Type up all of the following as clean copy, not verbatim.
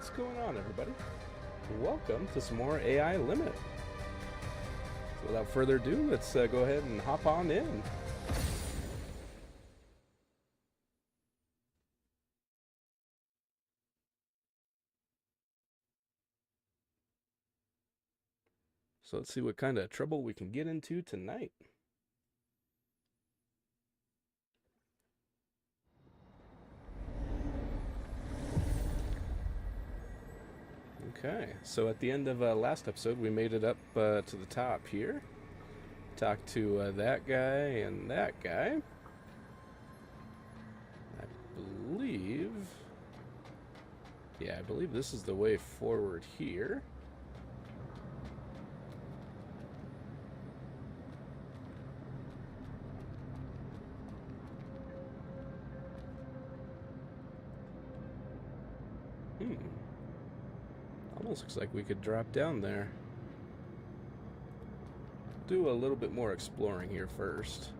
What's going on, everybody? Welcome to some more AI Limit. So without further ado, let's go ahead and hop on in. So let's see what kind of trouble we can get into tonight. Okay, so at the end of last episode, we made it up to the top here. Talked to that guy and that guy. I believe... Yeah, I believe this is the way forward here. Almost looks like we could drop down there. Do a little bit more exploring here first.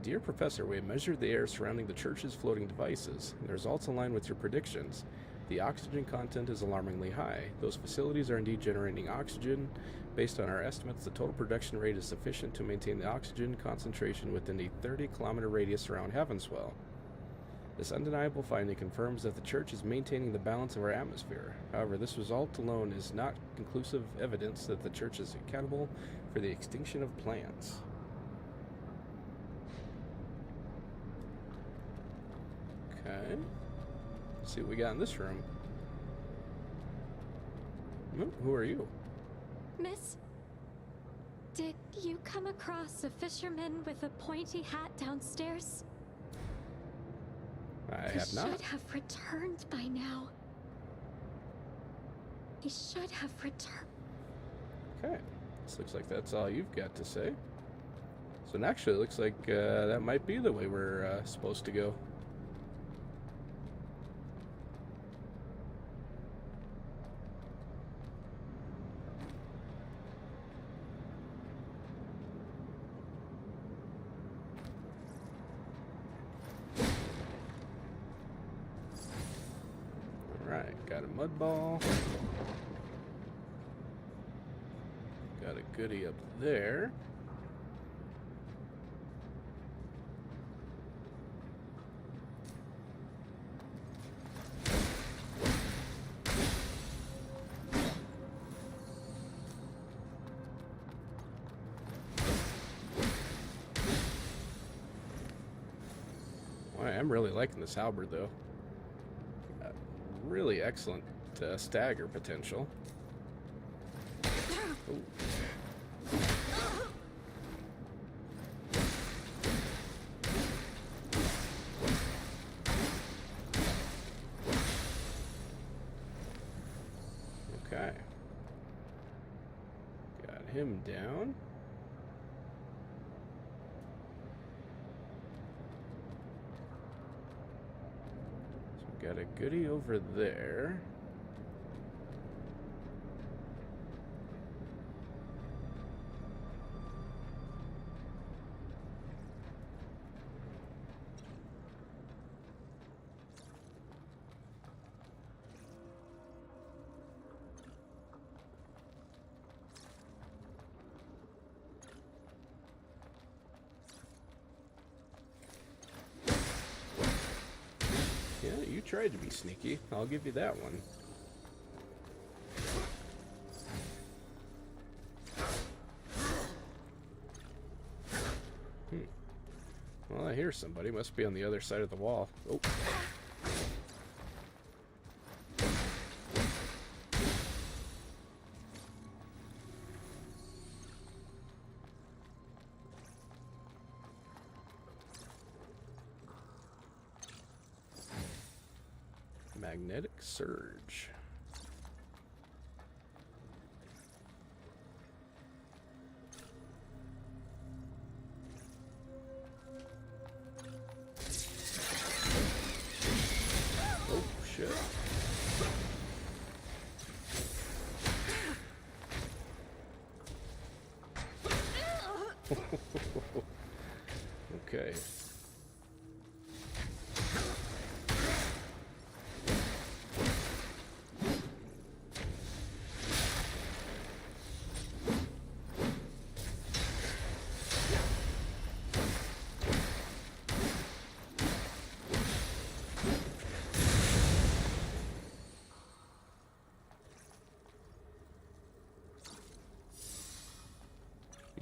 Dear Professor, we have measured the air surrounding the church's floating devices. The results align with your predictions. The oxygen content is alarmingly high. Those facilities are indeed generating oxygen. Based on our estimates, the total production rate is sufficient to maintain the oxygen concentration within a 30-kilometer radius around Havenswell. This undeniable finding confirms that the church is maintaining the balance of our atmosphere. However, this result alone is not conclusive evidence that the church is accountable for the extinction of plants. Okay. Let's see what we got in this room. Who are you? Miss, did you come across a fisherman with a pointy hat downstairs? I have not. He should have returned by now. He should have returned. Okay. This looks like that's all you've got to say. So actually, it looks like that might be the way we're supposed to go. Got a mud ball. Got a goodie up there. Well, I am really liking this halberd though. Really excellent stagger potential. Ooh. Okay. Got him down. Got a goodie over there. Yeah, you tried to be sneaky. I'll give you that one. Well, I hear somebody. Must be on the other side of the wall. Oh. Magnetic surge. Oh, shit. Okay.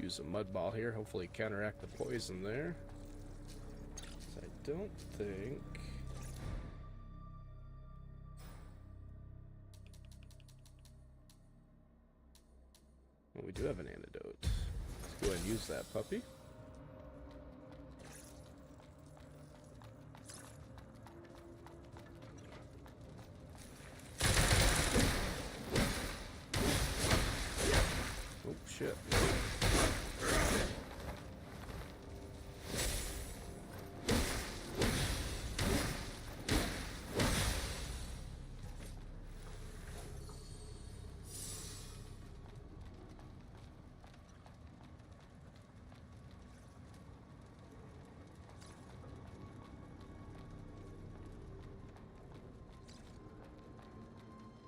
use a mud ball here. Hopefully counteract the poison there. So I don't think... Well, we do have an antidote. Let's go ahead and use that puppy. Oh, shit.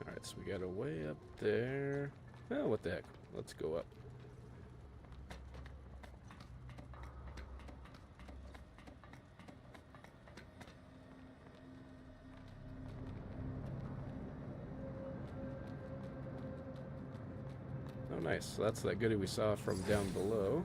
Alright, so we got a way up there. Oh, what the heck. Let's go up. Oh, nice. So that's that goodie we saw from down below.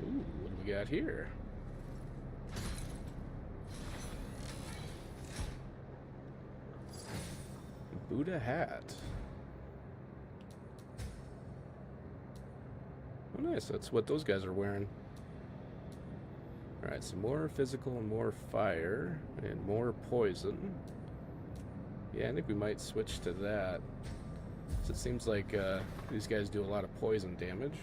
Ooh, what do we got here? Buddha hat. Oh, nice. That's what those guys are wearing. Alright, so more physical and more fire and more poison. Yeah, I think we might switch to that. So it seems like these guys do a lot of poison damage.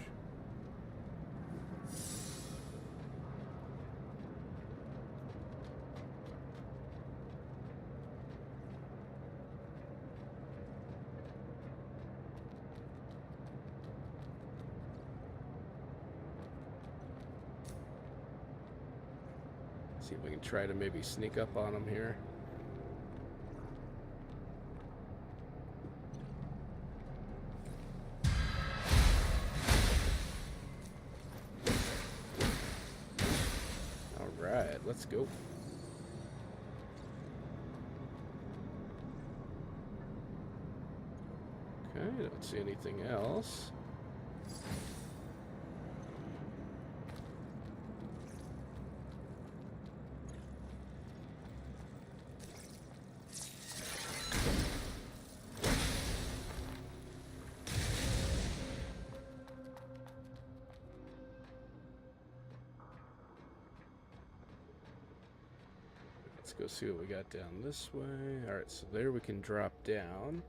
See if we can try to maybe sneak up on them here. Alright, let's go. Okay, don't see anything else. Let's go see what we got down this way. Alright, so there we can drop down.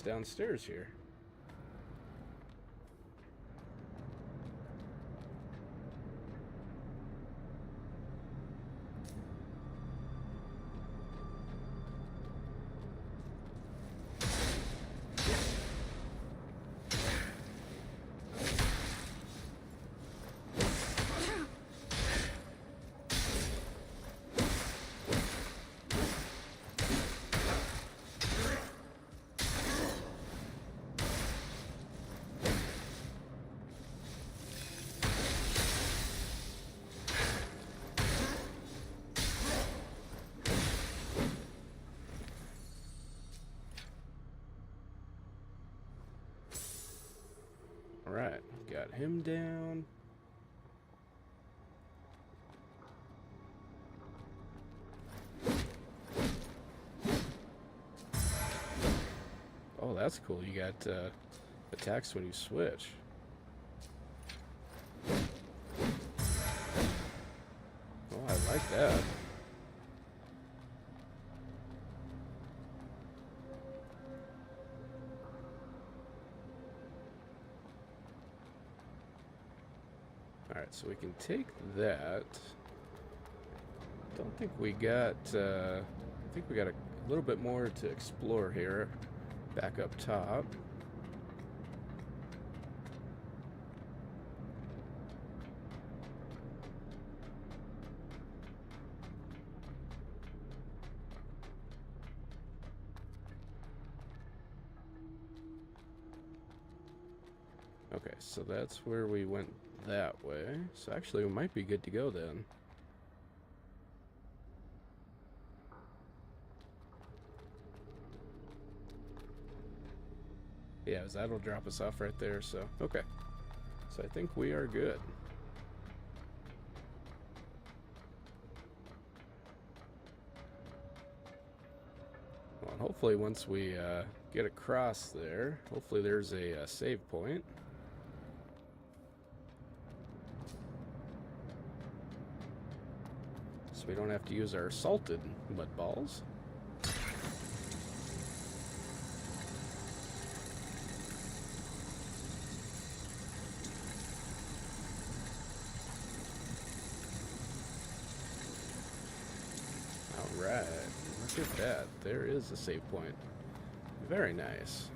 Downstairs here. Alright, got him down. Oh, that's cool. You got attacks when you switch. Oh, I like that. Alright, so we can take that. Don't think we got, I think we got a little bit more to explore here. Back up top. Okay, so that's where we went that way. So actually we might be good to go then. Yeah, that'll drop us off right there, so okay. So I think we are good. Well, and hopefully once we get across there, hopefully there's a save point. So we don't have to use our salted mud balls. Alright, look at that. There is a save point. Very nice.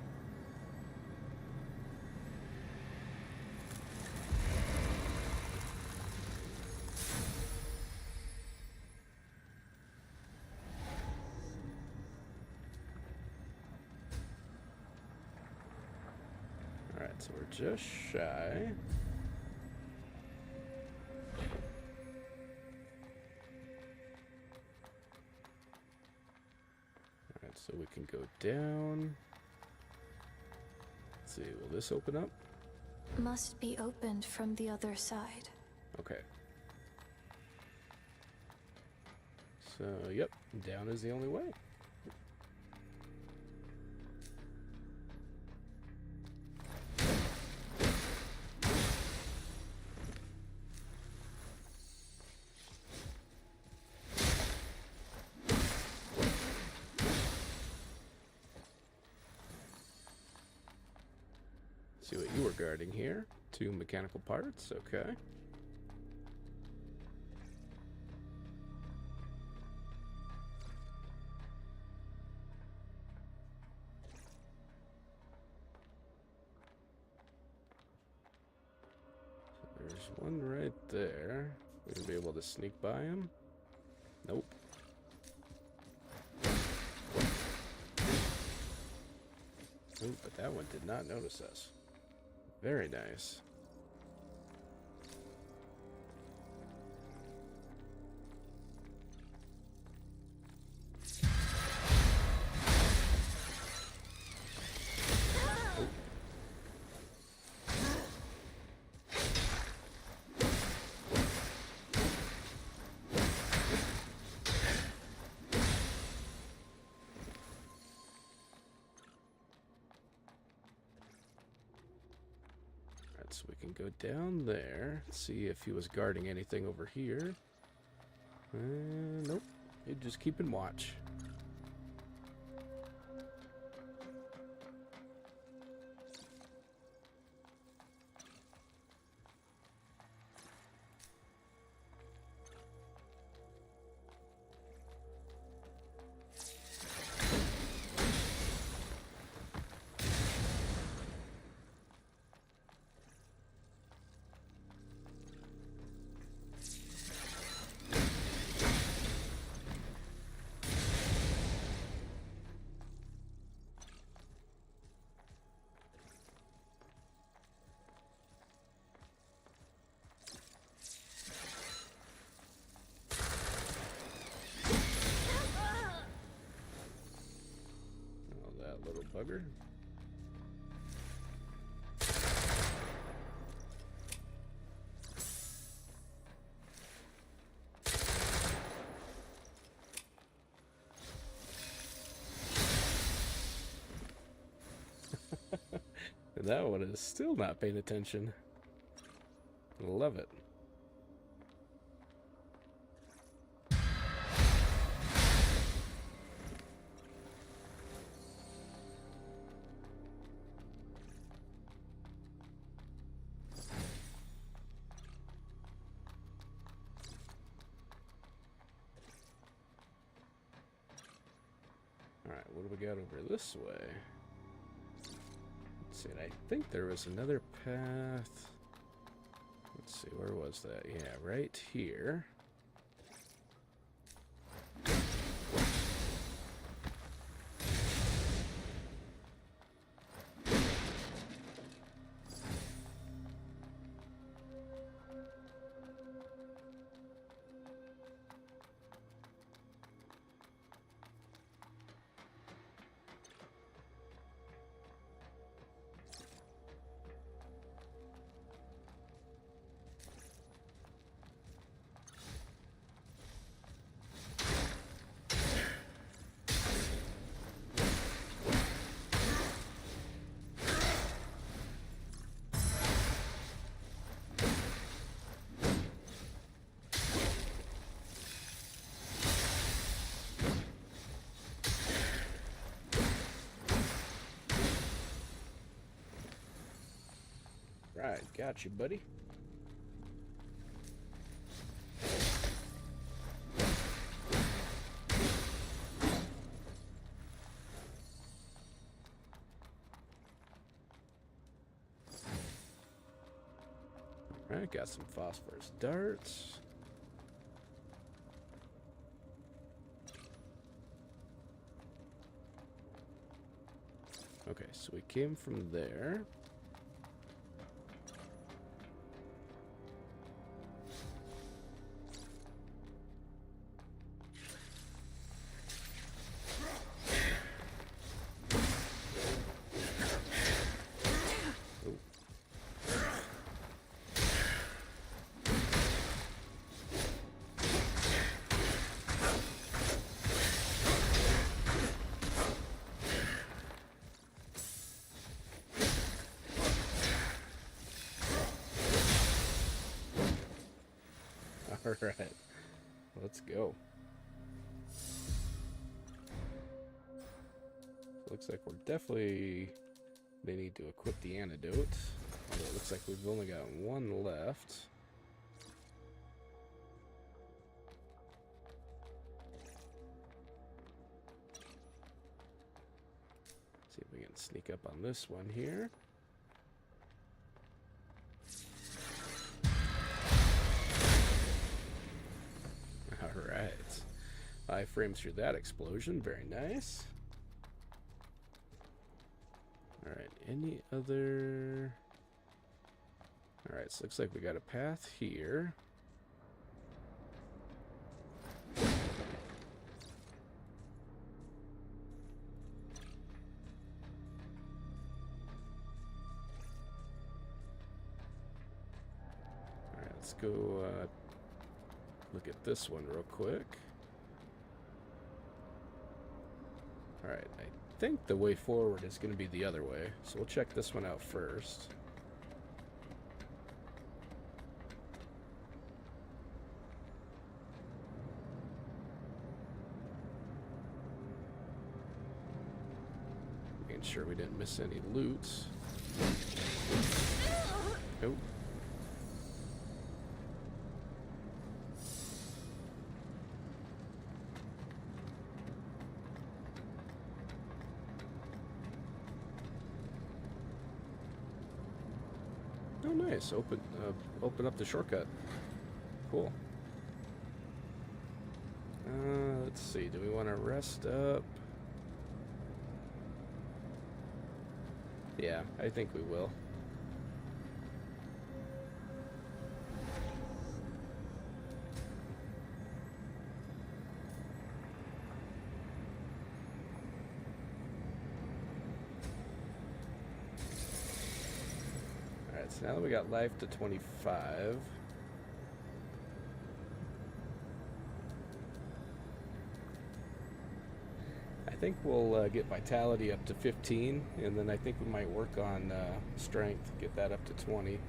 Alright, so we're just shy. Alright, so we can go down. Let's see, will this open up? Must be opened from the other side. Okay. So, yep, down is the only way. See what you were guarding here. 2 mechanical parts, okay. So there's one right there. We're gonna be able to sneak by him. Nope. Ooh, but that one did not notice us. Very nice. So we can go down there, see if he was guarding anything over here. Nope. He's just keeping watch. Little bugger. And that one is still not paying attention. Love it. what do we got over this way? Let's see, and I think there was another path. Let's see, where was that? Yeah, right here. Right, got you, buddy. Alright, got some phosphorus darts. Okay, so we came from there. Alright, let's go. Looks like we're definitely... They need to equip the antidote. Although it looks like we've only got one left. See if we can sneak up on this one here. Alright. Iframes through that explosion. Very nice. Alright, any other... Alright, so looks like we got a path here. Alright, let's go look at this one real quick. Alright, I think the way forward is going to be the other way, so we'll check this one out first. Making sure we didn't miss any loot. Oh. Oh, nice. Open up the shortcut. Cool. Let's see. Do we want to rest up? Yeah, I think we will. So now that we got life to 25. I think we'll get vitality up to 15, and then I think we might work on strength, get that up to 20.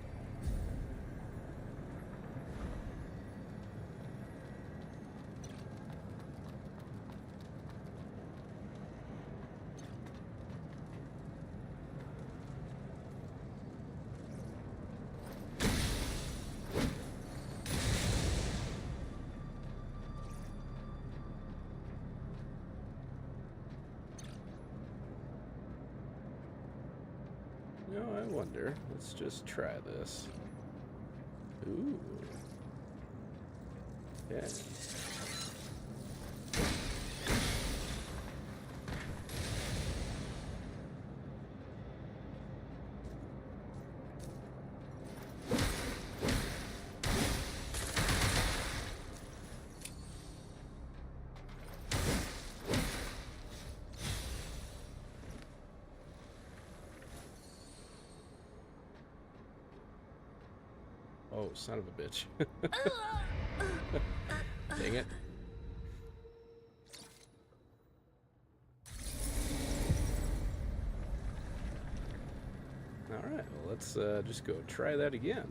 I wonder. Let's just try this. Ooh. Yeah. Oh, son of a bitch. Dang it. Alright, well, let's just go try that again.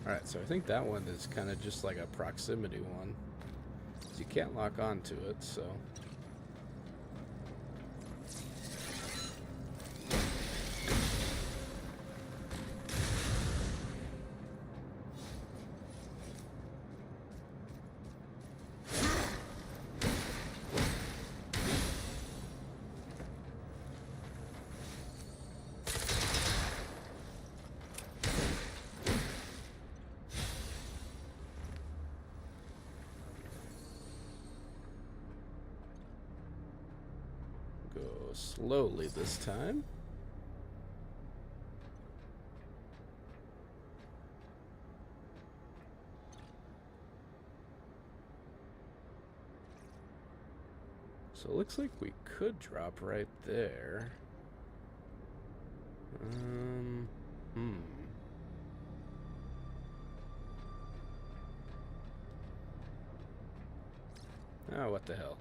Alright, so I think that one is kind of just like a proximity one. You can't lock onto it, so... Go slowly this time. So it looks like we could drop right there. Oh, what the hell.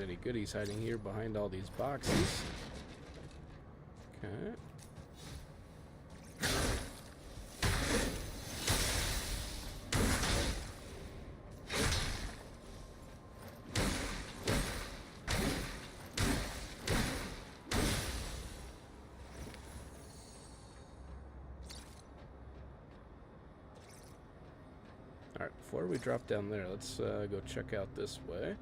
Any goodies hiding here behind all these boxes. Okay. Alright, before we drop down there, let's go check out this way.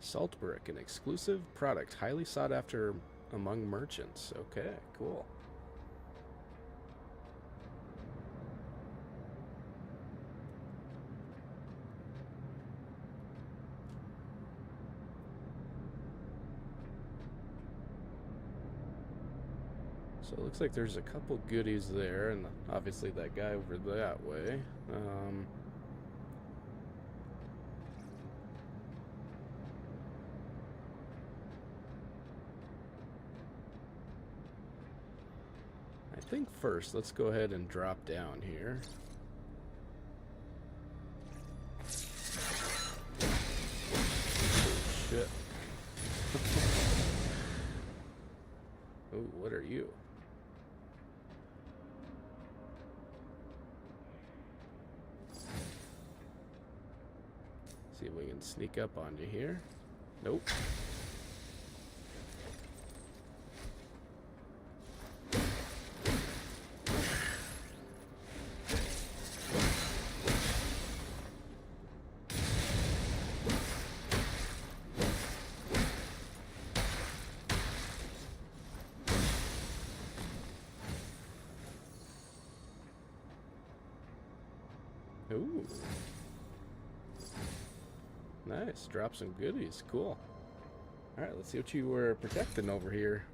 Salt brick, an exclusive product, highly sought after among merchants. Okay, cool. So it looks like there's a couple goodies there, and obviously that guy over that way. I think first, let's go ahead and drop down here. Oh, shit. Oh, what are you? See if we can sneak up onto here. Nope. Ooh. Nice. Drop some goodies. Cool. Alright, let's see what you were protecting over here.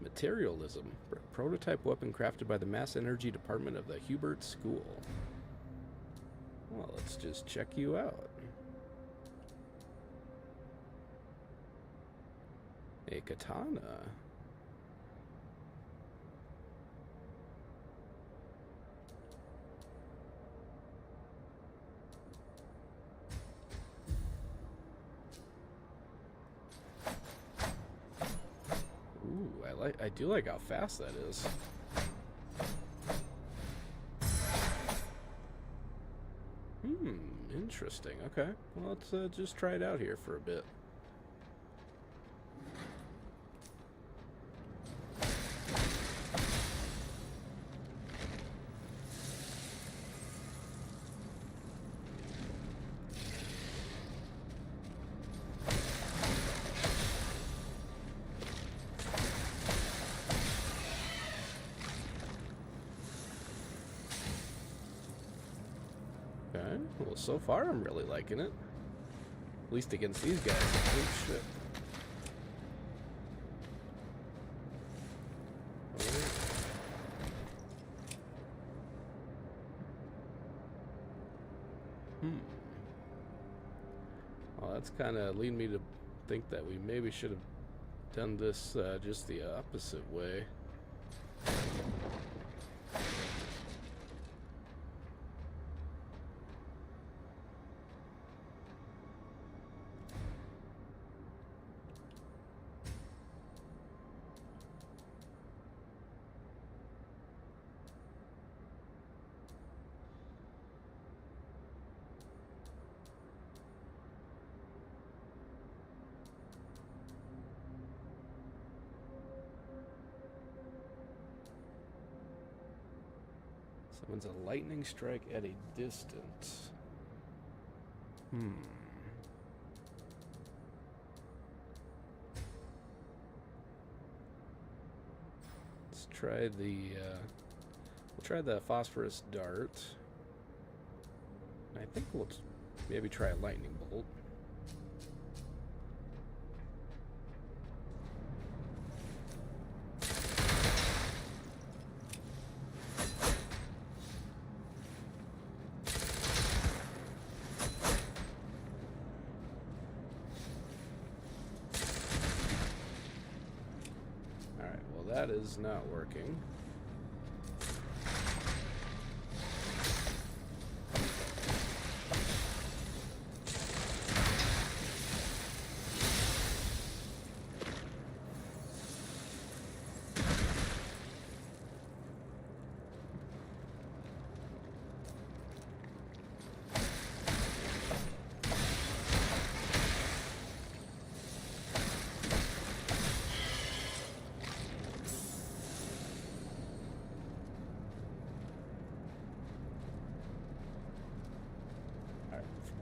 Materialism. Prototype weapon crafted by the Mass Energy Department of the Hubert School. Well, let's just check you out. A katana. Ooh, I do like how fast that is. Interesting. Okay. Well, let's just try it out here for a bit. Okay. Well, so far I'm really liking it. At least against these guys. Oh, shit. Well, that's kind of leading me to think that we maybe should have done this just the opposite way. Summons a lightning strike at a distance. Let's try the we'll try the phosphorus dart. I think we'll maybe try a lightning bolt. That is not working.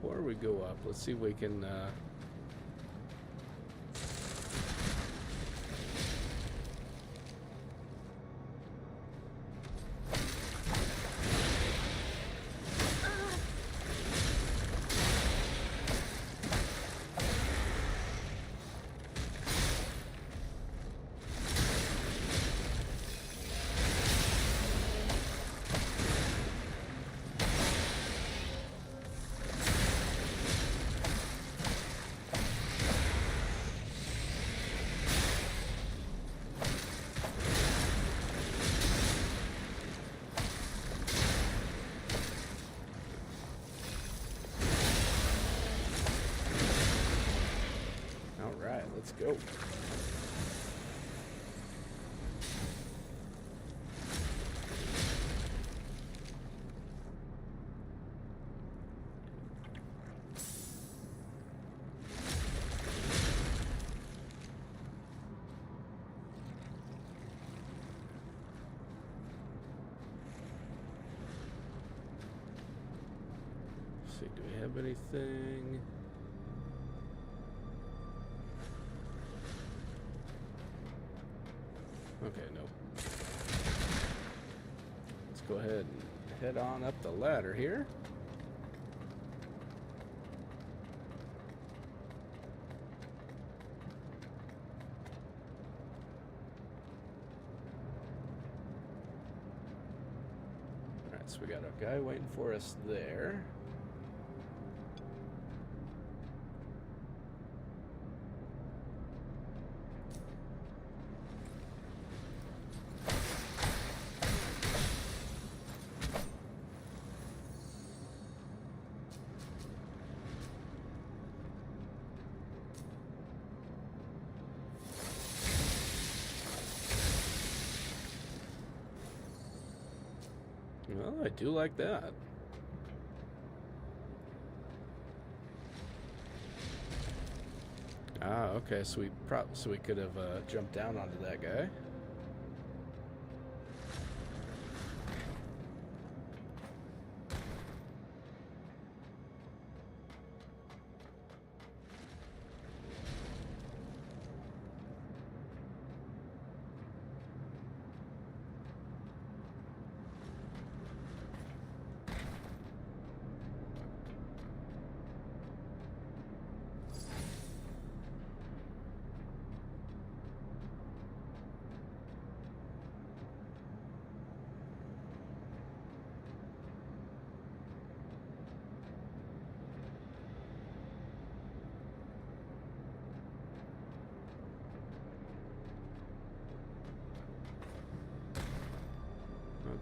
Before we go up, let's see if we can let's go. Let's see, do we have anything? Okay, nope. Let's go ahead and head on up the ladder here. Alright, so we got a guy waiting for us there. Well, I do like that. Ah, okay, so we could have jumped down onto that guy.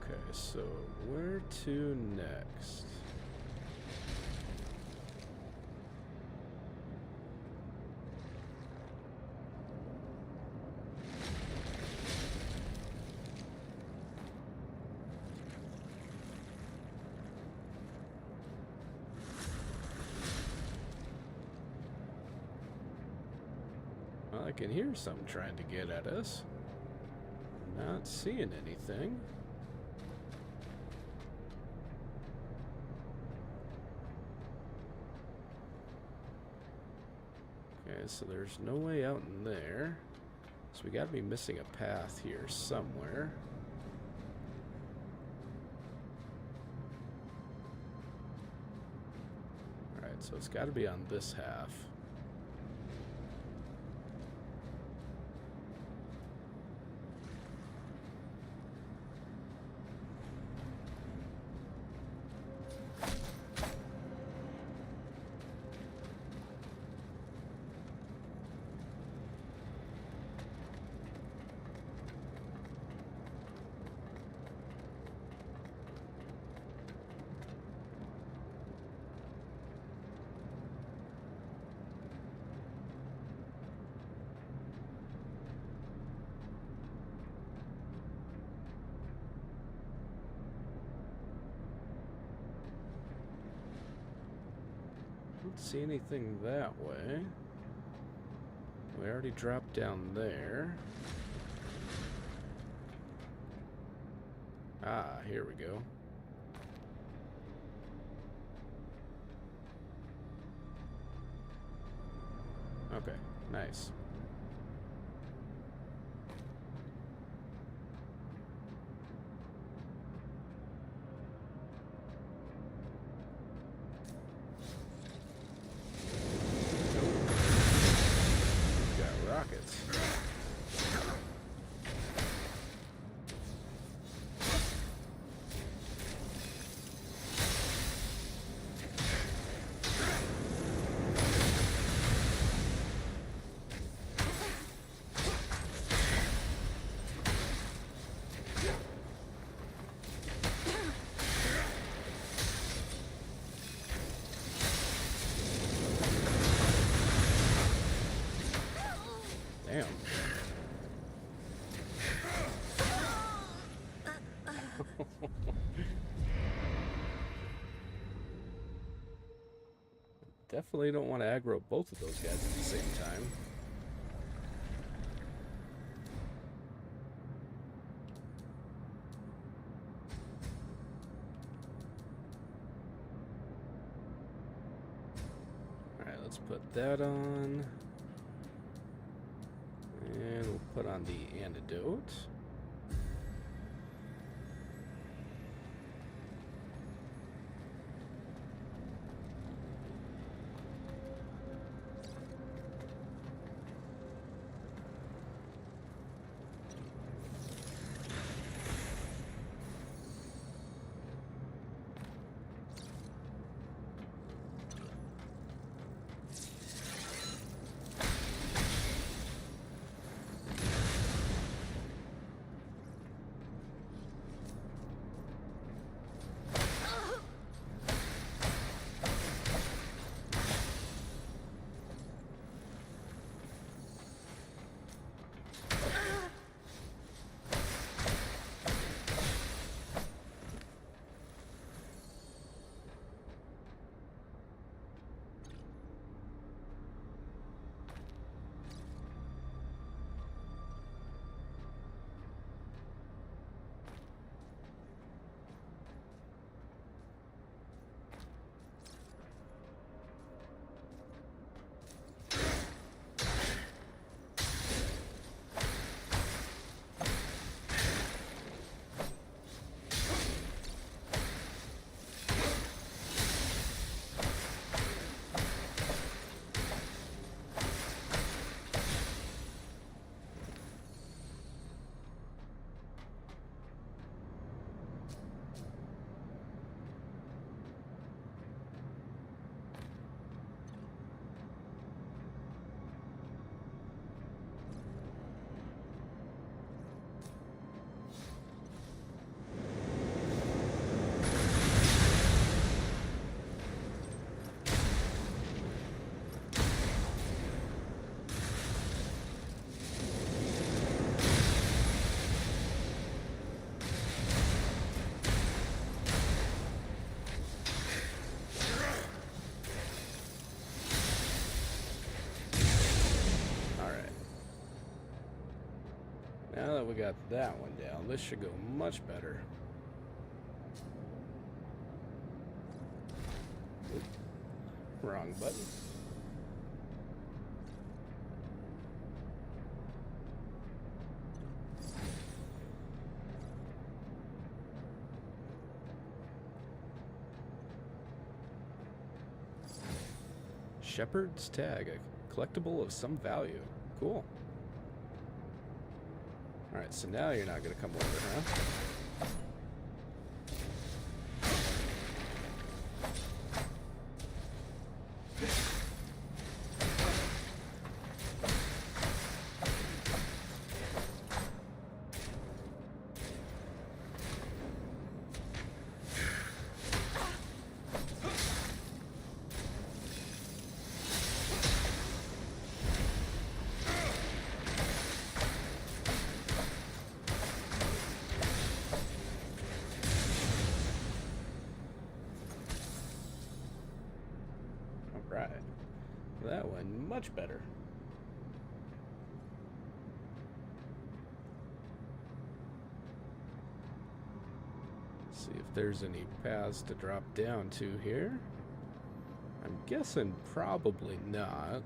Okay, so where to next? Well, I can hear something trying to get at us. Not seeing anything. Okay, so there's no way out in there. So we gotta be missing a path here somewhere. Alright, so it's gotta be on this half. Don't see anything that way. We already dropped down there. Ah, here we go. Okay, nice. Got rockets. Damn. Definitely don't want to aggro both of those guys at the same time. Alright, let's put that on. And we'll put on the antidote. that we got that one down, this should go much better. Oop. Wrong button. Shepherd's Tag, a collectible of some value. Cool. Alright, so now you're not going to come over, huh? Right. That went much better. See if there's any paths to drop down to here. I'm guessing probably not.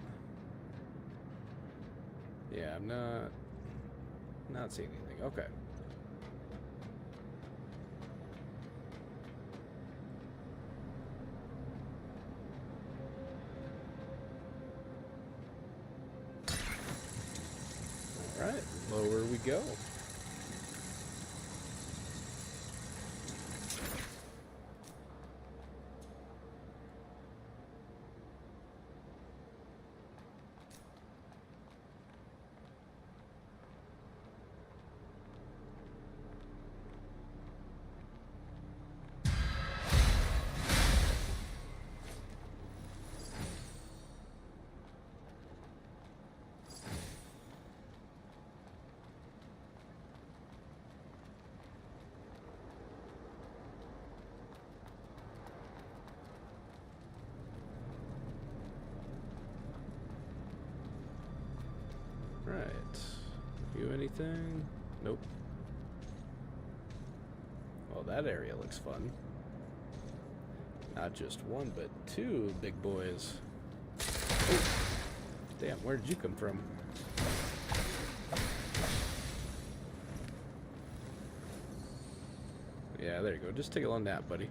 Yeah, I'm not seeing anything. Okay. Alright, lower we go. Right. You anything? Nope. Well, that area looks fun. Not just one, but two big boys. Oh. Damn, where did you come from? Yeah, there you go. Just take a little nap, buddy.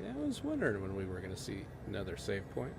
Yeah, I was wondering when we were going to see another save point.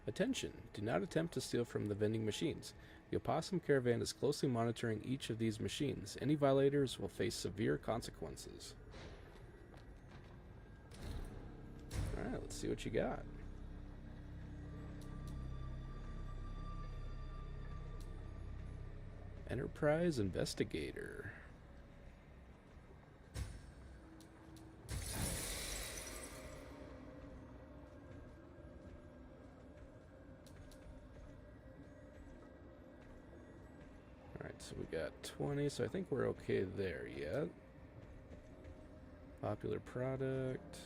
Attention! Do not attempt to steal from the vending machines. The Opossum Caravan is closely monitoring each of these machines. Any violators will face severe consequences. Alright, let's see what you got. Enterprise Investigator. So we got 20, so I think we're okay there yet. Popular product.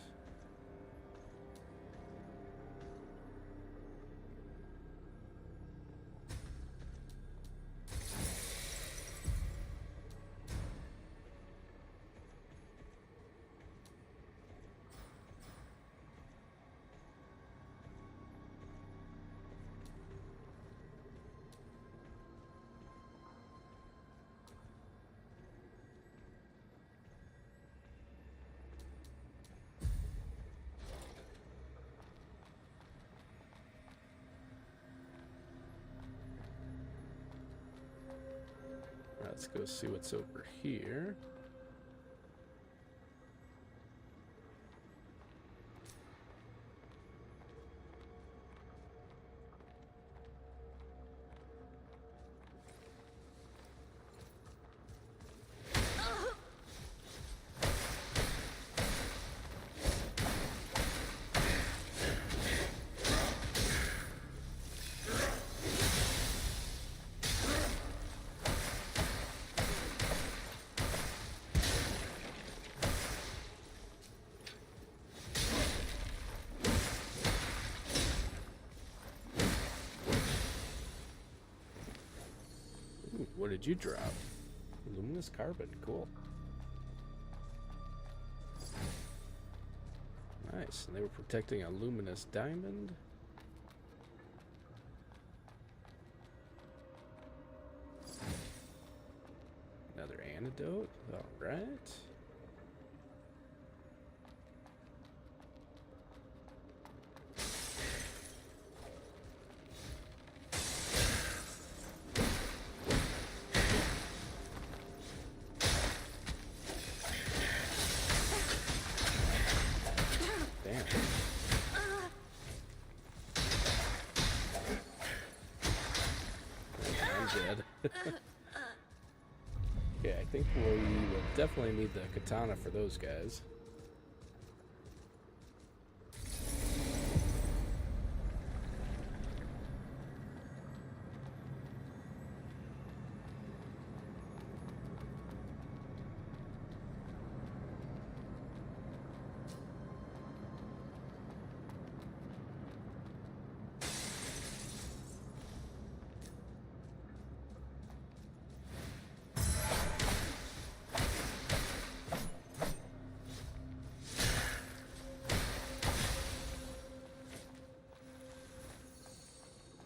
let's go see what's over here. What did you drop? Luminous carbon, cool. Nice, and they were protecting a luminous diamond. Another antidote, alright. Okay, I think we will definitely need the katana for those guys.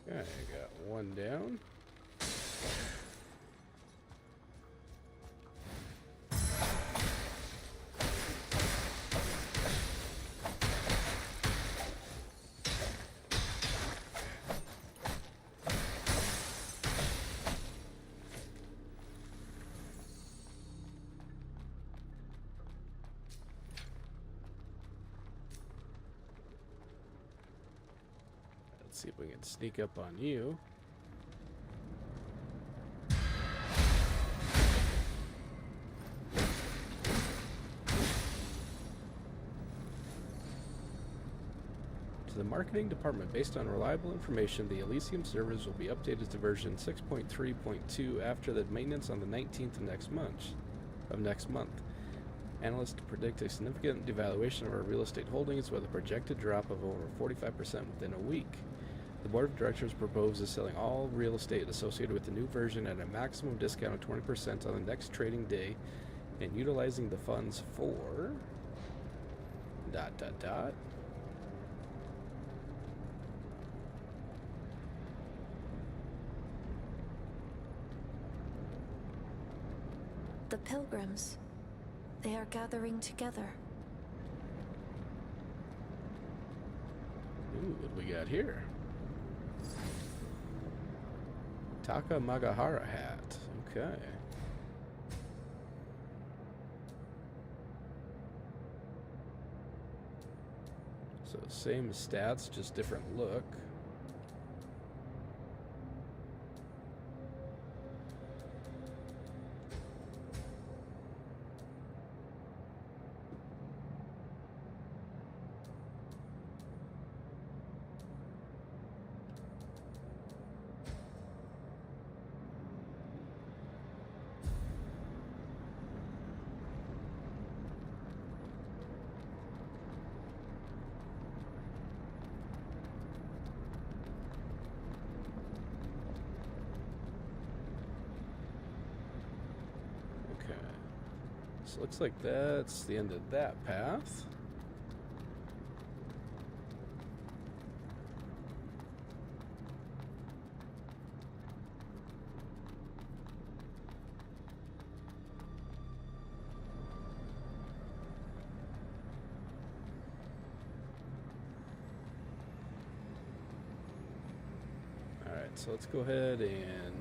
Okay, I got one down. Let's see if we can sneak up on you. To the marketing department, based on reliable information, the Elysium servers will be updated to version 6.3.2 after the maintenance on the 19th of next month. Analysts predict a significant devaluation of our real estate holdings with a projected drop of over 45% within a week. The board of directors proposes selling all real estate associated with the new version at a maximum discount of 20% on the next trading day and utilizing the funds for ... The pilgrims. They are gathering together. Ooh, what do we got here? Taka Magahara hat. Okay. So same stats, just different look. So looks like that's the end of that path. Alright, so let's go ahead and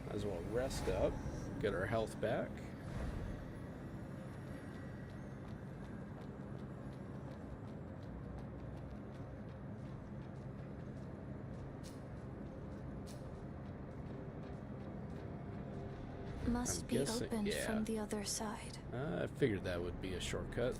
might as well rest up. get our health back. Must I'm be guessing- opened yeah. from the other side. I figured that would be a shortcut.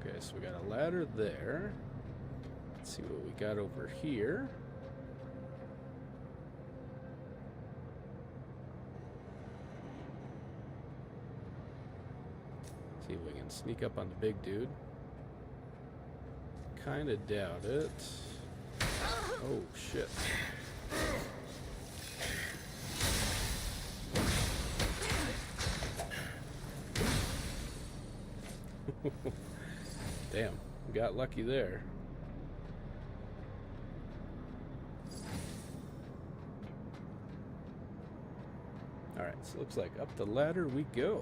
Okay, so we got a ladder there. Let's see what we got over here. See if we can sneak up on the big dude. Kinda doubt it. Oh, shit. Damn, got lucky there. Alright, so looks like up the ladder we go.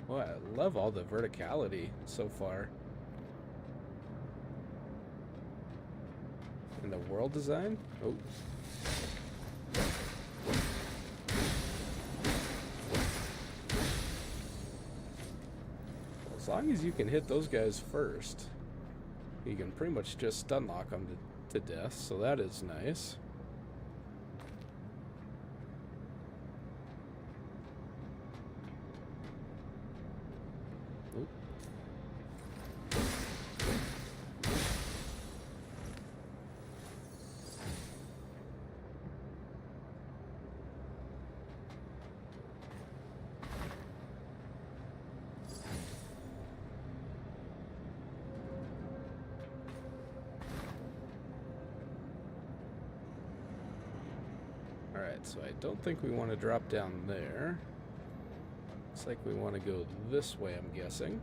Well, I love all the verticality so far. And the world design? Oh. Well, as long as you can hit those guys first, you can pretty much just stun lock them to death, so that is nice. Alright, so I don't think we want to drop down there. Looks like we want to go this way, I'm guessing.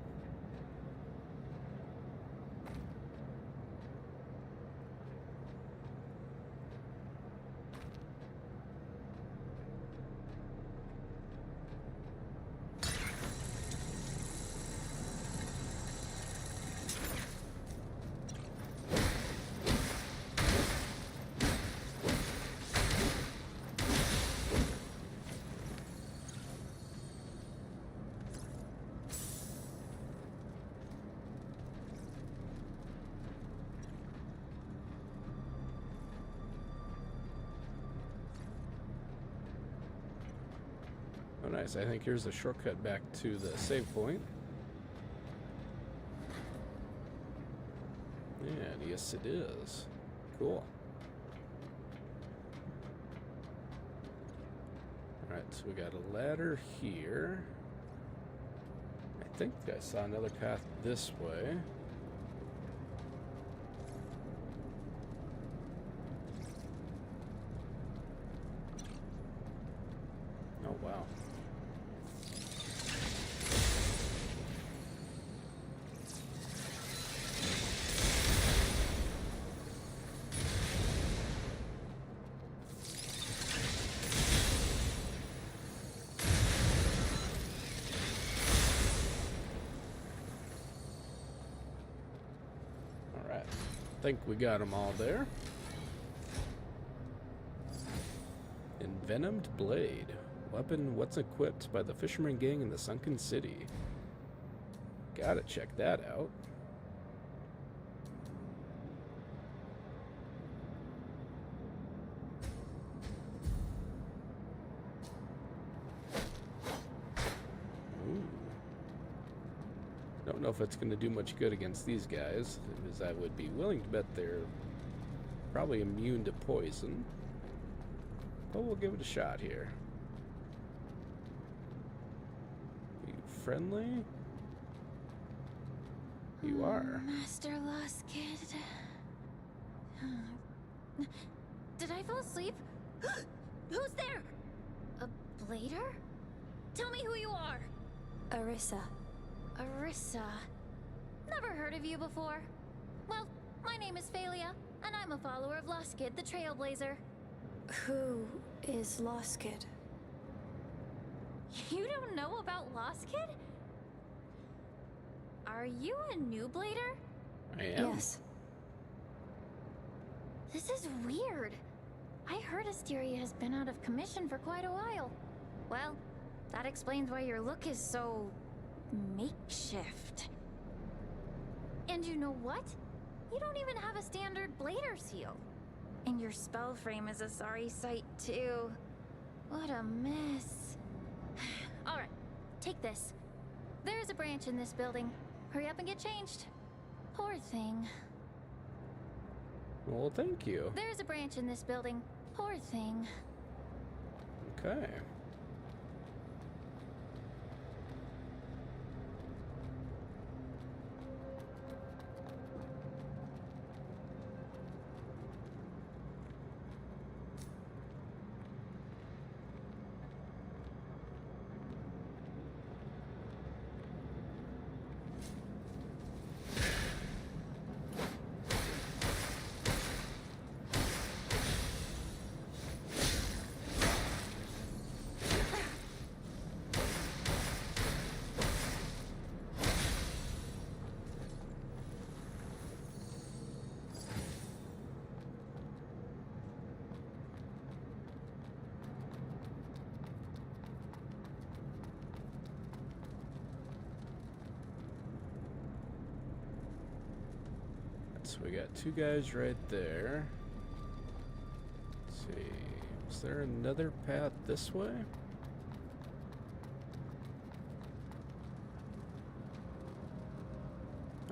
Oh, nice. I think here's a shortcut back to the save point. And yes, it is. Cool. Alright, so we got a ladder here. I think I saw another path this way. Oh, wow. Alright, I think we got them all there. Envenomed blade. Weapon what's equipped by the fisherman gang in the sunken city. Gotta check that out. Ooh. Don't know if it's going to do much good against these guys, as I would be willing to bet they're Probably immune to poison. But we'll give it a shot here. Are you friendly? You are. Master Lost Kid. Did I fall asleep? Who's there? A blader? Tell me who you are. Arissa. Arissa. Never heard of you before. Well, my name is Phalia, and I'm a follower of Lost Kid, the Trailblazer. Who is Lost Kid? You don't know about Lost Kid? Are you a new blader? I am. Yes. This is weird. I heard Asteria has been out of commission for quite a while. Well, that explains why your look is so makeshift. And you know what? You don't even have a standard blader seal. And your spell frame is a sorry sight, too. What a mess. Alright, take this. There's a branch in this building. Hurry up and get changed. Poor thing. Well, thank you. There's a branch in this building. Poor thing. Okay. So we got two guys right there. Let's see. Is there another path this way?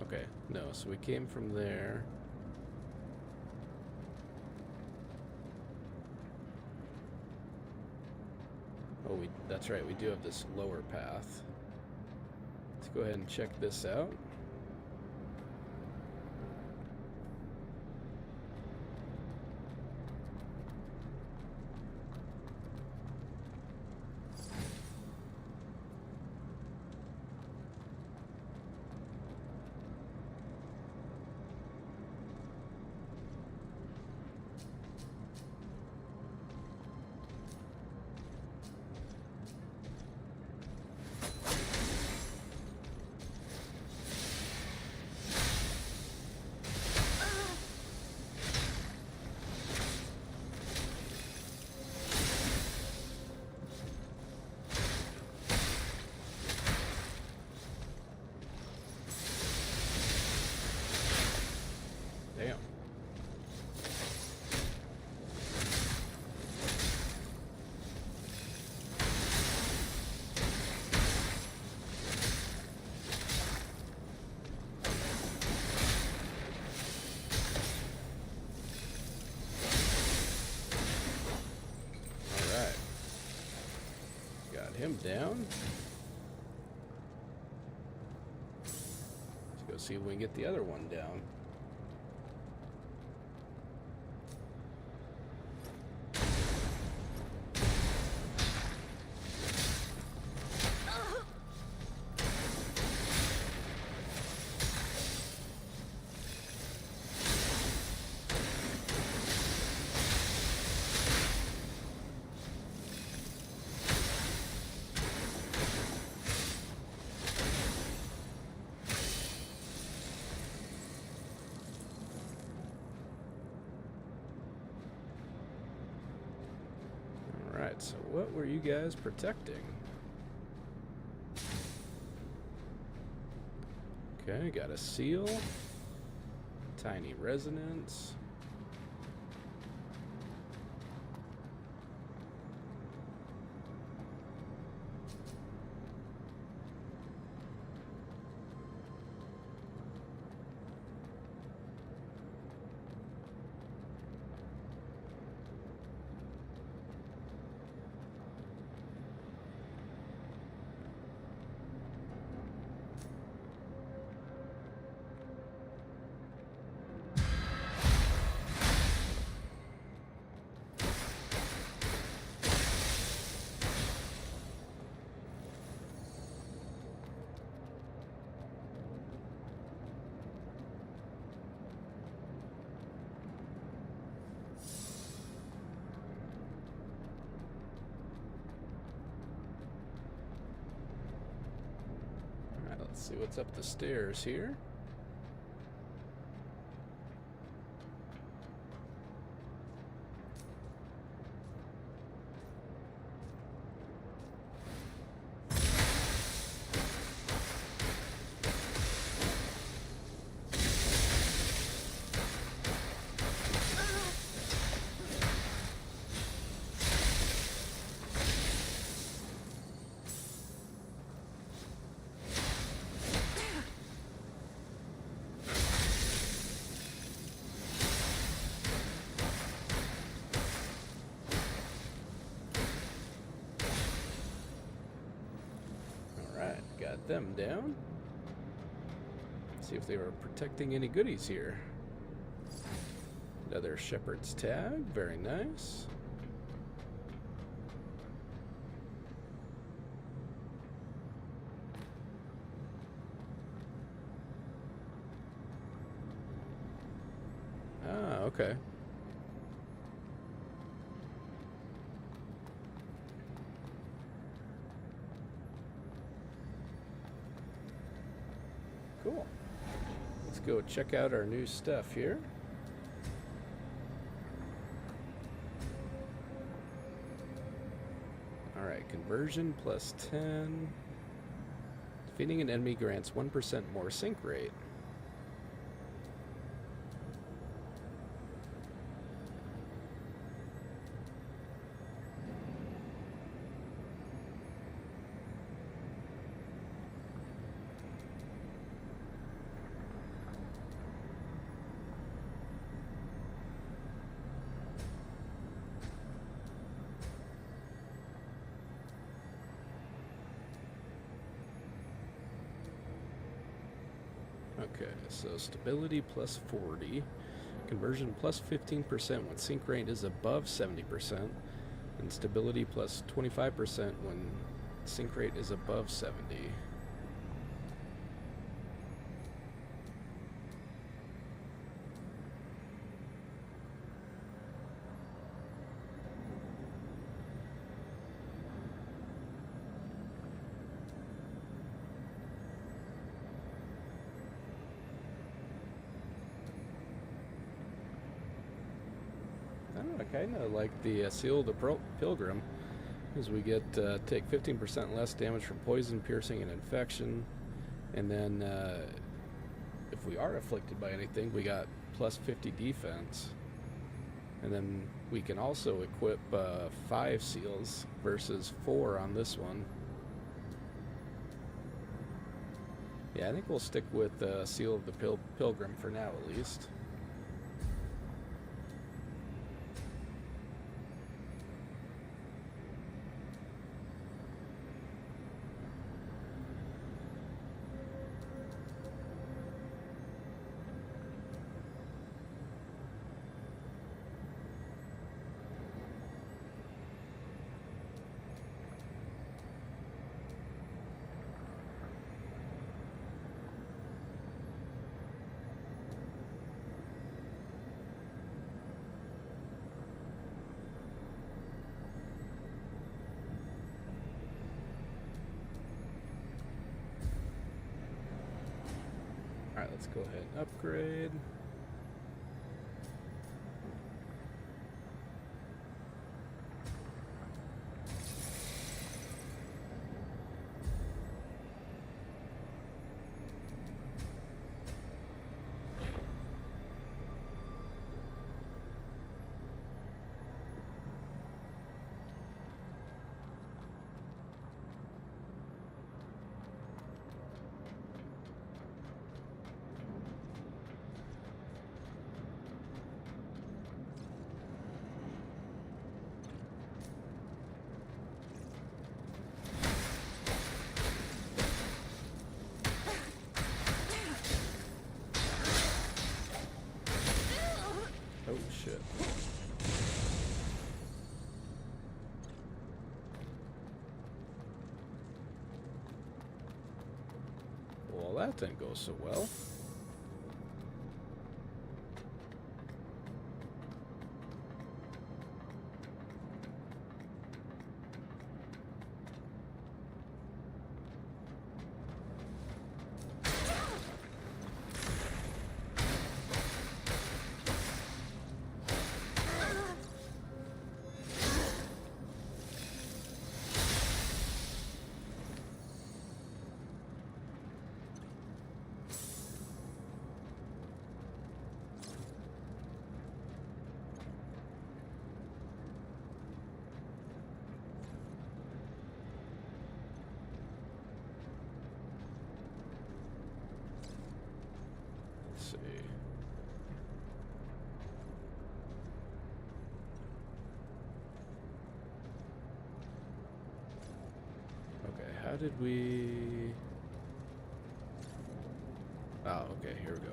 Okay, no, so we came from there. Oh, that's right, we do have this lower path. Let's go ahead and check this out. Damn. All right. Got him down. Let's go see if we can get the other one down. Alright, so what were you guys protecting? Okay, got a seal. Tiny resonance. see what's up the stairs here. Got them down. See if they were protecting any goodies here. Another shepherd's tag, very nice. Ah, okay. Cool. Let's go check out our new stuff here. Alright, conversion plus 10. Defeating an enemy grants 1% more sync rate. Okay, so stability plus 40, conversion plus 15% when sync rate is above 70%, and stability plus 25% when sync rate is above 70. I kind of like the Seal of the Pilgrim, as we get take 15% less damage from poison, piercing, and infection, and then if we are afflicted by anything, we got plus 50 defense, and then we can also equip 5 seals versus 4 on this one. Yeah, I think we'll stick with the Seal of the Pilgrim for now, at least. Alright, let's go ahead and upgrade. Oh shit. Well, that didn't go so well. did we... Oh, okay, here we go.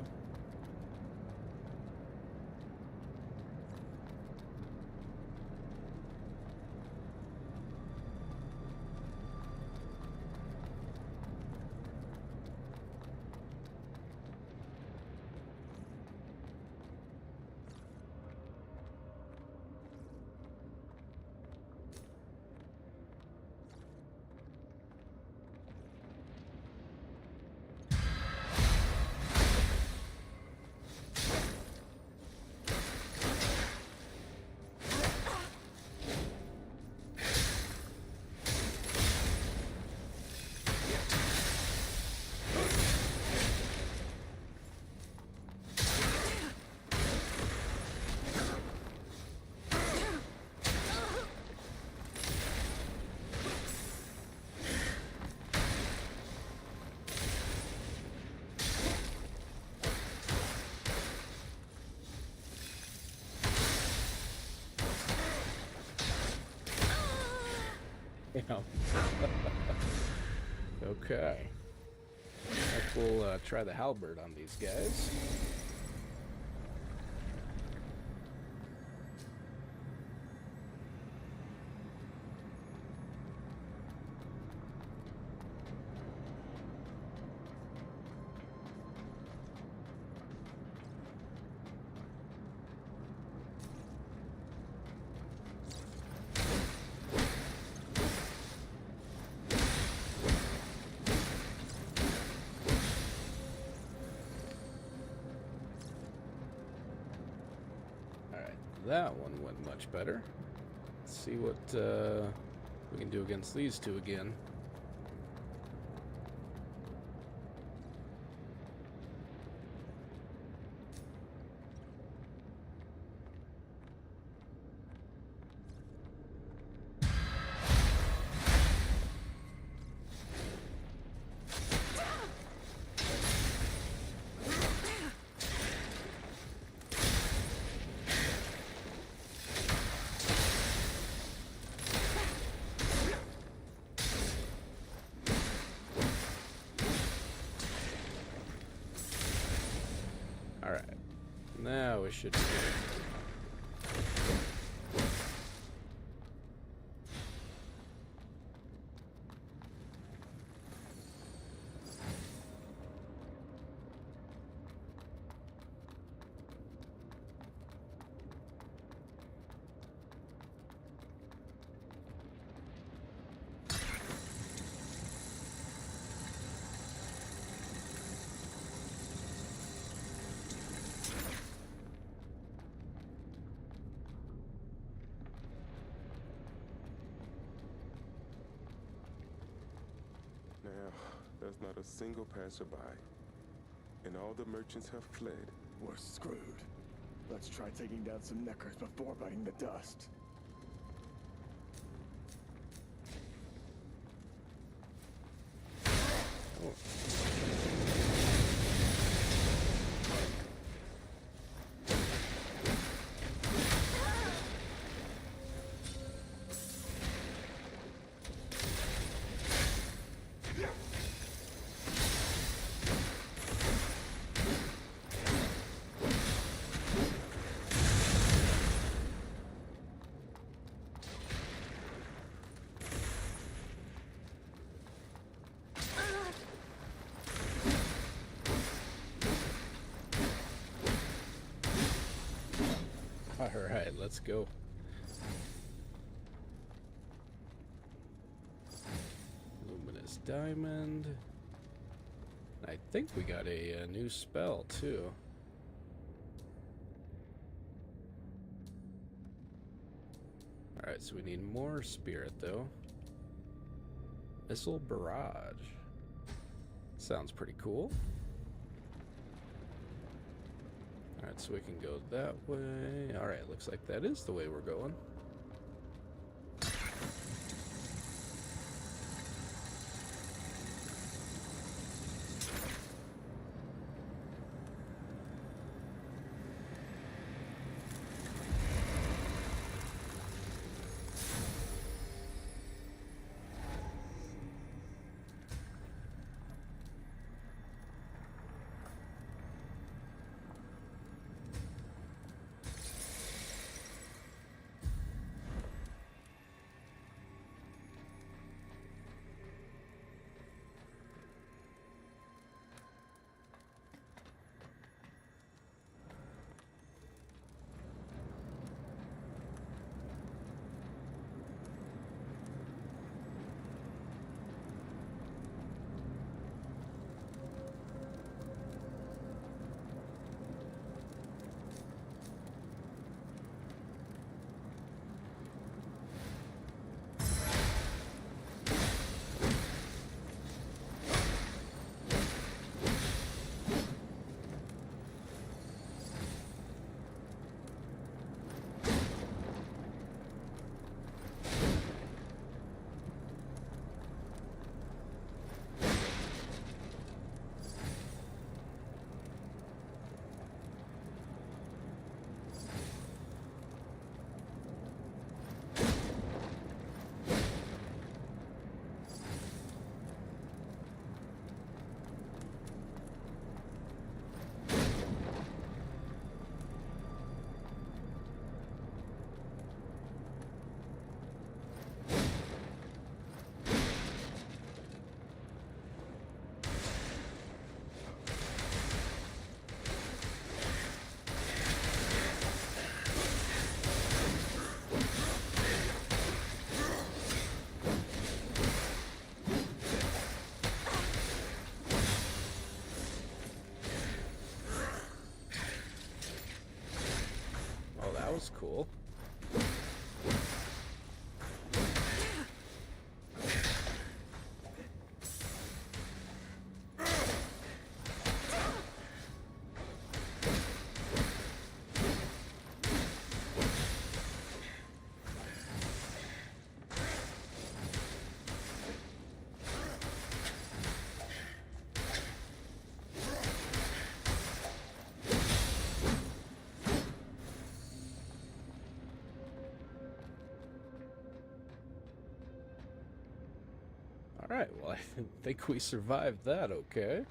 Yeah. Okay. We'll try the halberd on these guys. That one went much better. Let's see what we can do against these two again. Alright, now we should be good. Now, there's not a single passerby, and all the merchants have fled. We're screwed. Let's try taking down some neckers before biting the dust. Oh. Alright, let's go. Luminous Diamond. I think we got a new spell, too. Alright, so we need more spirit, though. Missile Barrage. Sounds pretty cool. Alright, so we can go that way. Alright, looks like that is the way we're going. cool. Alright, well, I think we survived that okay.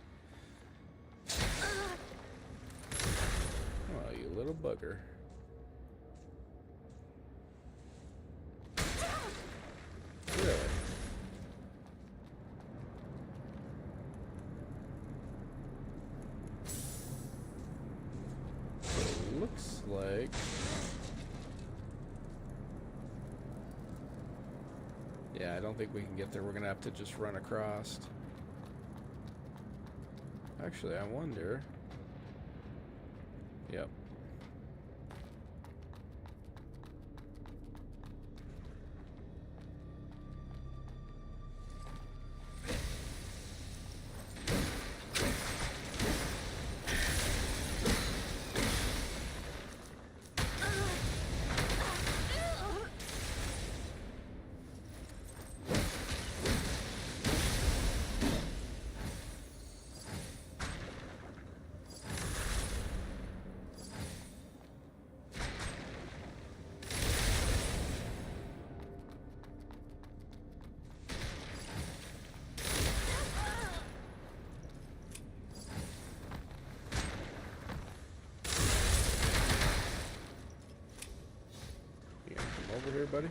Oh, you little bugger. Really? It looks like... Yeah, I don't think we can get there. We're gonna have to just run across. Actually, I wonder... Yep. Over here, buddy.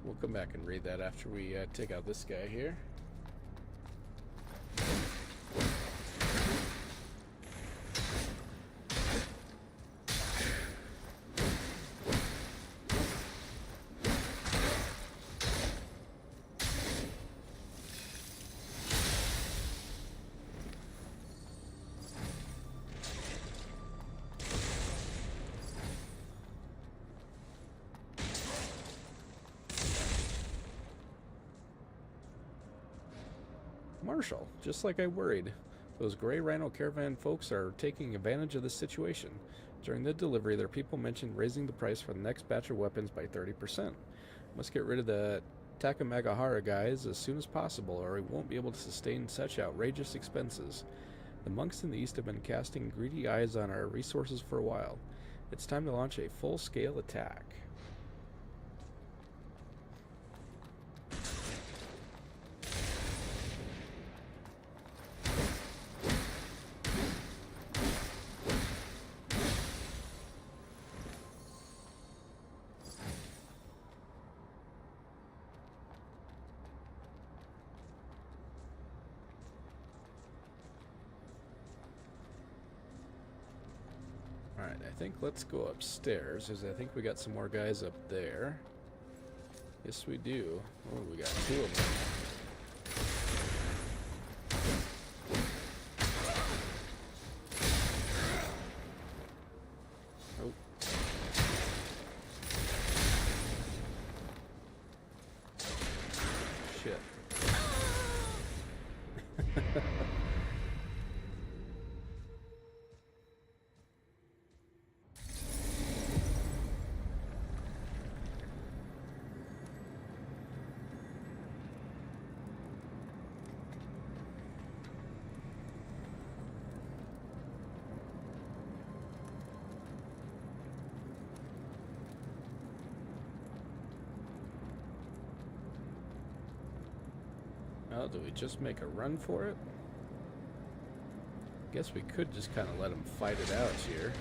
We'll come back and read that after we take out this guy here. Marshall, just like I worried. Those gray rhino caravan folks are taking advantage of this situation. During the delivery, their people mentioned raising the price for the next batch of weapons by 30%. Must get rid of the Takamagahara guys as soon as possible, or we won't be able to sustain such outrageous expenses. The monks in the east have been casting greedy eyes on our resources for a while. It's time to launch a full-scale attack. Alright, I think let's go upstairs, because I think we got some more guys up there. Yes, we do. Oh, we got two of them. Oh. Shit. Oh, do we just make a run for it? Guess we could just kind of let them fight it out here.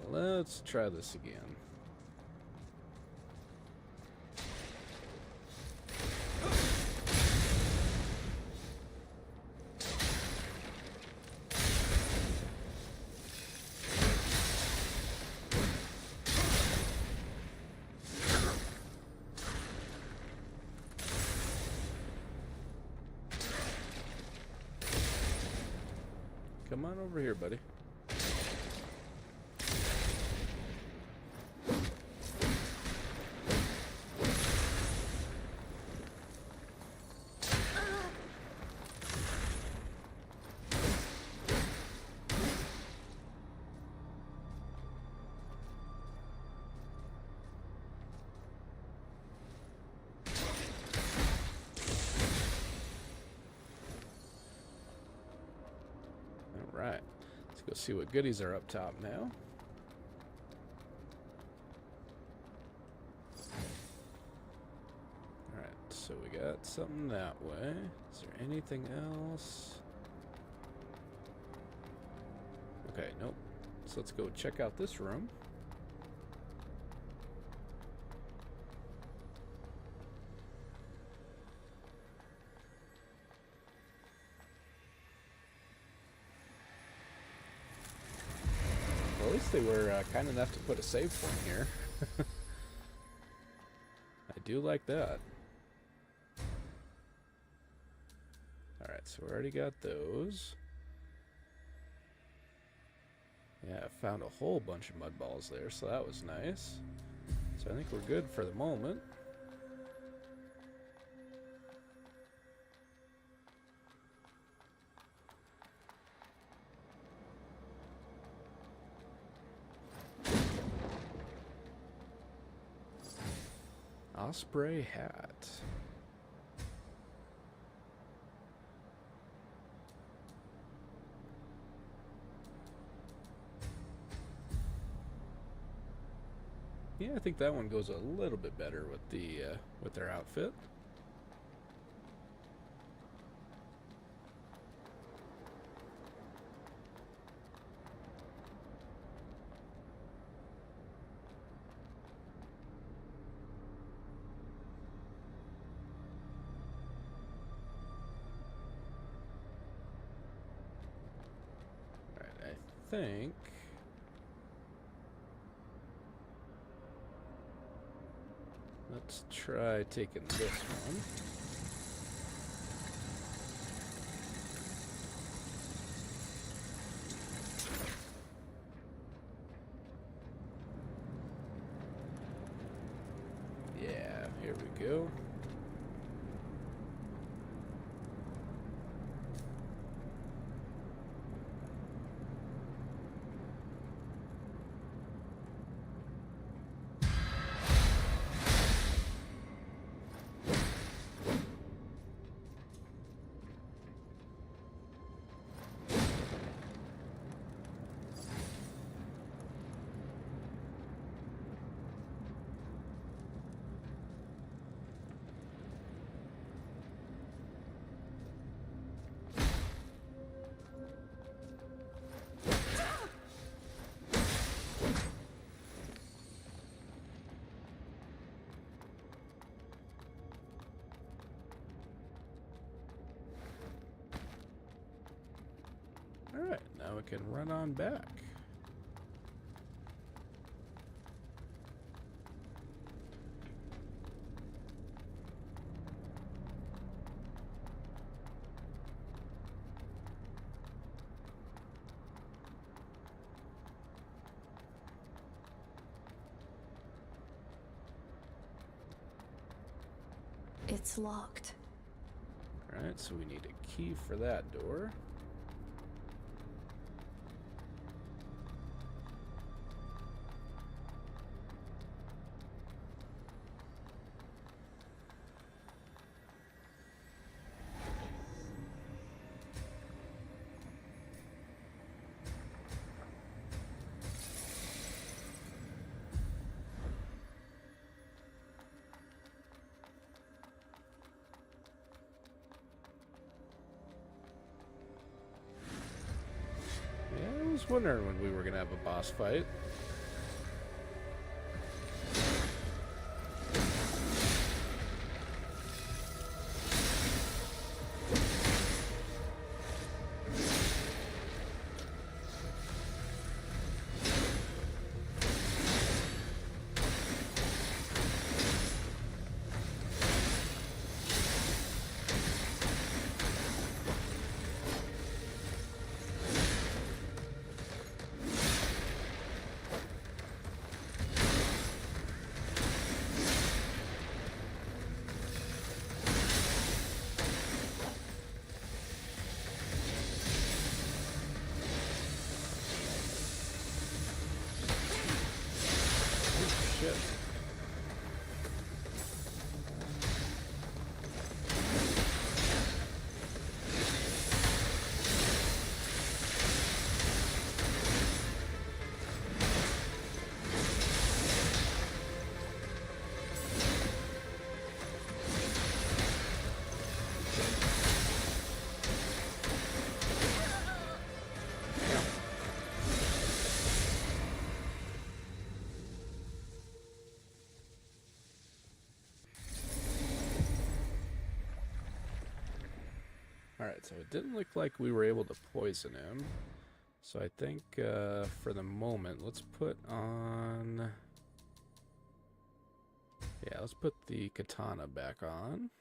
Let's try this again. Come on over here, buddy. Alright, let's go see what goodies are up top now. Alright, so we got something that way. Is there anything else? Okay, nope. So let's go check out this room. At least they were kind enough to put a save point here. I do like that. Alright, so we already got those. Yeah, I found a whole bunch of mud balls there, so that was nice. So I think we're good for the moment. Osprey hat. Yeah, I think that one goes a little bit better with the with their outfit. Think let's try taking this one. Here we go. Alright, now we can run on back. It's locked. Alright, so we need a key for that door. I was wondering when we were gonna have a boss fight. Shit. Alright, so it didn't look like we were able to poison him. So I think for the moment, let's put on... Yeah, let's put the katana back on.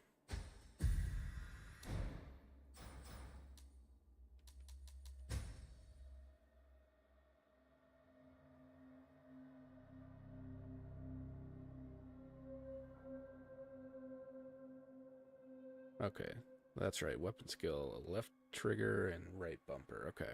Okay, that's right. Weapon skill, left trigger and right bumper. Okay.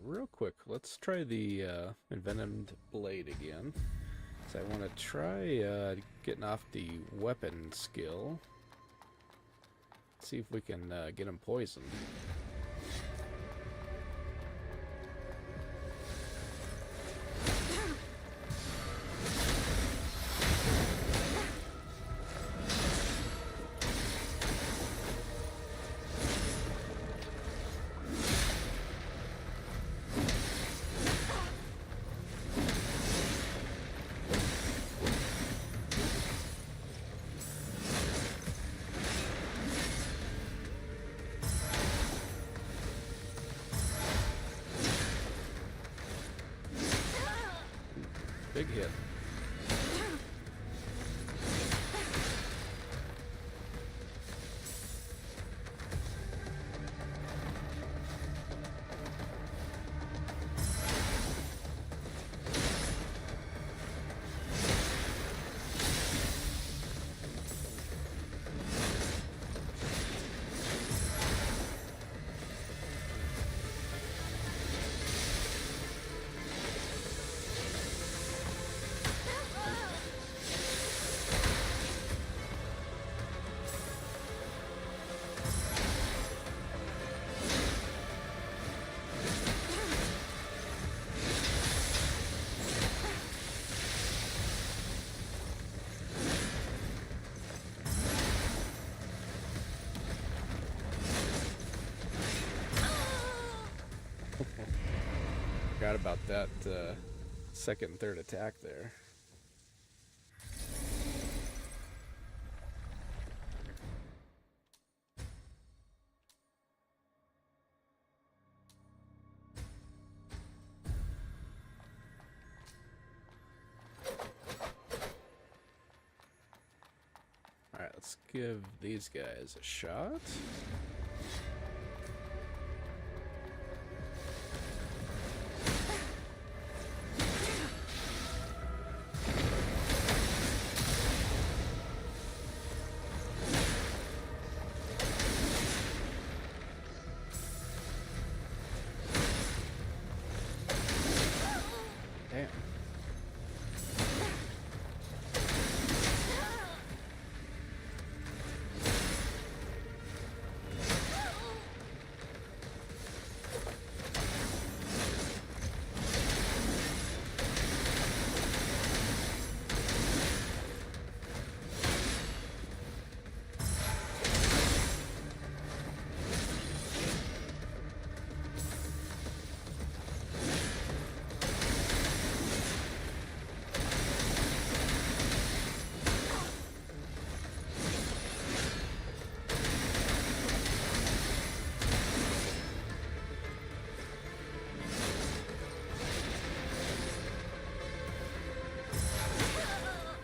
real quick, let's try the envenomed blade again. So I want to try getting off the weapon skill. See if we can get him poisoned. Big hit. Forgot about that second and third attack there. Alright, let's give these guys a shot. Damn.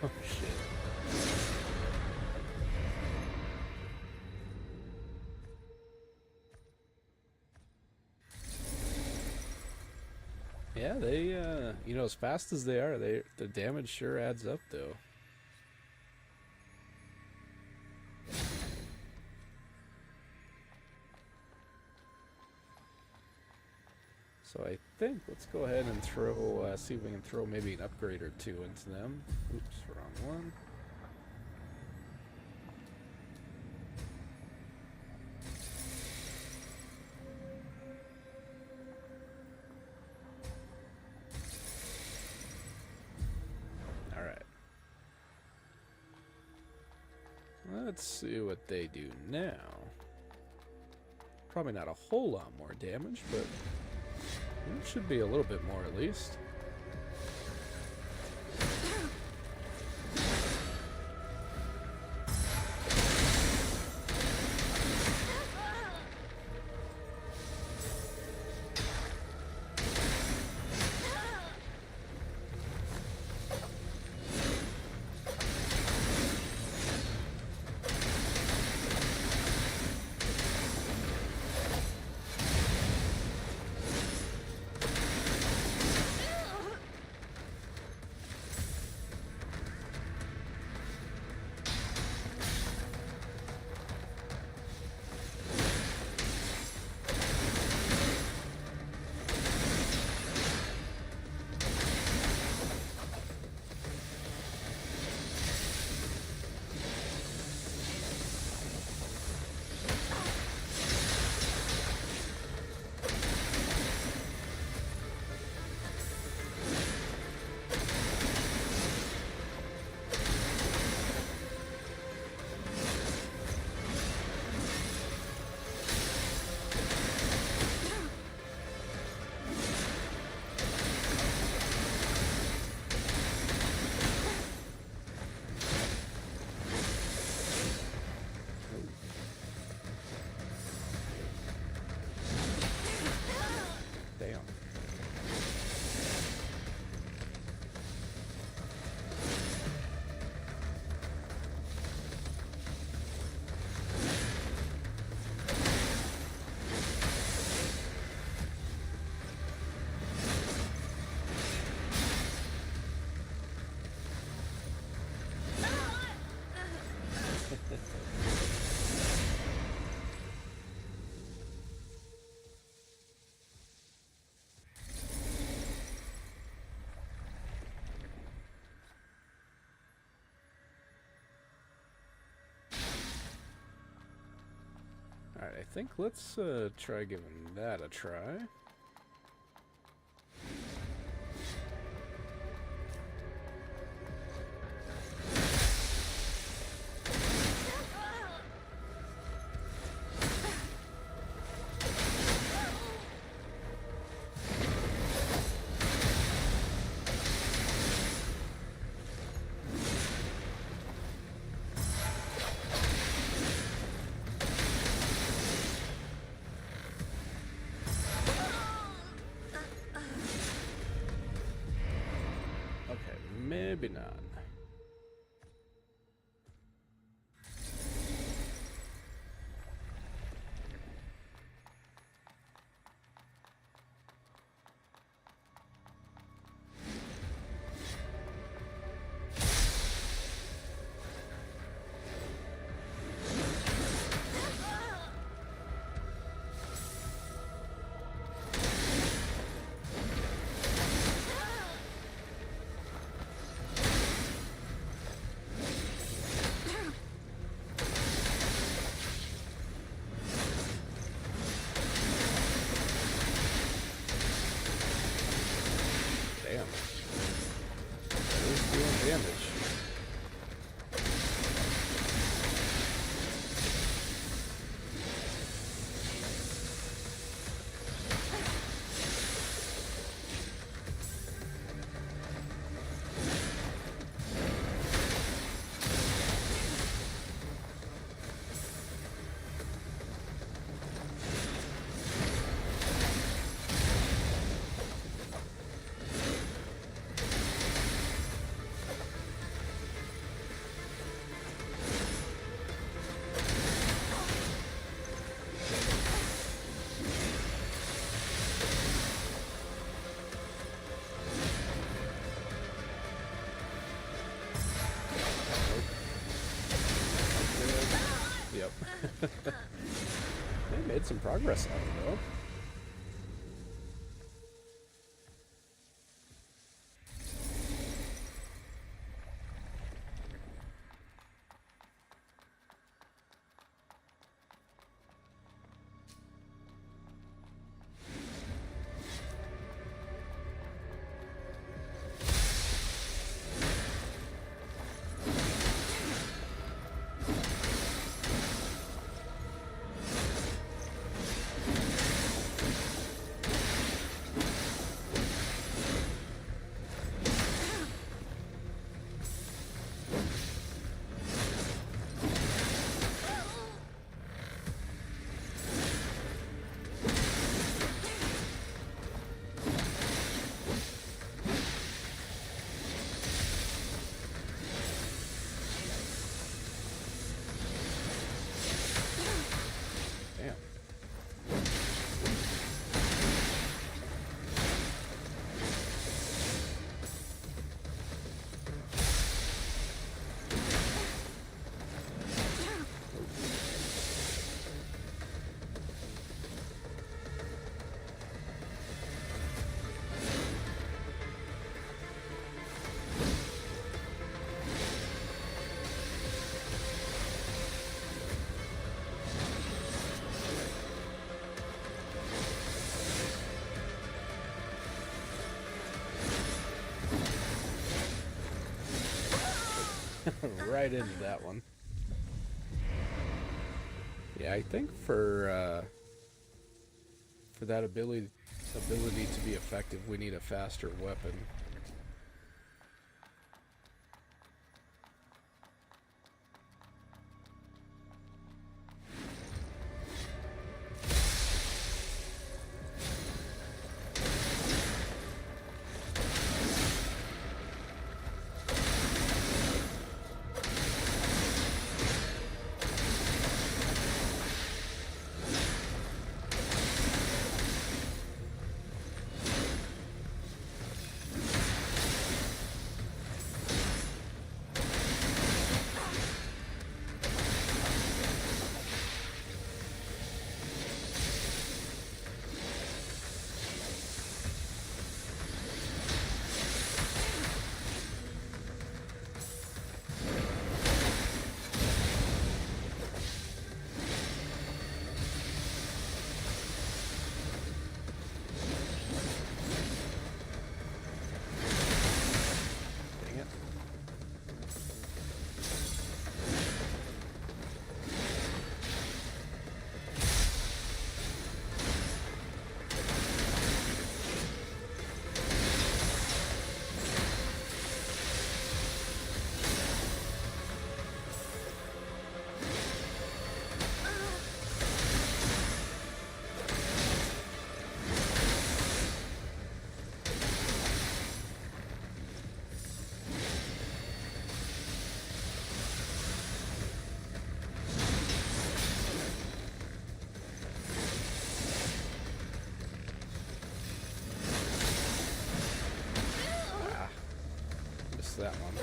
Oh shit. Yeah, they you know, as fast as they are, the damage sure adds up though. So I think let's go ahead and throw, see if we can throw maybe an upgrade or two into them. Oops, wrong one. Alright. Let's see what they do now. Probably not a whole lot more damage, but it should be a little bit more at least. think let's try giving that a try. Maybe not. Damage. They made some progress on it, though. Right into that one. Yeah, I think for that ability to be effective, we need a faster weapon. missed that one.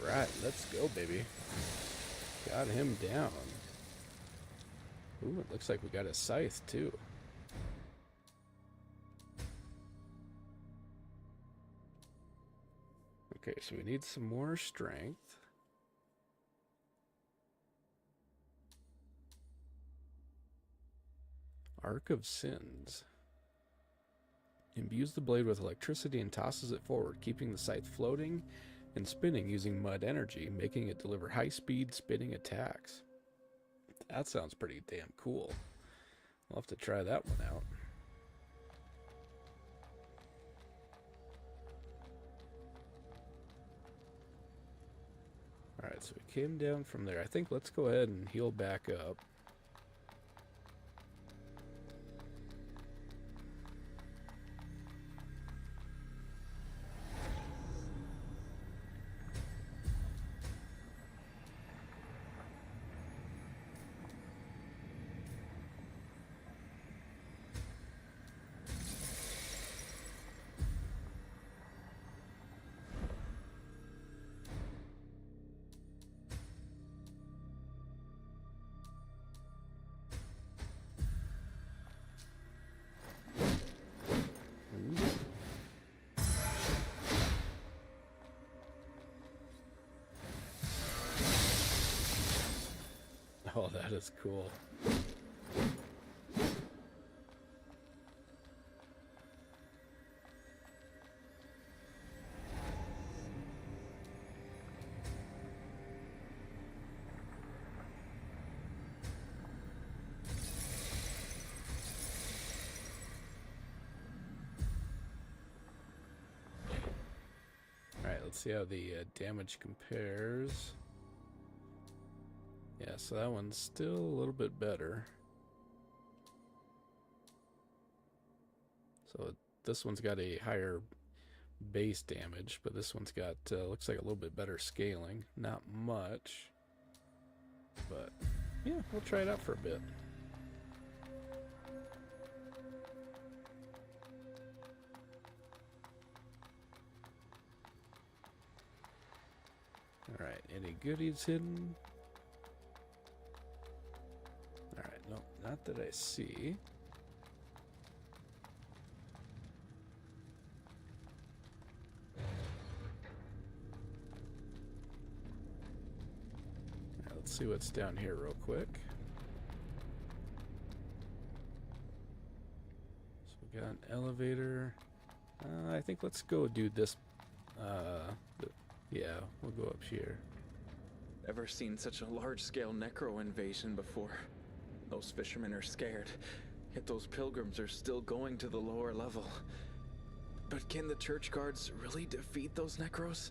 Alright, let's go, baby. Got him down. Ooh, it looks like we got a scythe, too. Okay, so we need some more strength. Arc of Sins. Imbues the blade with electricity and tosses it forward, keeping the scythe floating and spinning using mud energy, making it deliver high-speed spinning attacks. That sounds pretty damn cool. I'll have to try that one out. Alright, so we came down from there. I think let's go ahead and heal back up. Oh, that is cool. Alright, let's see how the damage compares. Yeah, so that one's still a little bit better. So this one's got a higher base damage, but this one's got, looks like a little bit better scaling. Not much, but yeah, we'll try it out for a bit. Alright, any goodies hidden? Alright, no, not that I see. Alright, let's see what's down here real quick. So we got an elevator. I think let's go do this. Yeah, we'll go up here. Never seen such a large-scale necro invasion before. Those fishermen are scared, yet those pilgrims are still going to the lower level. But can the church guards really defeat those necros?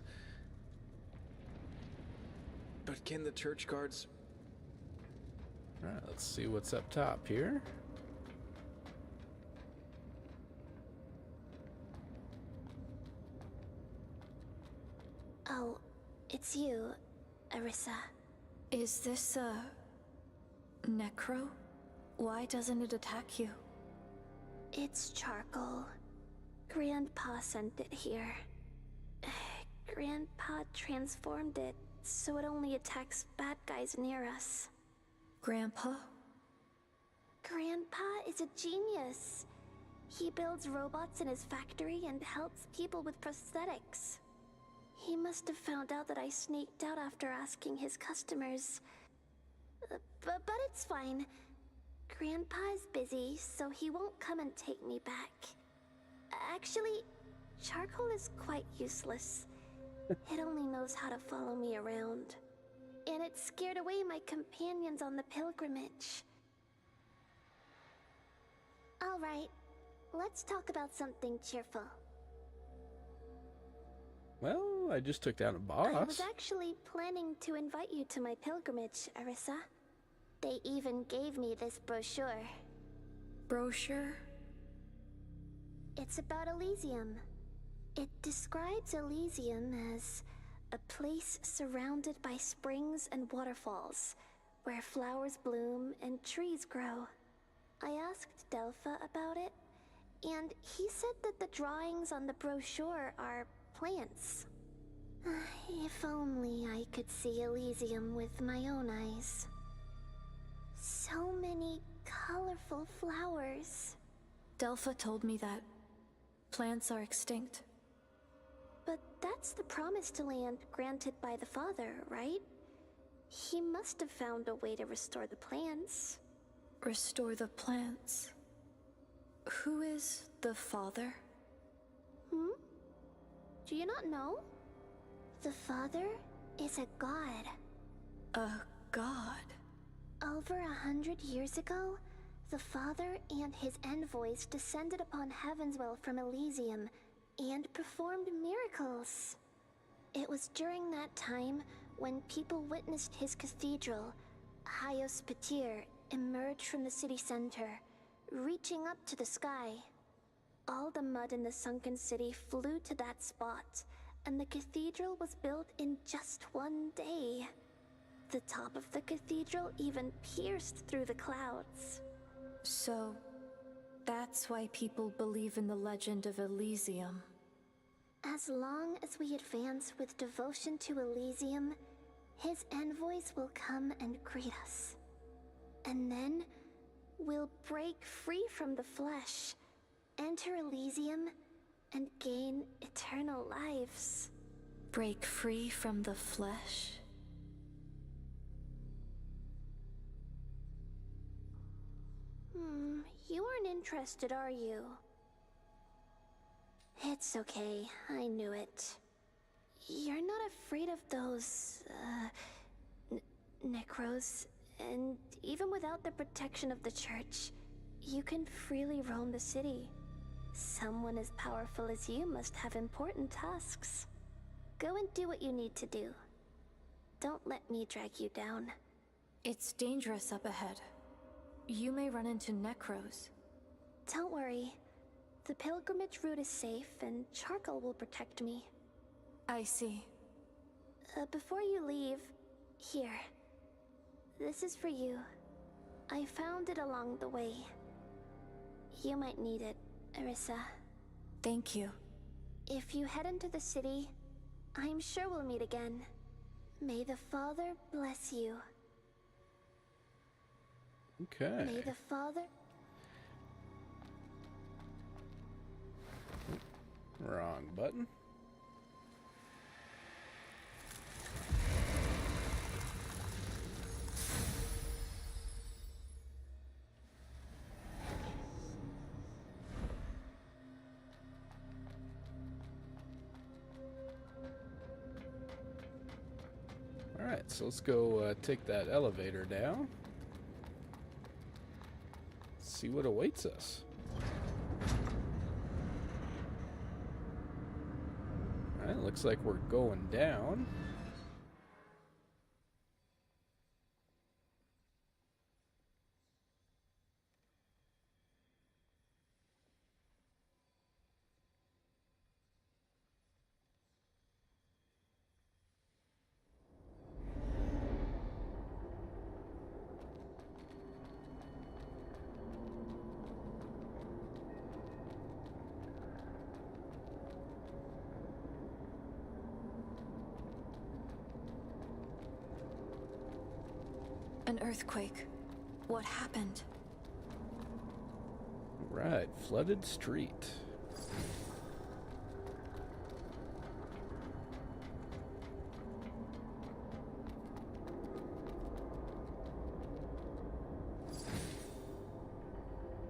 But can the church guards... Alright, let's see what's up top here. Oh, it's you, Arissa. Is this a necro? Why doesn't it attack you? It's charcoal. Grandpa sent it here. Grandpa transformed it so it only attacks bad guys near us. Grandpa? Grandpa is a genius. He builds robots in his factory and helps people with prosthetics. He must have found out that I sneaked out after asking his customers. But it's fine. Grandpa's busy, so he won't come and take me back. Actually, charcoal is quite useless. It only knows how to follow me around. And it scared away my companions on the pilgrimage. Alright, let's talk about something cheerful. Well, I just took down a boss. I was actually planning to invite you to my pilgrimage, Arissa. They even gave me this brochure. Brochure? It's about Elysium. It describes Elysium as a place surrounded by springs and waterfalls, where flowers bloom and trees grow. I asked Delpha about it, and he said that the drawings on the brochure are plants. If only I could see Elysium with my own eyes. So many colorful flowers. Delpha told me that plants are extinct. But that's the promised land granted by the Father, right? He must have found a way to restore the plants. Restore the plants. Who is the Father? Do you not know? The Father is a god. A god? Over 100 years ago, the Father and his envoys descended upon Havenswel from Elysium and performed miracles. It was during that time when people witnessed his cathedral, Hyos Patir, emerge from the city center, reaching up to the sky. All the mud in the sunken city flew to that spot, and the cathedral was built in just one day. The top of the cathedral even pierced through the clouds. So, that's why people believe in the legend of Elysium. As long as we advance with devotion to Elysium, his envoys will come and greet us. And then, we'll break free from the flesh, enter Elysium, and gain eternal lives. Break free from the flesh? You aren't interested, are you? It's okay, I knew it. You're not afraid of those, necros, and even without the protection of the church, you can freely roam the city. Someone as powerful as you must have important tasks. Go and do what you need to do. Don't let me drag you down. It's dangerous up ahead. You may run into necros. Don't worry. The pilgrimage route is safe, and charcoal will protect me. I see. Before you leave, here. This is for you. I found it along the way. You might need it, Arissa. Thank you. If you head into the city, I'm sure we'll meet again. May the Father bless you. Okay. May the Father... Wrong button. Alright, so let's go take that elevator down. See what awaits us. Alright, looks like we're going down. An earthquake. What happened? Right, flooded street.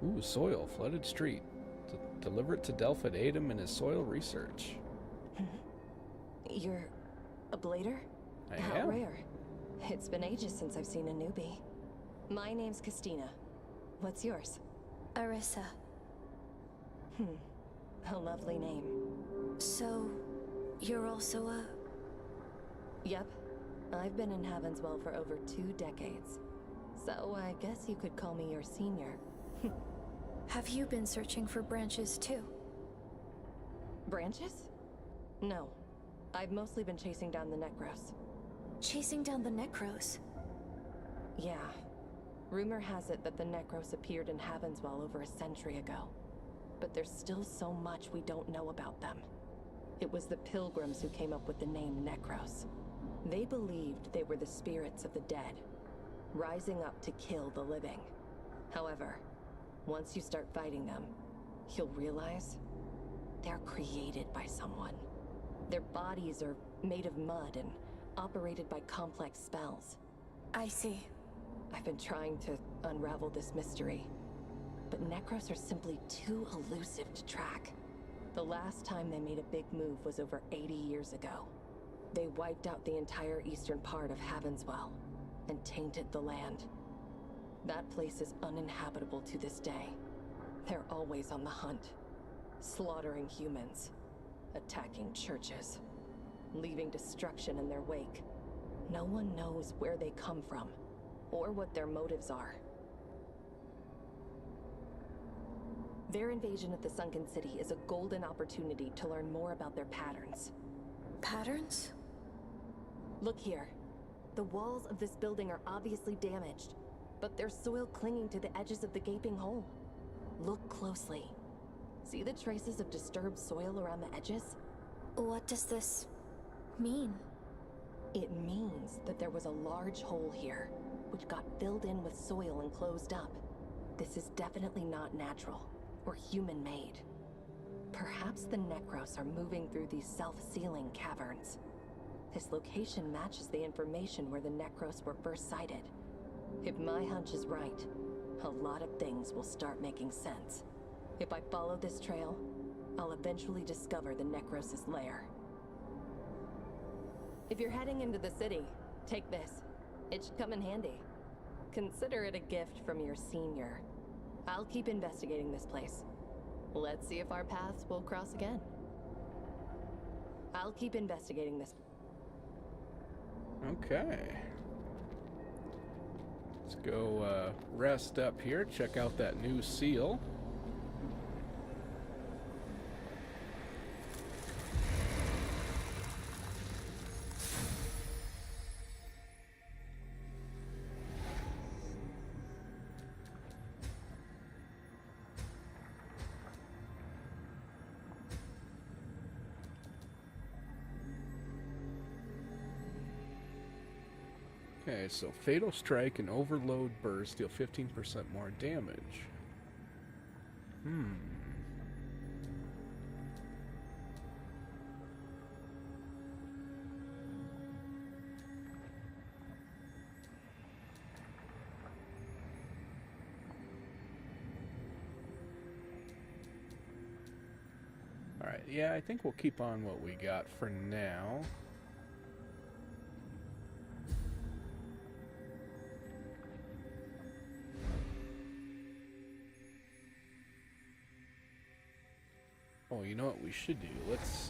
Ooh, soil, flooded street. Deliver it to Delph to aid him in his soil research. You're a blader? I How am. rare. It's been ages since I've seen a newbie. My name's Christina. What's yours? Arissa. A lovely name. So, you're also a... Yep. I've been in Havenswell for over 2 decades. So I guess you could call me your senior. Have you been searching for branches too? Branches? No. I've mostly been chasing down the Necros. Chasing down the Necros? Yeah. Rumor has it that the Necros appeared in Havenswell over a century ago. But there's still so much we don't know about them. It was the Pilgrims who came up with the name Necros. They believed they were the spirits of the dead, rising up to kill the living. However, once you start fighting them, you'll realize they're created by someone. Their bodies are made of mud and operated by complex spells. I see. I've been trying to unravel this mystery, but Necros are simply too elusive to track. The last time they made a big move was over 80 years ago. They wiped out the entire eastern part of Havenswell and tainted the land. That place is uninhabitable to this day. They're always on the hunt, slaughtering humans, attacking churches, leaving destruction in their wake. No one knows where they come from, or what their motives are. Their invasion of the Sunken City is a golden opportunity to learn more about their patterns. Patterns? Look here. The walls of this building are obviously damaged, but there's soil clinging to the edges of the gaping hole. Look closely. See the traces of disturbed soil around the edges? What does this mean? It means that there was a large hole here, which got filled in with soil and closed up. This is definitely not natural, or human-made. Perhaps the Necros are moving through these self-sealing caverns. This location matches the information where the Necros were first sighted. If my hunch is right, a lot of things will start making sense. If I follow this trail, I'll eventually discover the Necros' lair. If you're heading into the city, take this. It should come in handy. Consider it a gift from your senior. I'll keep investigating this place. Let's see if our paths will cross again. I'll keep investigating this. Okay. Let's go rest up here, check out that new seal. Okay, so Fatal Strike and Overload Burst deal 15% more damage. Alright, yeah, I think we'll keep on what we got for now. Oh, you know what we should do? Let's,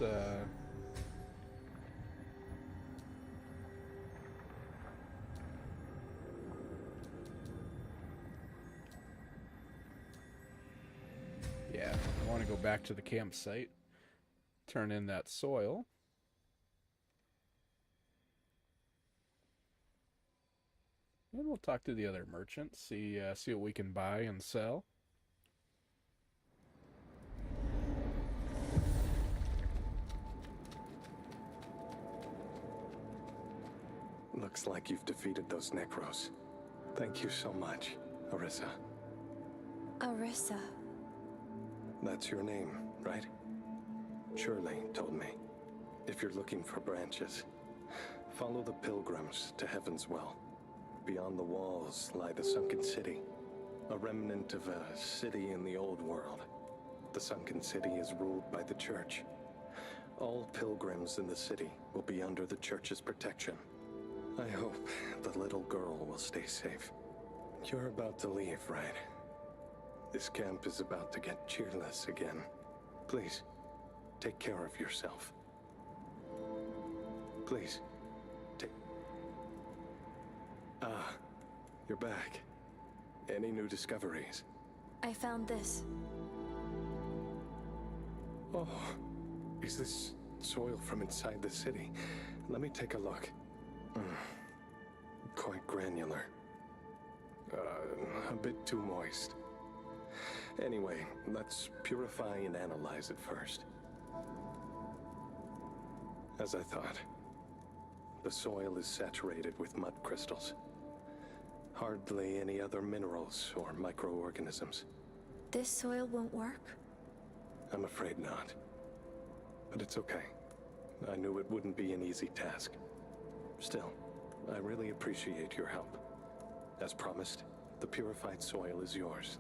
yeah, I want to go back to the campsite, turn in that soil. And we'll talk to the other merchants, see what we can buy and sell. Looks like you've defeated those Necros. Thank you so much, Arissa. Arissa. That's your name, right? Shirley told me. If you're looking for branches, follow the pilgrims to Havenswell. Beyond the walls lie the Sunken City. A remnant of a city in the old world. The sunken city is ruled by the church. All pilgrims in the city will be under the church's protection. I hope the little girl will stay safe. You're about to leave, right? This camp is about to get cheerless again. Please, take care of yourself. Please, take... Ah, you're back. Any new discoveries? I found this. Oh, is this soil from inside the city? Let me take a look. Quite granular. A bit too moist. Anyway, let's purify and analyze it first. As I thought, the soil is saturated with mud crystals. Hardly any other minerals or microorganisms. This soil won't work? I'm afraid not. But it's okay. I knew it wouldn't be an easy task. Still, I really appreciate your help. As promised, the purified soil is yours.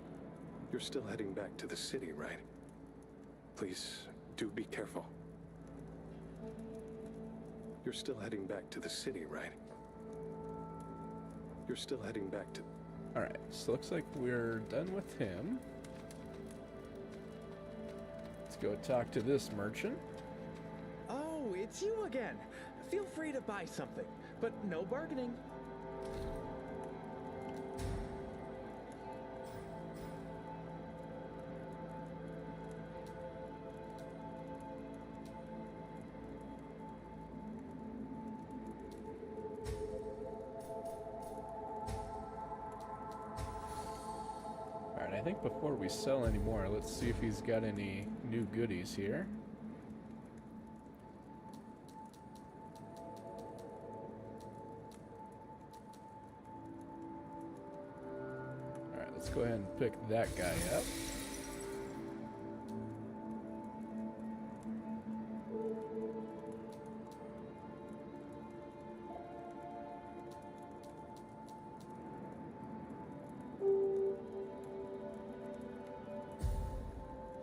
You're still heading back to the city, right? Please, do be careful. You're still heading back to the city, right? You're still heading back to... Alright, so looks like we're done with him. Let's go talk to this merchant. Oh, it's you again. Feel free to buy something, but no bargaining. Alright, I think before we sell any more, let's see if he's got any new goodies here. Alright, let's go ahead and pick that guy up.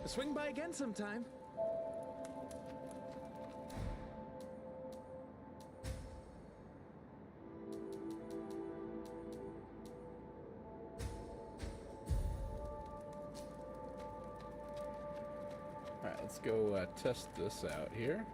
Swing by again sometime. Alright, let's go test this out here.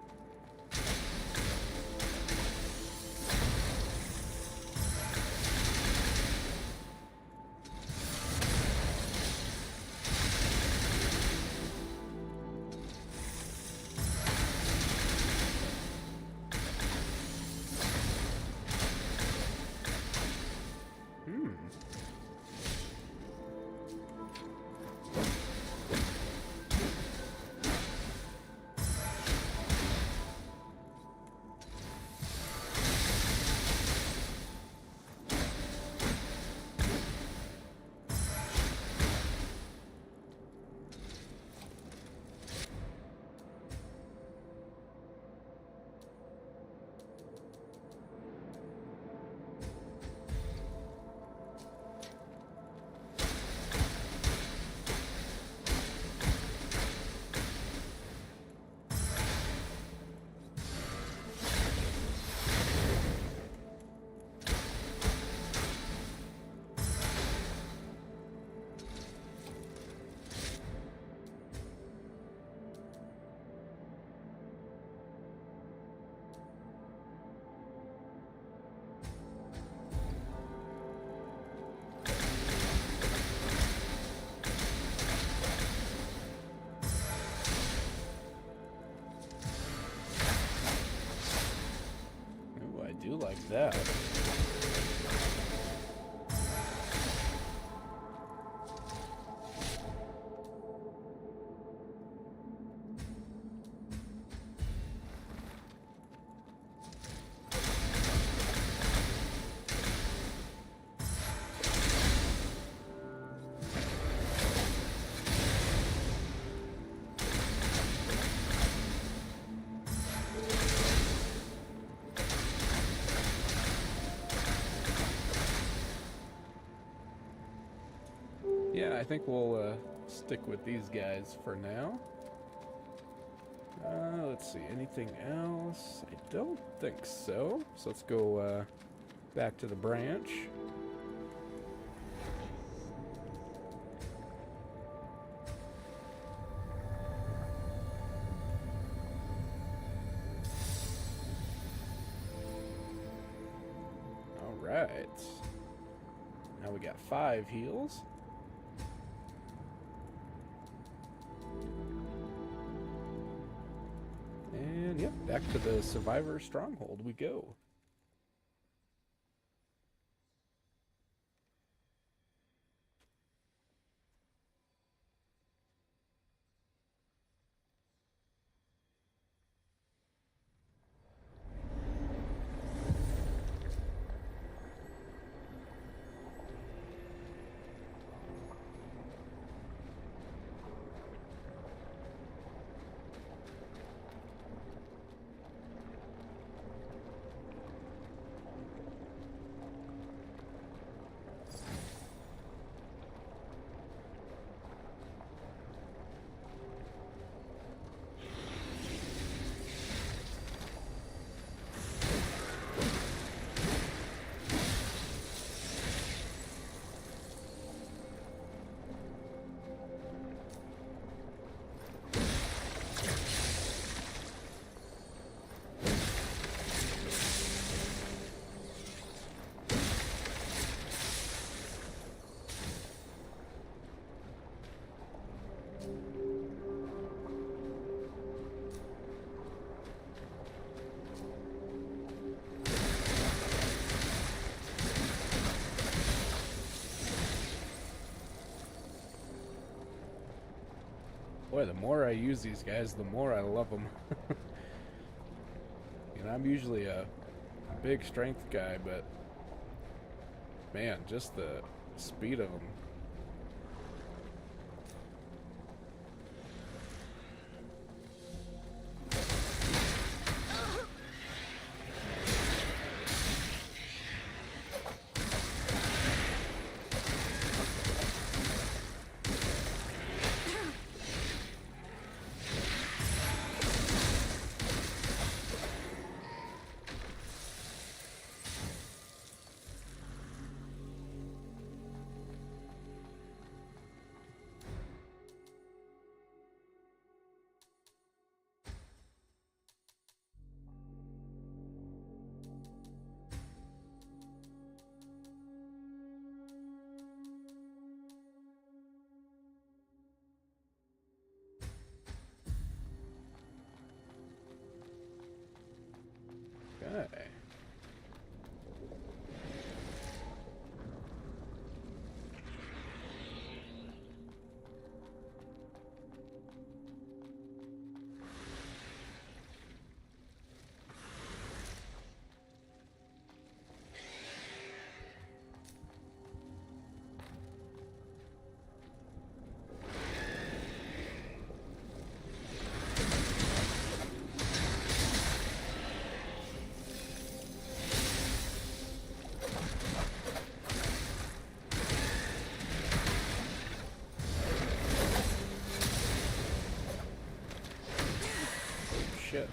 Do like that. Yeah, I think we'll stick with these guys for now. Let's see, anything else? I don't think so. So let's go back to the branch. All right. Now we got 5 heals. And yep, back to the Survivor Stronghold we go. Boy, the more I use these guys, the more I love them. You know, I'm usually a big strength guy, but man, just the speed of them. Okay. Shit.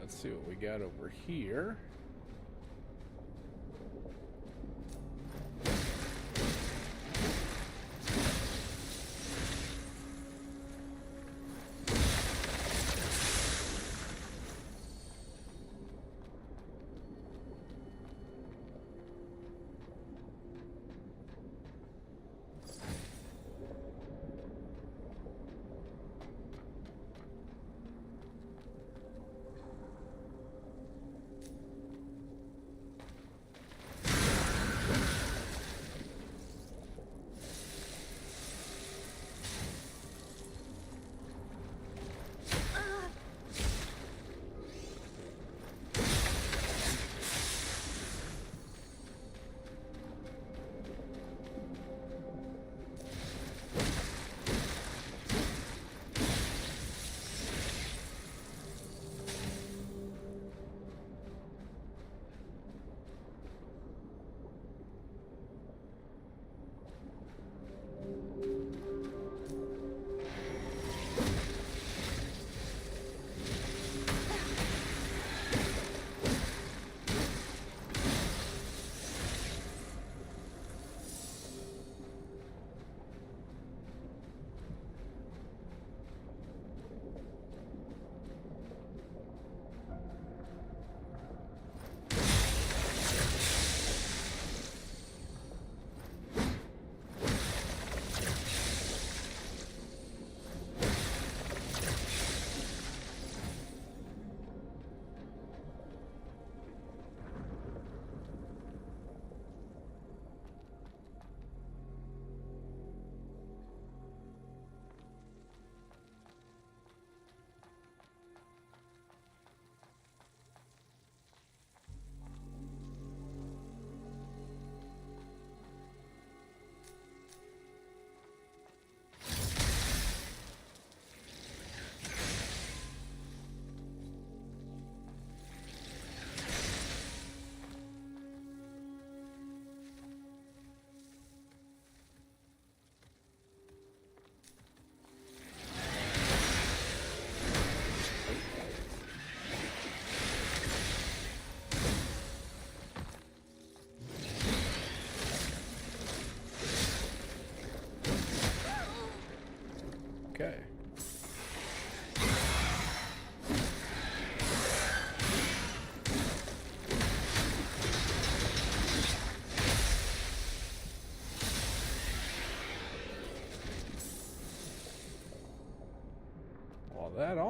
Let's see what we got over here.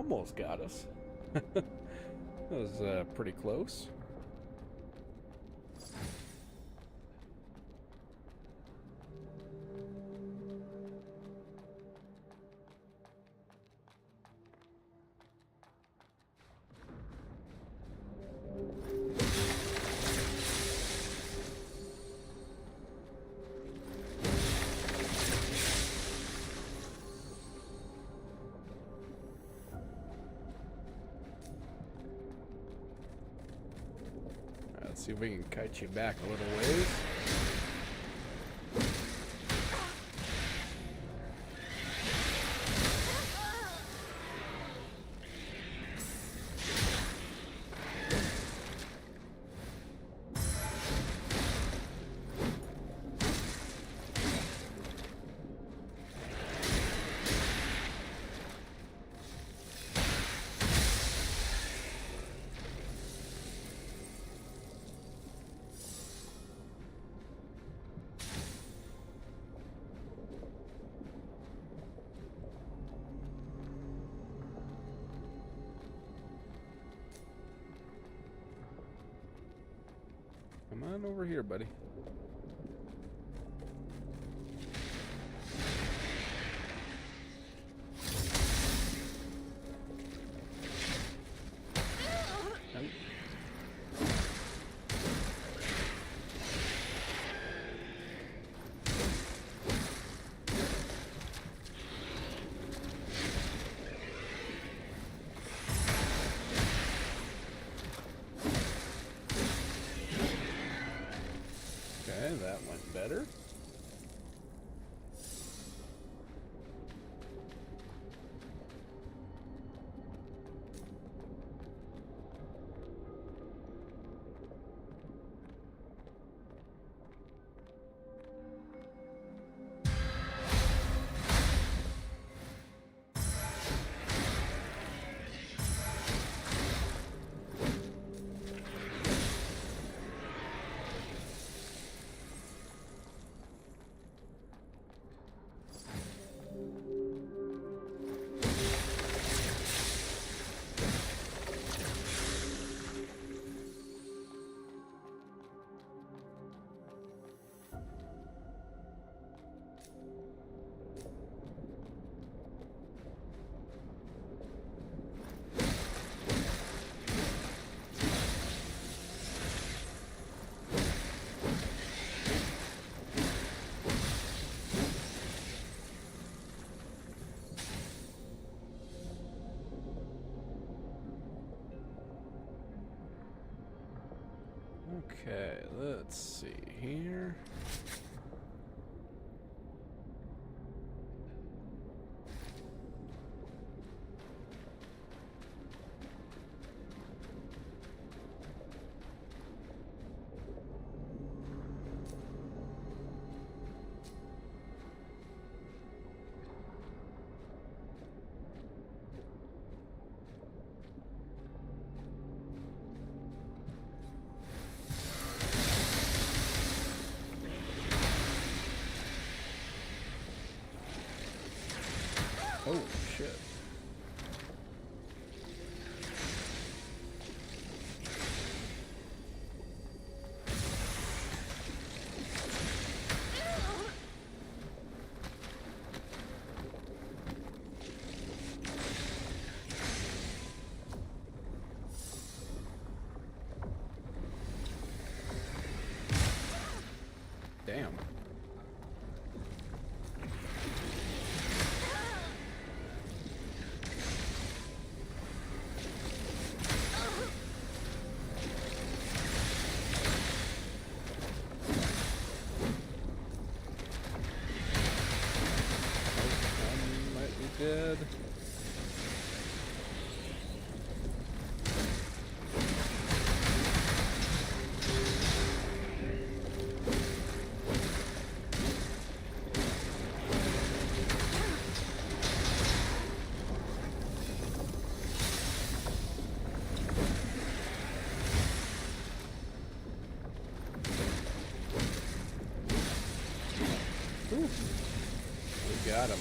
almost got us. That was pretty close. Let's see if we can kite you back a little ways. Come on over here, buddy. Okay, that went better. Okay, let's see here. Oh, shit. Damn. Dead. Ooh. We got him.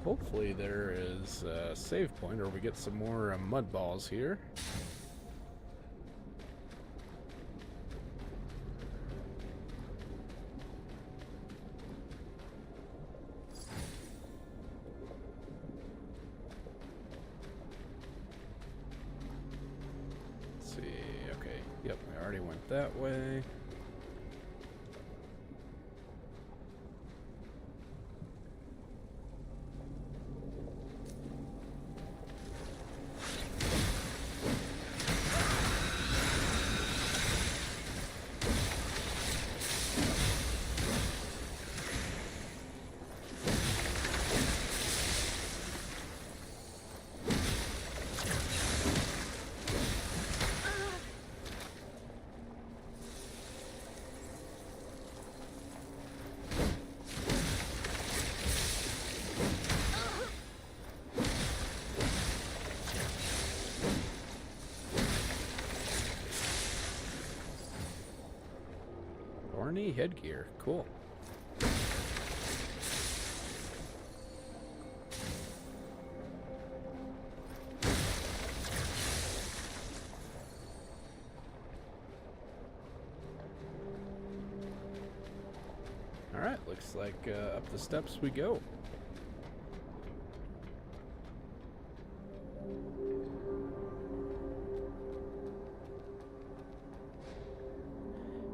hopefully there is a save point, or we get some more mud balls here. Let's see. Okay. Yep, I already went that way. Thorny headgear. Cool. Alright, looks like up the steps we go.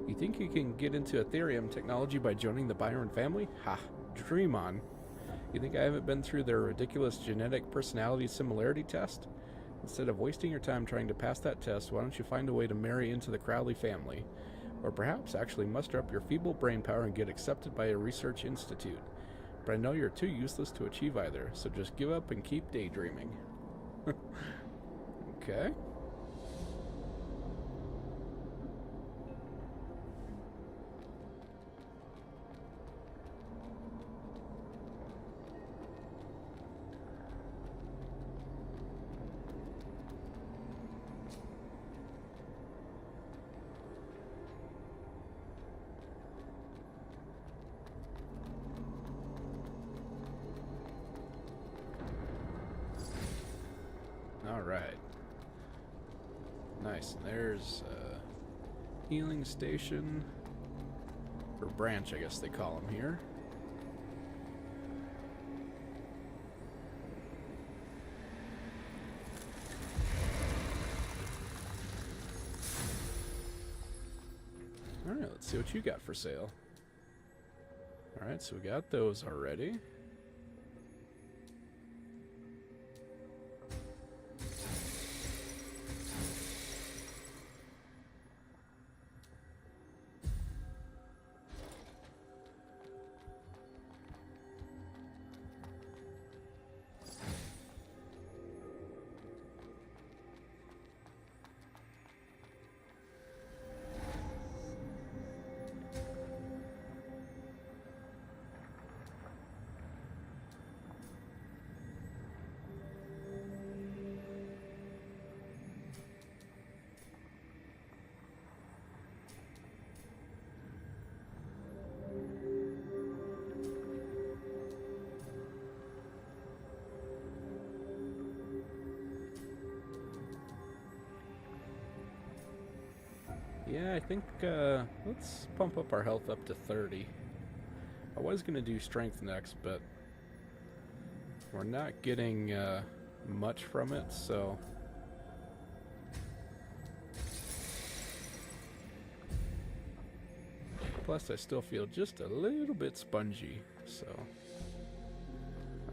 You think you can get into Ethereum technology by joining the Byron family? Ha! Dream on. You think I haven't been through their ridiculous genetic personality similarity test? Instead of wasting your time trying to pass that test, why don't you find a way to marry into the Crowley family? Or perhaps actually muster up your feeble brain power and get accepted by a research institute. But I know you're too useless to achieve either, so just give up and keep daydreaming. Okay. All right. Nice. There's a healing station, or branch, I guess they call them here. All right, let's see what you got for sale. All right, so we got those already. Yeah, I think let's pump up our health up to 30. I was going to do strength next, but we're not getting much from it, so... Plus, I still feel just a little bit spongy, so...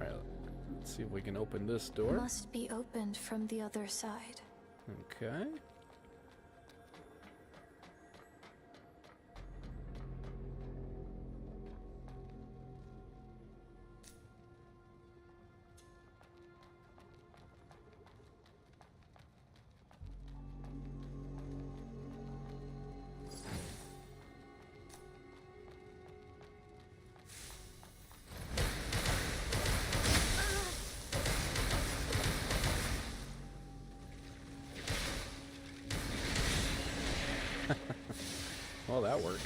Alright, let's see if we can open this door. Must be opened from the other side. Okay. Well, that works.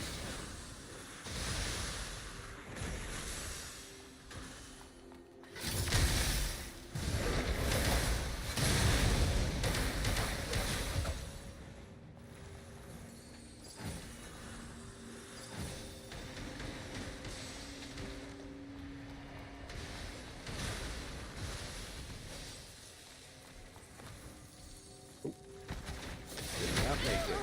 Hey, good.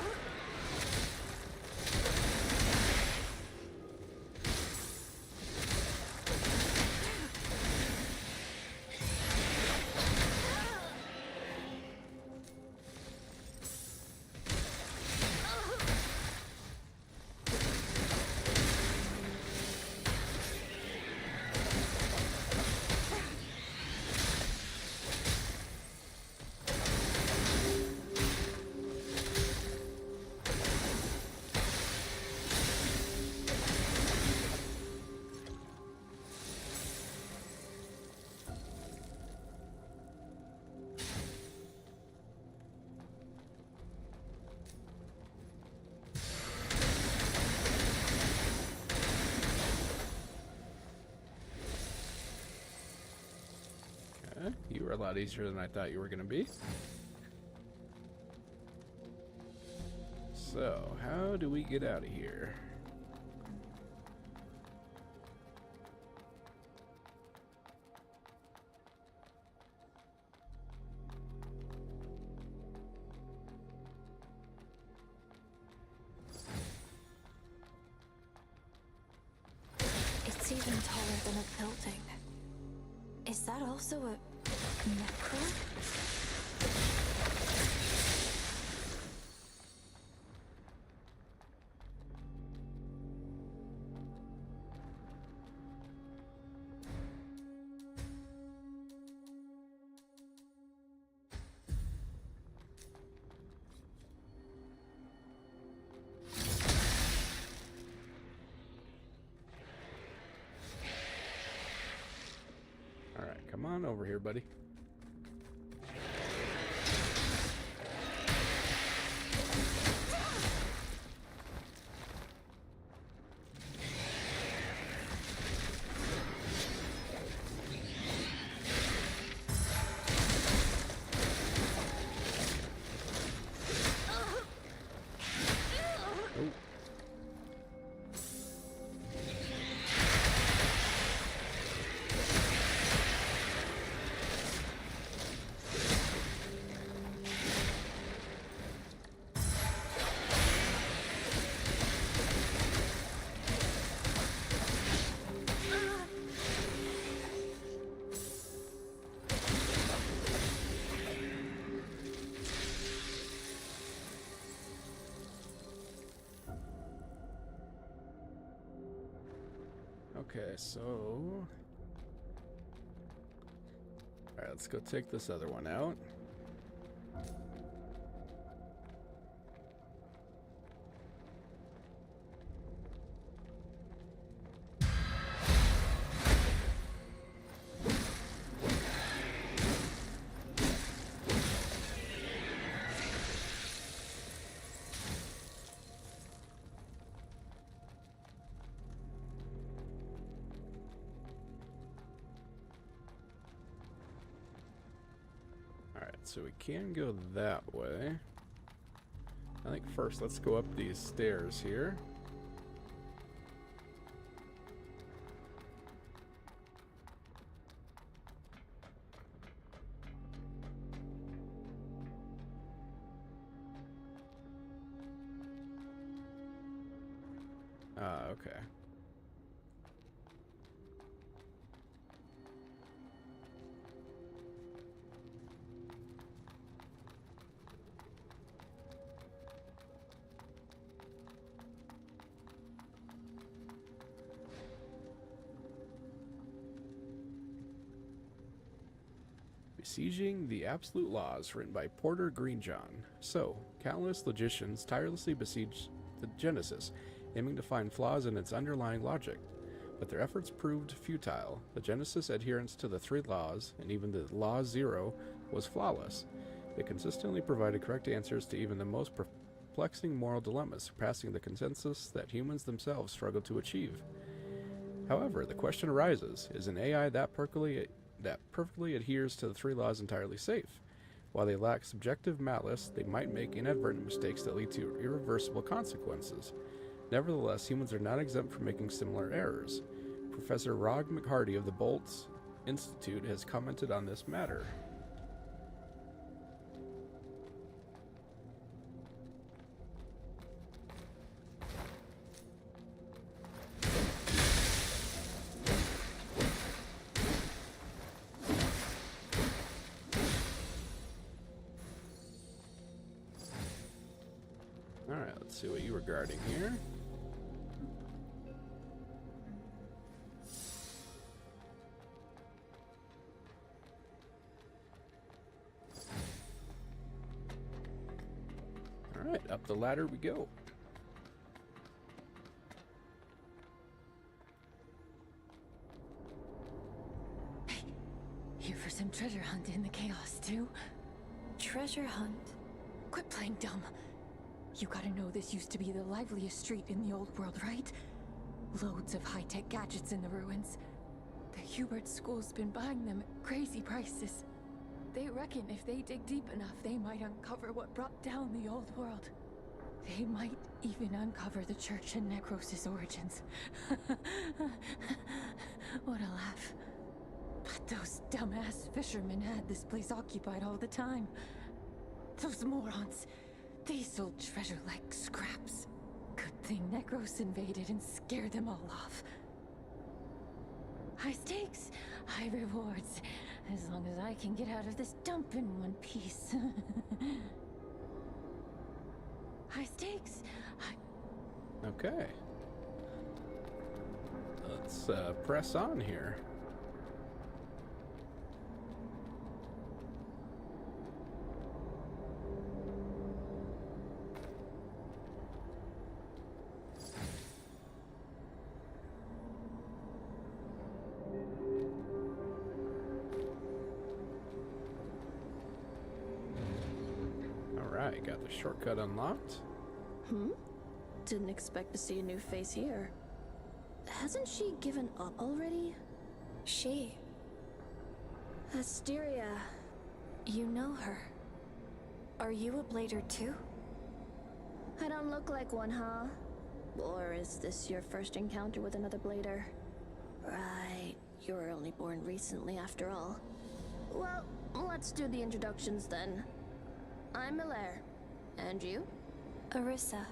You were a lot easier than I thought you were going to be. So, how do we get out of here? It's even taller than a building. Is that also a necro? Alright, come on over here, buddy. Okay, so... Alright, let's go take this other one out. So we can go that way. I think first let's go up these stairs here. Okay. Besieging the Absolute Laws, written by Porter Greenjohn. So, countless logicians tirelessly besieged the Genesis, aiming to find flaws in its underlying logic. But their efforts proved futile. The Genesis' adherence to the three laws, and even the Law Zero, was flawless. It consistently provided correct answers to even the most perplexing moral dilemmas, surpassing the consensus that humans themselves struggle to achieve. However, the question arises, is an AI that perfectly adheres to the three laws entirely safe? While they lack subjective malice, they might make inadvertent mistakes that lead to irreversible consequences. Nevertheless, humans are not exempt from making similar errors. Professor Rog McHardy of the Boltz Institute has commented on this matter. Alright, let's see what you were guarding here. Alright, up the ladder we go. Here for some treasure hunt in the chaos, too? Treasure hunt? Quit playing dumb. You gotta know this used to be the liveliest street in the old world, right? Loads of high-tech gadgets in the ruins. The Hubert School's been buying them at crazy prices. They reckon if they dig deep enough, they might uncover what brought down the old world. They might even uncover the church and Necros' origins. What a laugh. But those dumbass fishermen had this place occupied all the time. Those morons. They sold treasure like scraps. Good thing Necros invaded and scared them all off. High stakes, high rewards. As long as I can get out of this dump in one piece. High stakes. Okay. Let's press on here. Alright, got the shortcut unlocked. Didn't expect to see a new face here. Hasn't she given up already? She. Asteria. You know her. Are you a blader too? I don't look like one, huh? Or is this your first encounter with another blader? Right, you were only born recently after all. Well, let's do the introductions then. I'm Miller. And you? Arissa.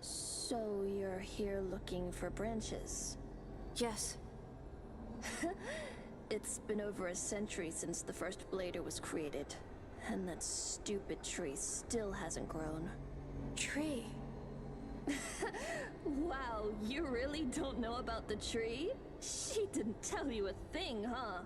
So you're here looking for branches? Yes. It's been over a century since the first blader was created. And that stupid tree still hasn't grown. Tree. Wow, you really don't know about the tree? She didn't tell you a thing, huh?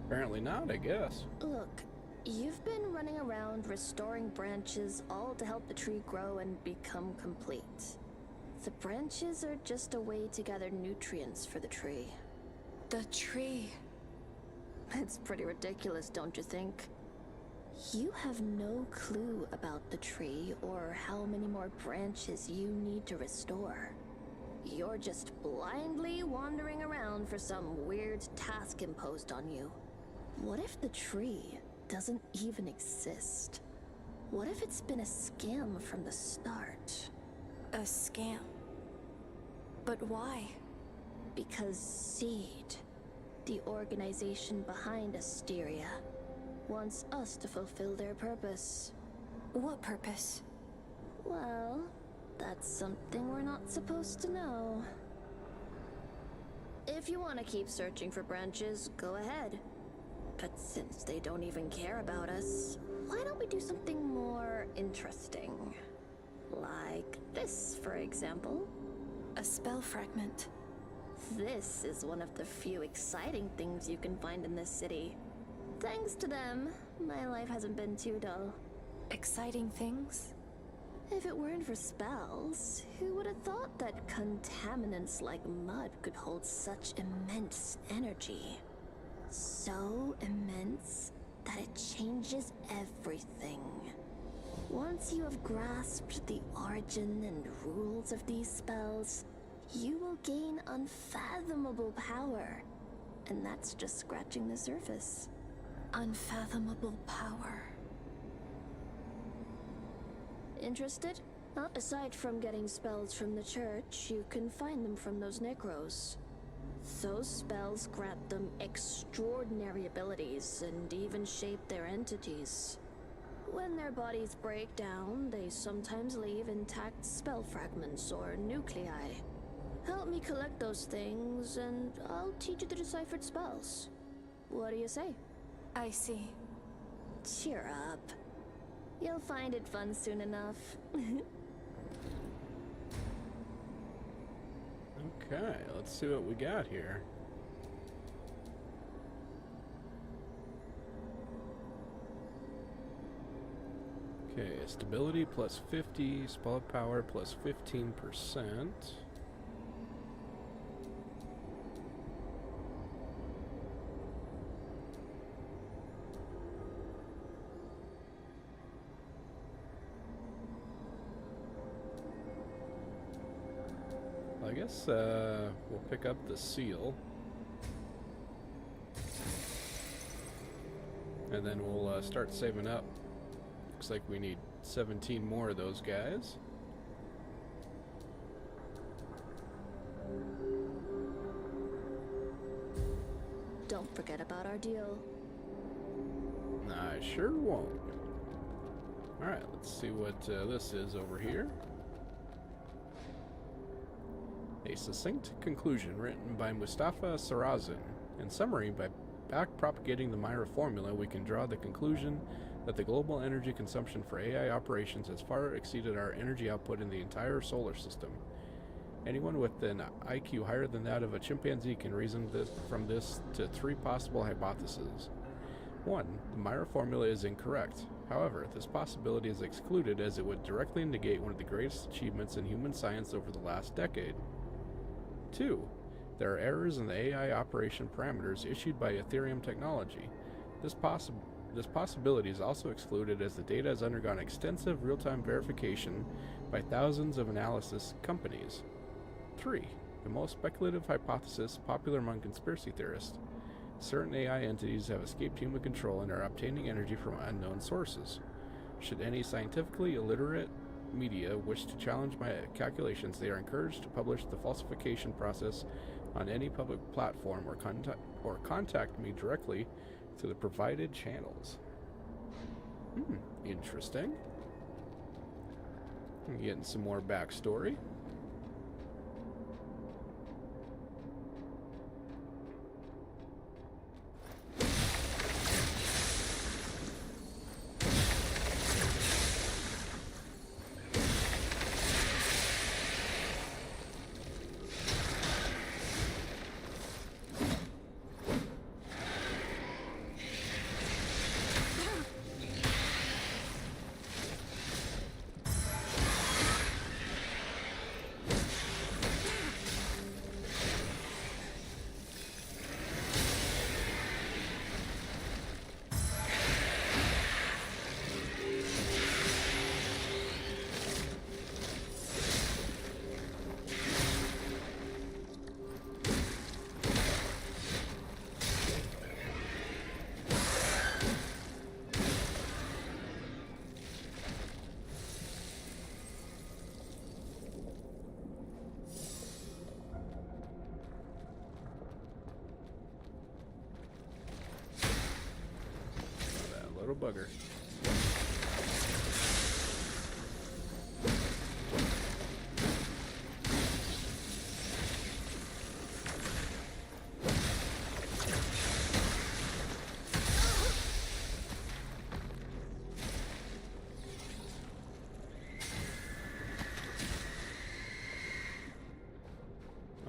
Apparently not, I guess. Look, you've been running around restoring branches all to help the tree grow and become complete. The branches are just a way to gather nutrients for the tree. The tree. It's pretty ridiculous, don't you think? You have no clue about the tree or how many more branches you need to restore. You're just blindly wandering around for some weird task imposed on you. What if the tree doesn't even exist? What if it's been a scam from the start? A scam. But why? Because Seed, the organization behind Asteria, wants us to fulfill their purpose. What purpose? Well, that's something we're not supposed to know. If you want to keep searching for branches, go ahead. But since they don't even care about us, why don't we do something more interesting? Like this, for example. A spell fragment. This is one of the few exciting things you can find in this city. Thanks to them, my life hasn't been too dull. Exciting things? If it weren't for spells, who would have thought that contaminants like mud could hold such immense energy? So immense that it changes everything. Once you have grasped the origin and rules of these spells, you will gain unfathomable power. And that's just scratching the surface. Unfathomable power. Interested? Aside from getting spells from the church, you can find them from those Necros. Those spells grant them extraordinary abilities and even shape their entities. When their bodies break down, they sometimes leave intact spell fragments or nuclei. Help me collect those things, and I'll teach you the deciphered spells. What do you say? I see. cheer up. You'll find it fun soon enough. Okay, let's see what we got here. Okay, stability plus 50, spell power plus 15%. I guess we'll pick up the seal. And then we'll start saving up. Looks like we need 17 more of those guys. Don't forget about our deal. I sure won't. Alright, let's see what this is over here. A succinct conclusion written by Mustafa Sarazin. In summary, by back-propagating the Myra formula, we can draw the conclusion that the global energy consumption for AI operations has far exceeded our energy output in the entire solar system. Anyone with an IQ higher than that of a chimpanzee can reason from this to three possible hypotheses. 1. The Myra formula is incorrect. However, this possibility is excluded as it would directly negate one of the greatest achievements in human science over the last decade. 2. There are errors in the AI operation parameters issued by Ethereum technology. This possibility is also excluded as the data has undergone extensive real-time verification by thousands of analysis companies. 3. The most speculative hypothesis popular among conspiracy theorists. Certain AI entities have escaped human control and are obtaining energy from unknown sources. Should any scientifically illiterate media wish to challenge my calculations, they are encouraged to publish the falsification process on any public platform or contact me directly through the provided channels. Interesting. I'm getting some more backstory. Little bugger.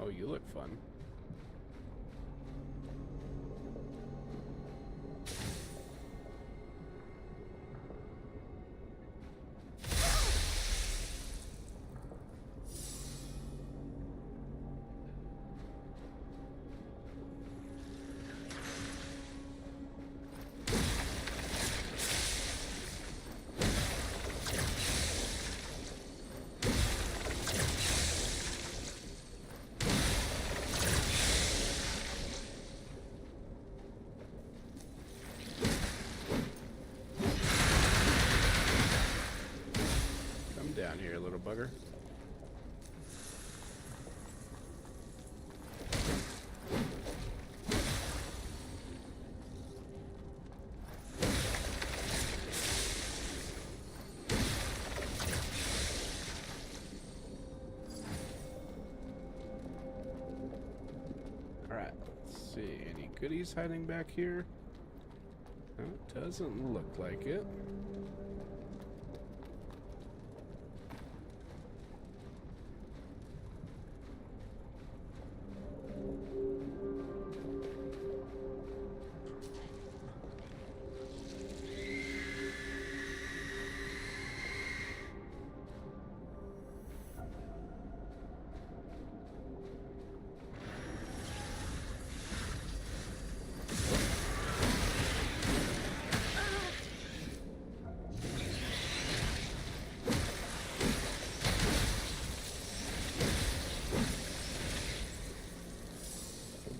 Oh, you look fun. Down here, little bugger. Alright, let's see. Any goodies hiding back here? Huh? Doesn't look like it.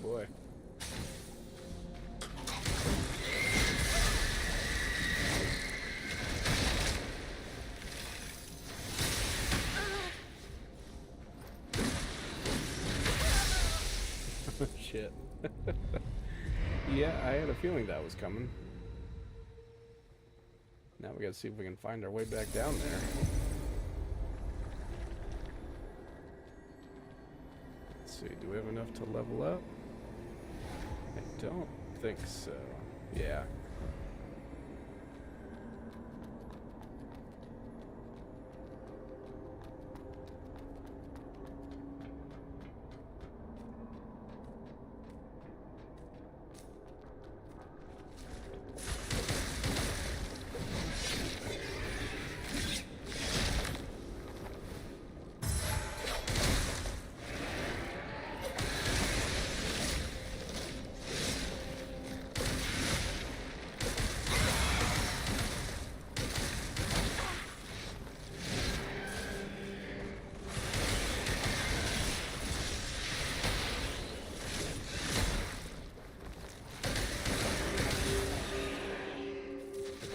Boy. Shit. Yeah, I had a feeling that was coming. Now we gotta see if we can find our way back down there. Let's see, do we have enough to level up? I don't think so. Yeah.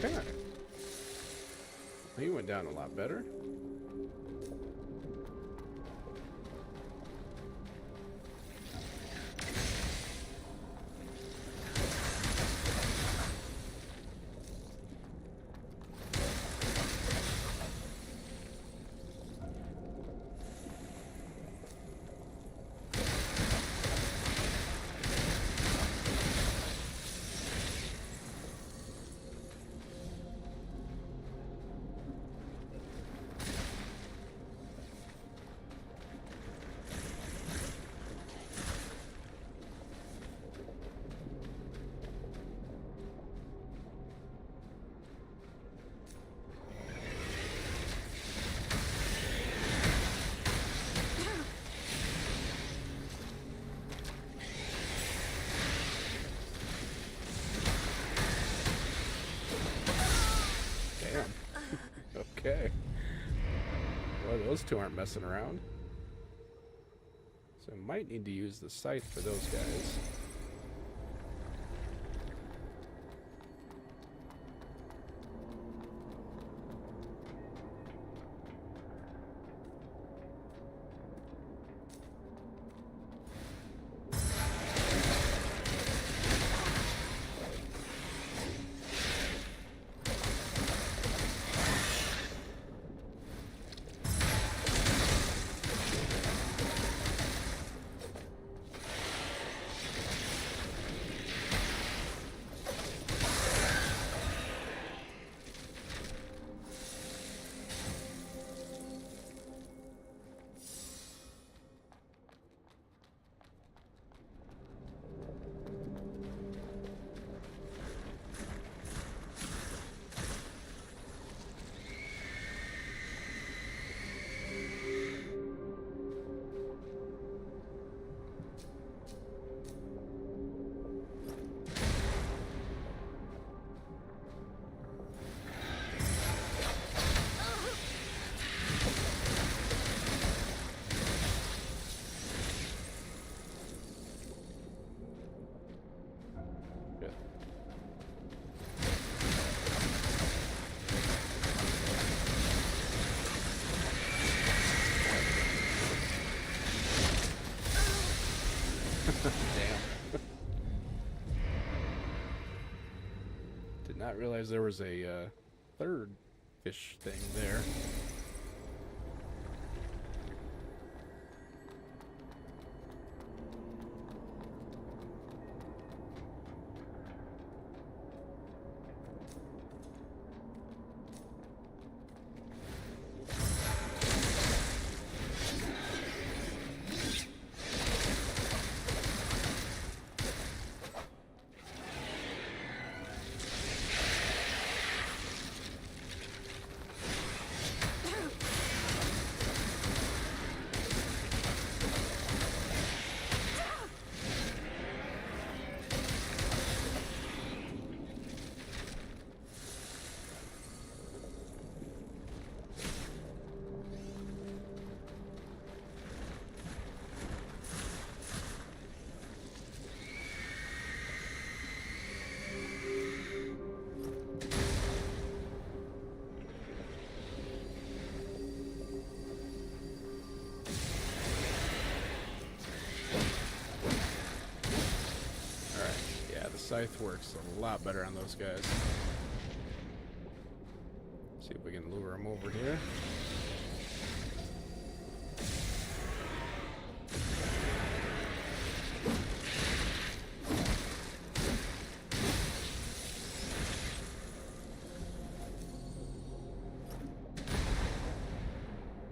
Okay. He went down a lot better. Okay. Well, those two aren't messing around. So I might need to use the scythe for those guys. Damn. Did not realize there was a third fish thing there. scythe works a lot better on those guys. See if we can lure them over here.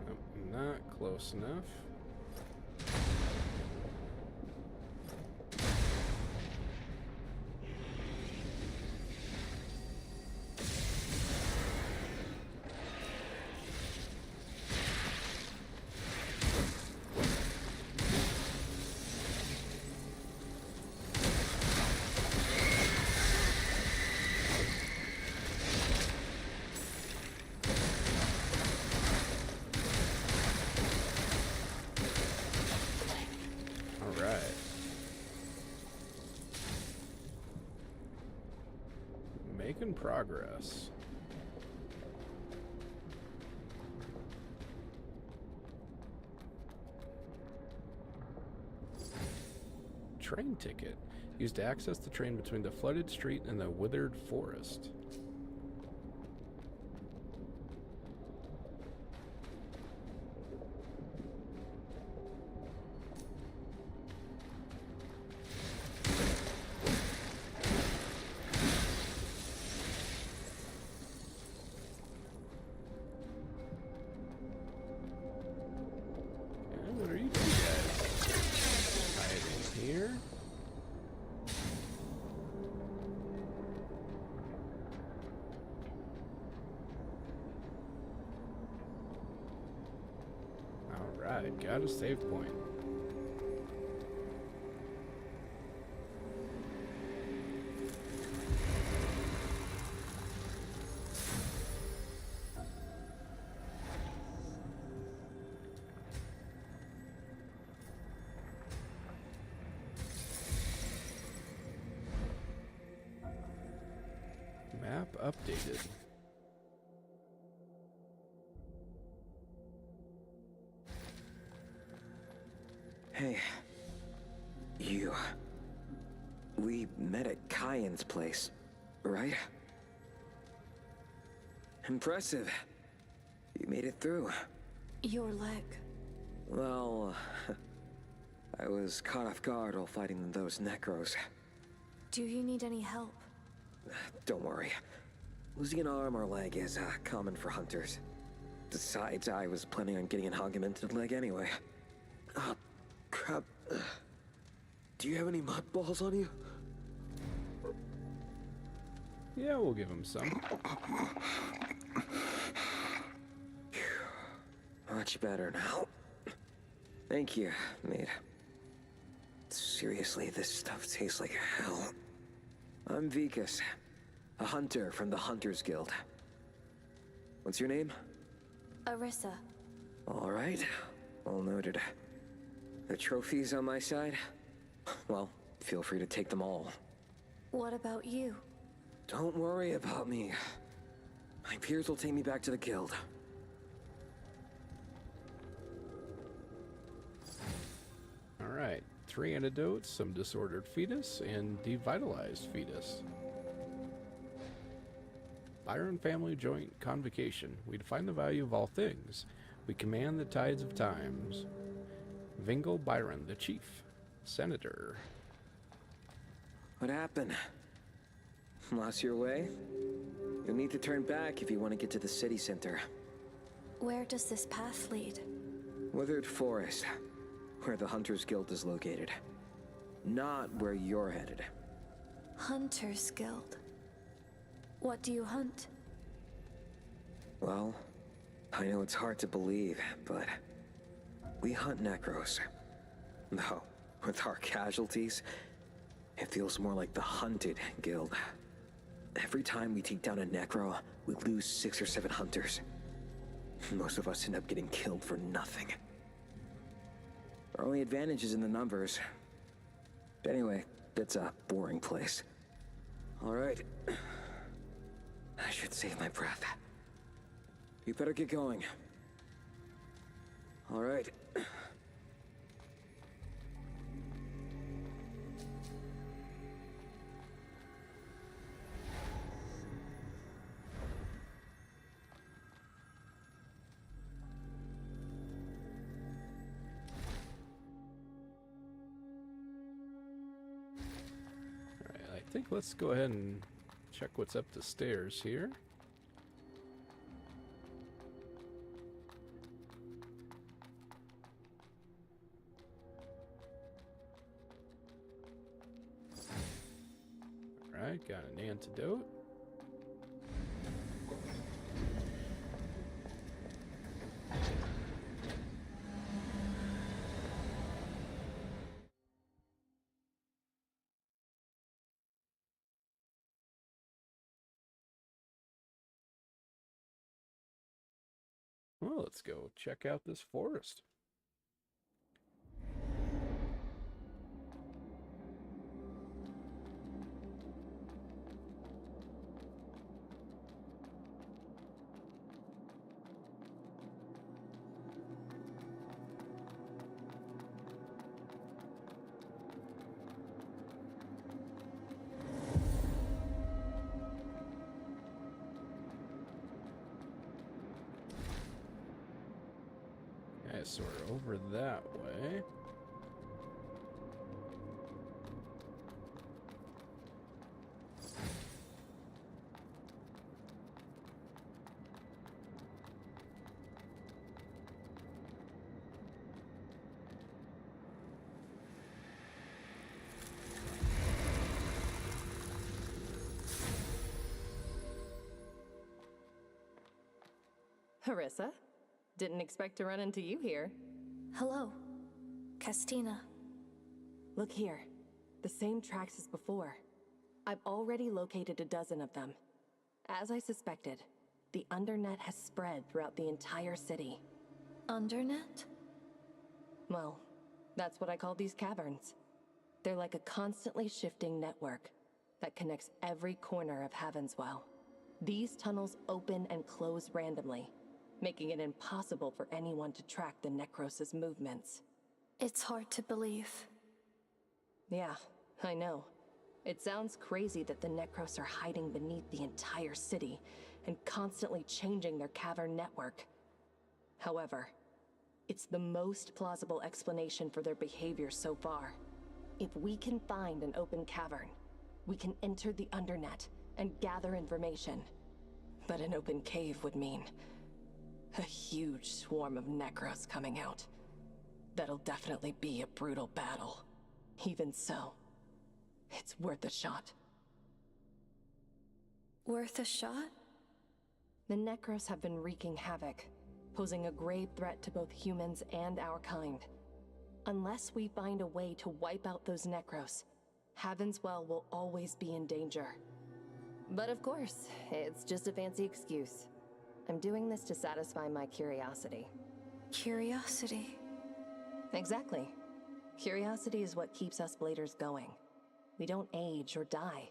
Nope, not close enough. Making progress. Train ticket. Used to access the train between the flooded street and the withered forest. Alright, got a save point. Map updated. Hey, you. We met at Kyan's place, right? Impressive. You made it through. Your leg. Well, I was caught off guard while fighting those necros. Do you need any help? Don't worry. Losing an arm or leg is common for hunters. Besides, I was planning on getting an augmented leg anyway. Crap. Do you have any mud balls on you? Yeah, we'll give him some. Much better now. Thank you, mate. Seriously, this stuff tastes like hell. I'm Vikas, a hunter from the Hunters Guild. What's your name? Arissa. All right, all noted. The trophies on my side? Well, feel free to take them all. What about you? Don't worry about me. My peers will take me back to the guild. Alright, 3 antidotes, some disordered fetus, and devitalized fetus. Byron family joint convocation. We define the value of all things. We command the tides of times. Vingle Byron, the chief. Senator. What happened? Lost your way? You'll need to turn back if you want to get to the city center. Where does this path lead? Withered Forest, where the Hunters Guild is located. Not where you're headed. Hunters Guild. What do you hunt? Well, I know it's hard to believe, but we hunt necros. Though, with our casualties, it feels more like the Hunted Guild. Every time we take down a necro, we lose 6 or 7 hunters. Most of us end up getting killed for nothing. Our only advantage is in the numbers. But anyway, it's a boring place. All right. I should save my breath. You better get going. All right. think let's go ahead and check what's up the stairs here. Alright, got an antidote. Well, let's go check out this forest. Okay, so we're over that way. Harissa? Didn't expect to run into you here. Hello, Castina. Look here. The same tracks as before. I've already located a dozen of them. As I suspected, the Undernet has spread throughout the entire city. Undernet? Well, that's what I call these caverns. They're like a constantly shifting network that connects every corner of Havenswell. These tunnels open and close randomly, making it impossible for anyone to track the Necros' movements. It's hard to believe. Yeah, I know. It sounds crazy that the Necros are hiding beneath the entire city and constantly changing their cavern network. However, it's the most plausible explanation for their behavior so far. If we can find an open cavern, we can enter the Undernet and gather information. But an open cave would mean a huge swarm of Necros coming out. That'll definitely be a brutal battle. Even so, it's worth a shot. Worth a shot? The Necros have been wreaking havoc, posing a grave threat to both humans and our kind. Unless we find a way to wipe out those Necros, Havenswell will always be in danger. But of course, it's just a fancy excuse. I'm doing this to satisfy my curiosity. Curiosity? Exactly. Curiosity is what keeps us Bladers going. We don't age or die.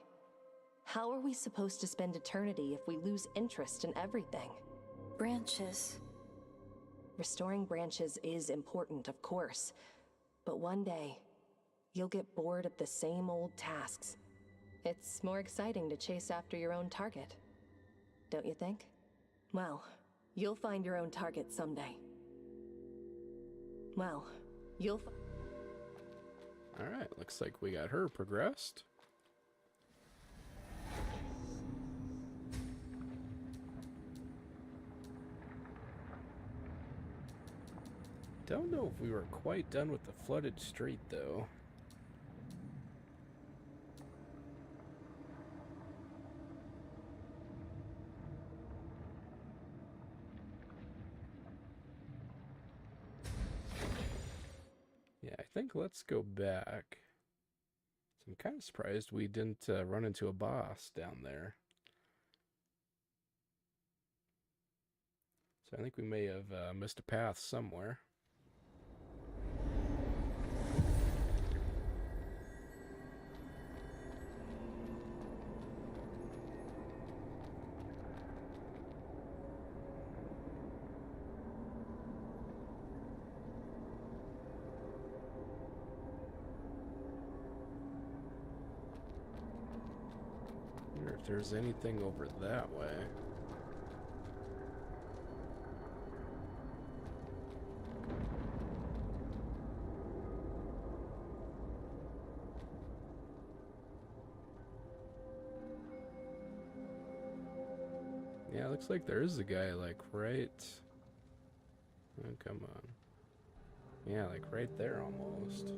How are we supposed to spend eternity if we lose interest in everything? Branches. Restoring branches is important, of course. But one day, you'll get bored of the same old tasks. It's more exciting to chase after your own target. Don't you think? Well, you'll find your own target someday. Well, Alright, looks like we got her progressed. Don't know if we were quite done with the flooded street, though. Yeah, I think let's go back. So I'm kind of surprised we didn't run into a boss down there. So I think we may have missed a path somewhere. Wonder if there's anything over that way. Yeah, looks like there is a guy, like, right... Oh, come on. Yeah, like, right there, almost.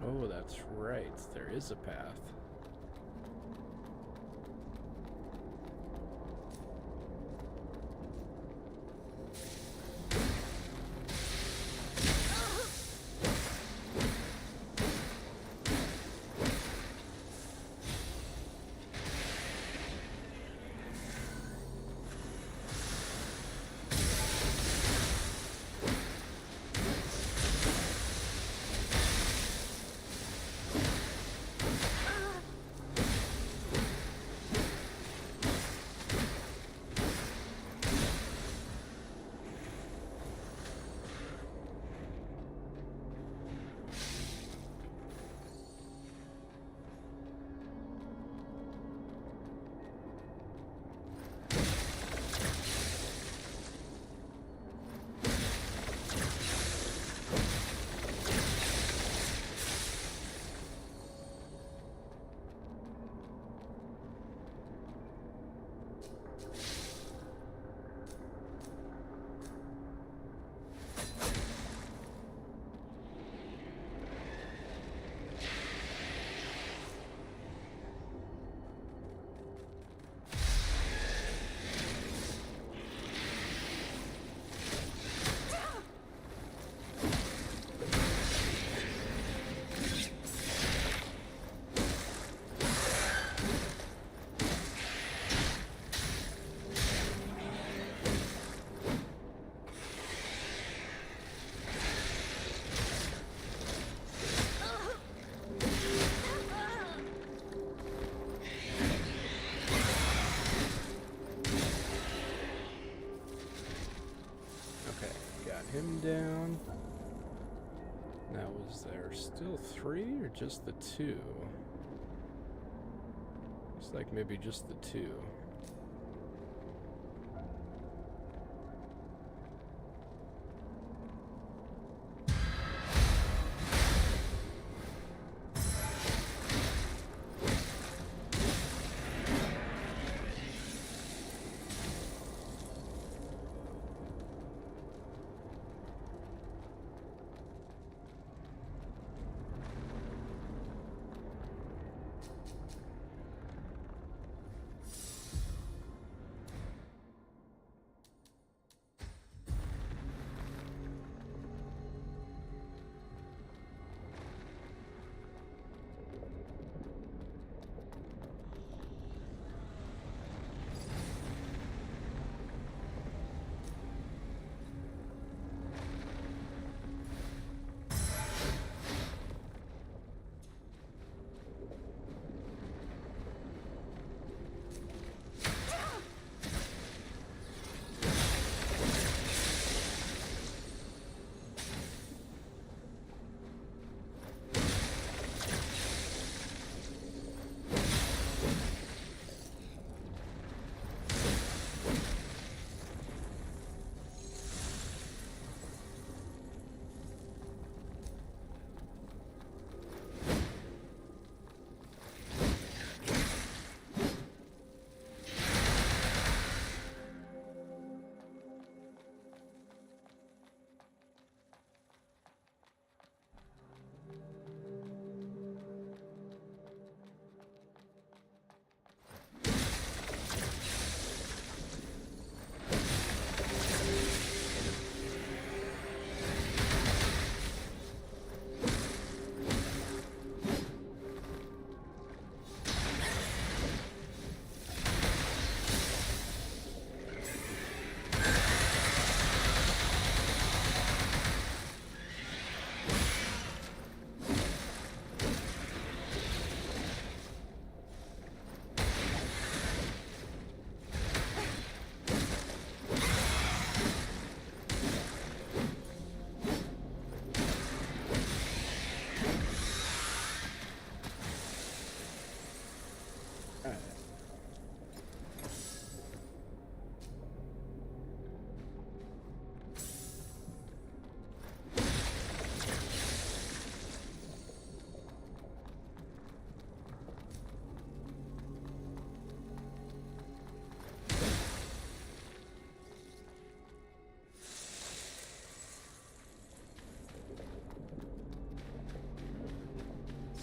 Oh, that's right. There is a path. Him down. Now, was there still 3 or just the 2? Looks like maybe just the 2.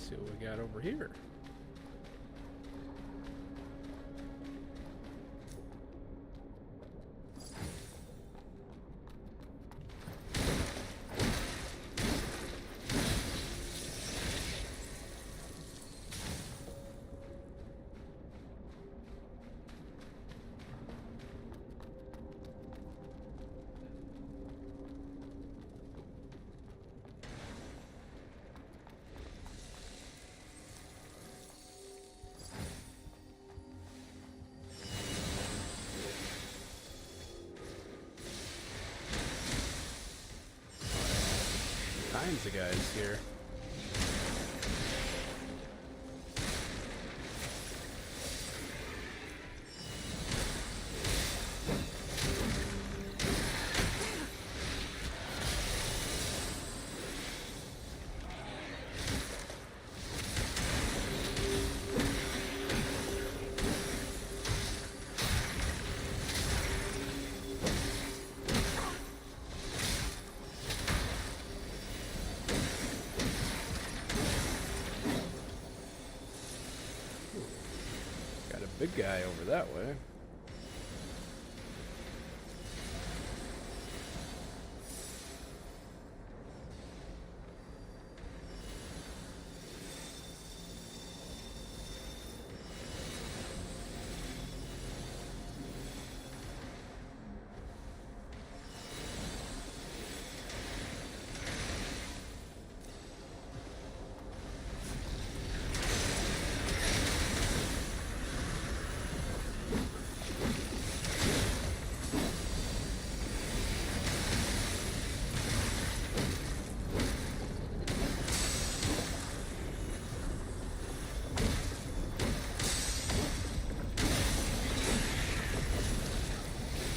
see what we got over here. Kinds of guys here. Big guy over that way.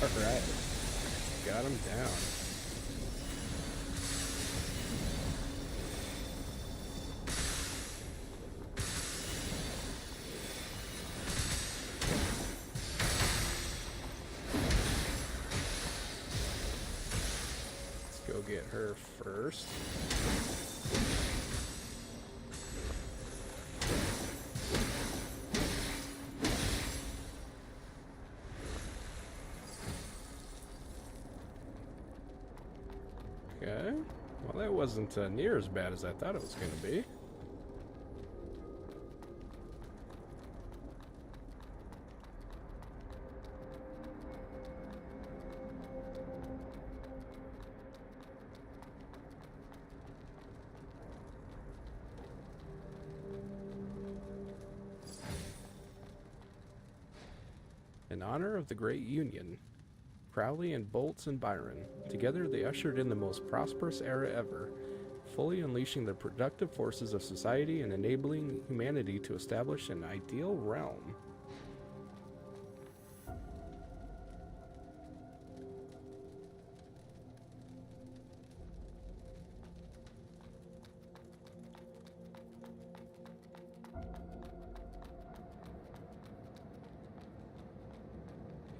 Alright. Got him down. Let's go get her first. Okay, well that wasn't near as bad as I thought it was going to be. In honor of the Great Union, Crowley and Bolts and Byron, together they ushered in the most prosperous era ever, fully unleashing the productive forces of society and enabling humanity to establish an ideal realm.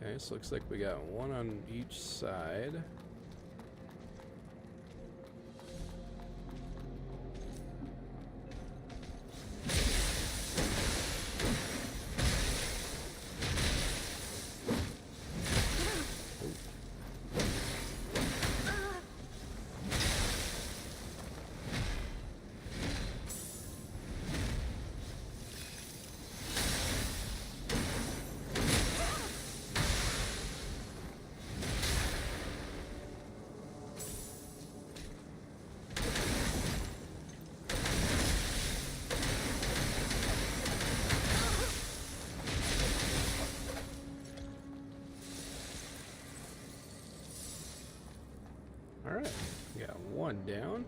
Okay, so looks like we got one on each side. Alright, got one down.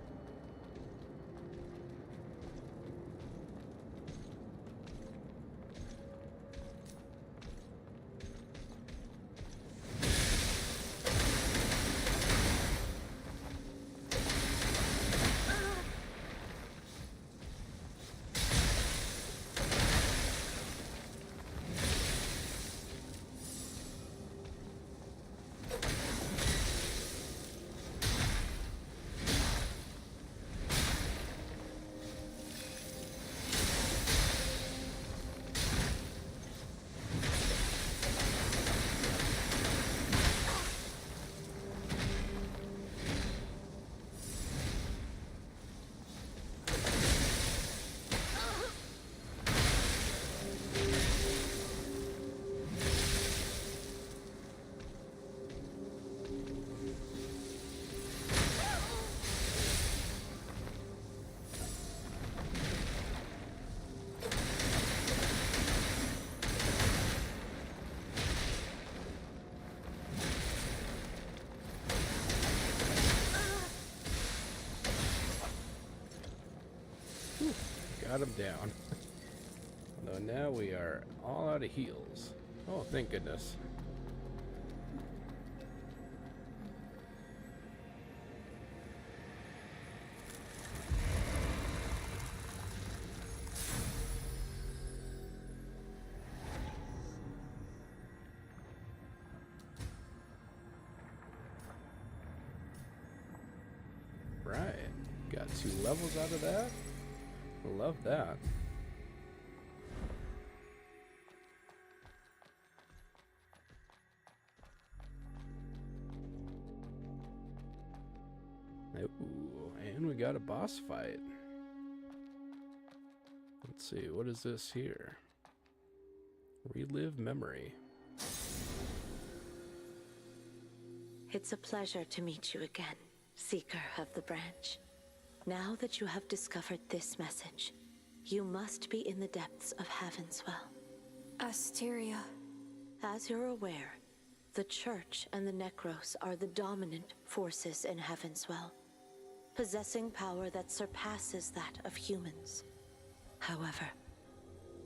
Got him down. Though now we are all out of heals. Oh, thank goodness. Right. Got 2 levels out of that. Love that. Ooh, and we got a boss fight. Let's see, what is this here? Relive memory. It's a pleasure to meet you again, Seeker of the Branch. Now that you have discovered this message, you must be in the depths of Havenswell. Asteria. As you're aware, the Church and the Necros are the dominant forces in Havenswell, possessing power that surpasses that of humans. However,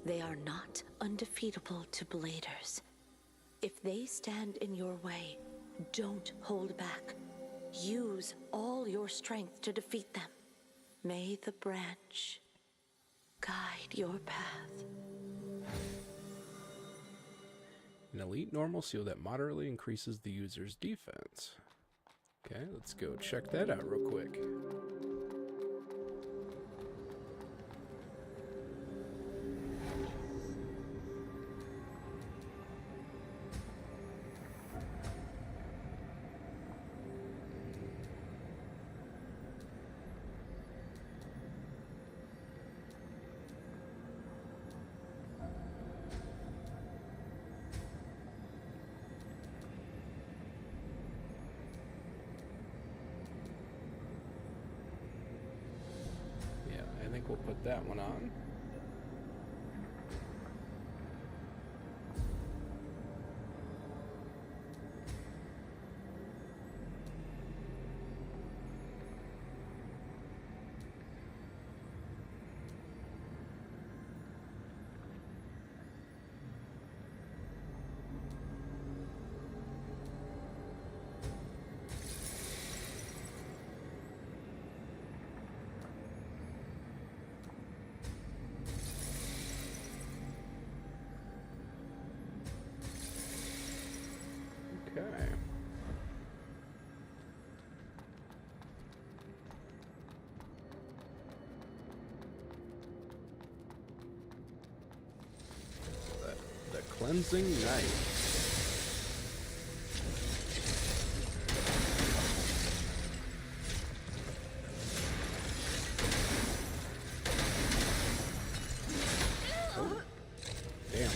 they are not undefeatable to Bladers. If they stand in your way, don't hold back. Use all your strength to defeat them. May the branch guide your path. An elite normal seal that moderately increases the user's defense. Okay, let's go check that out real quick. I think we'll put that one on. Okay. The cleansing knife. Oh, damn.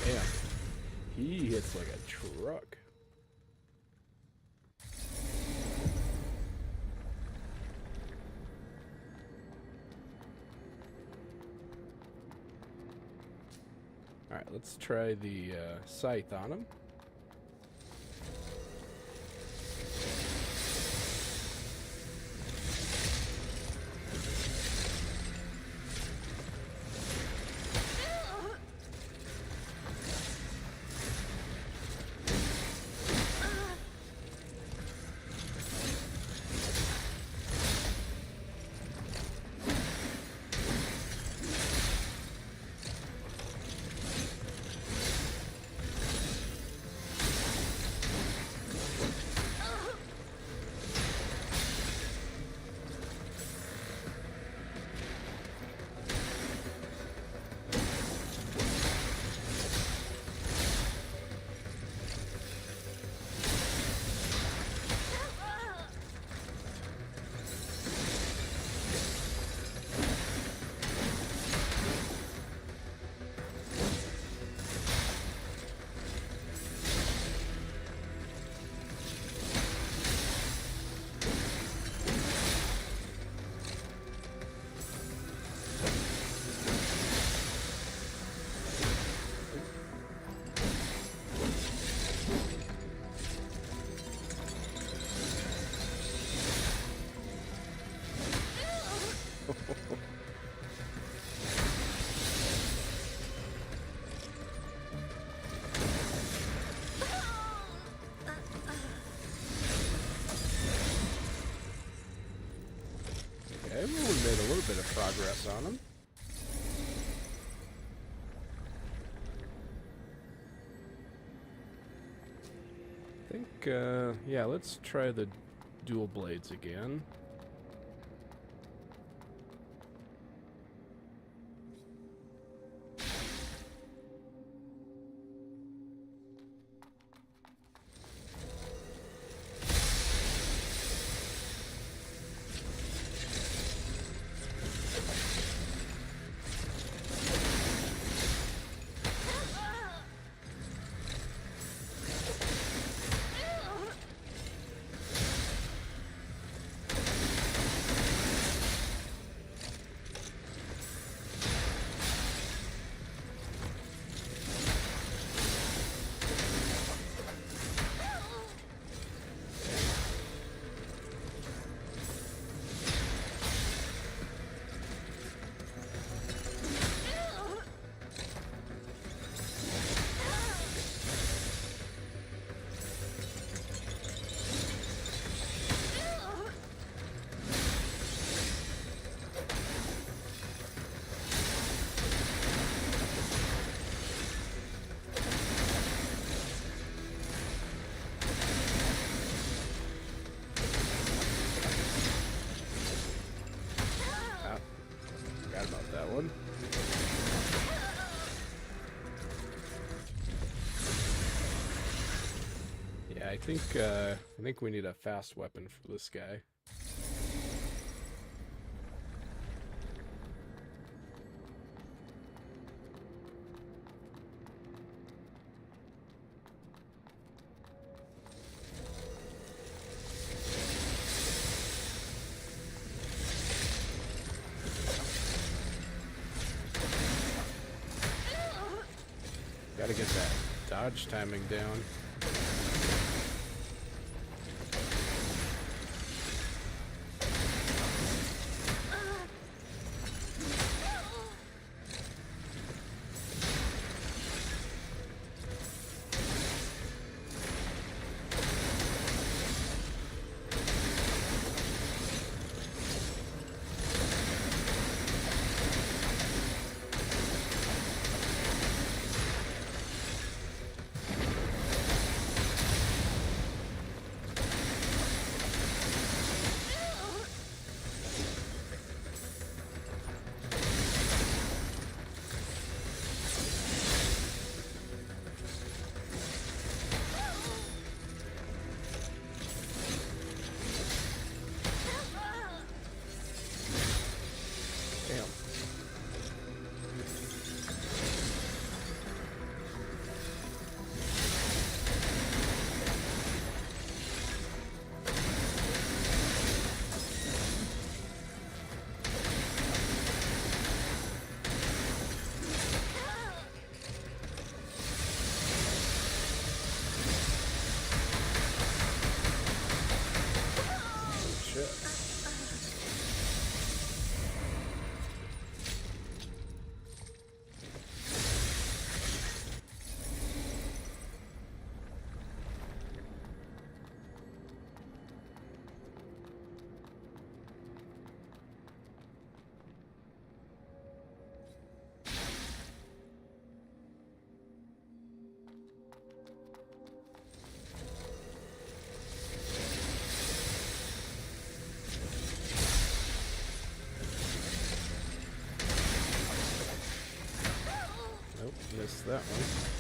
Damn. He hits like a truck. Alright, let's try the scythe on him. progress on them. I think, yeah, let's try the dual blades again. One. Yeah, I think we need a fast weapon for this guy. Gotta get that dodge timing down. Missed that one.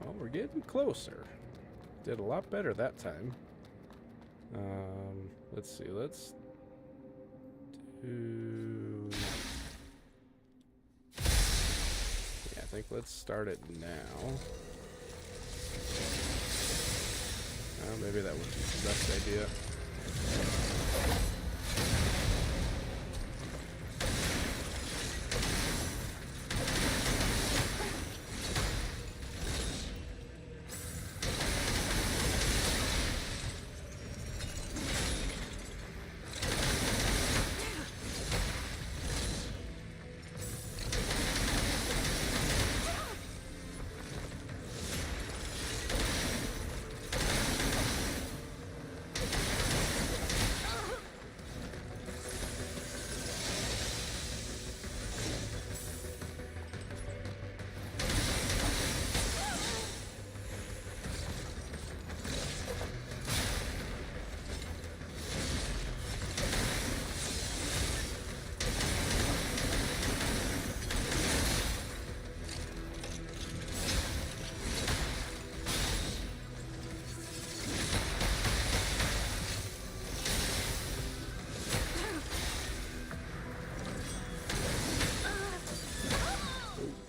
Well, we're getting closer. Did a lot better that time. Let's see. Let's do... Yeah, I think let's start it now. Maybe that would be the best idea.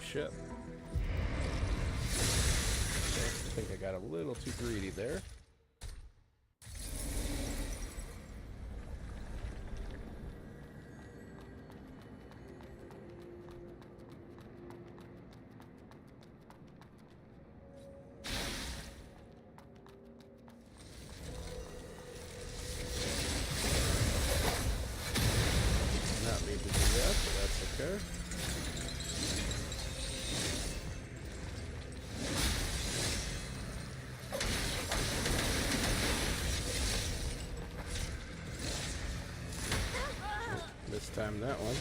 Shit. I think I got a little too greedy there. Not need to do that, but that's okay. Time that one.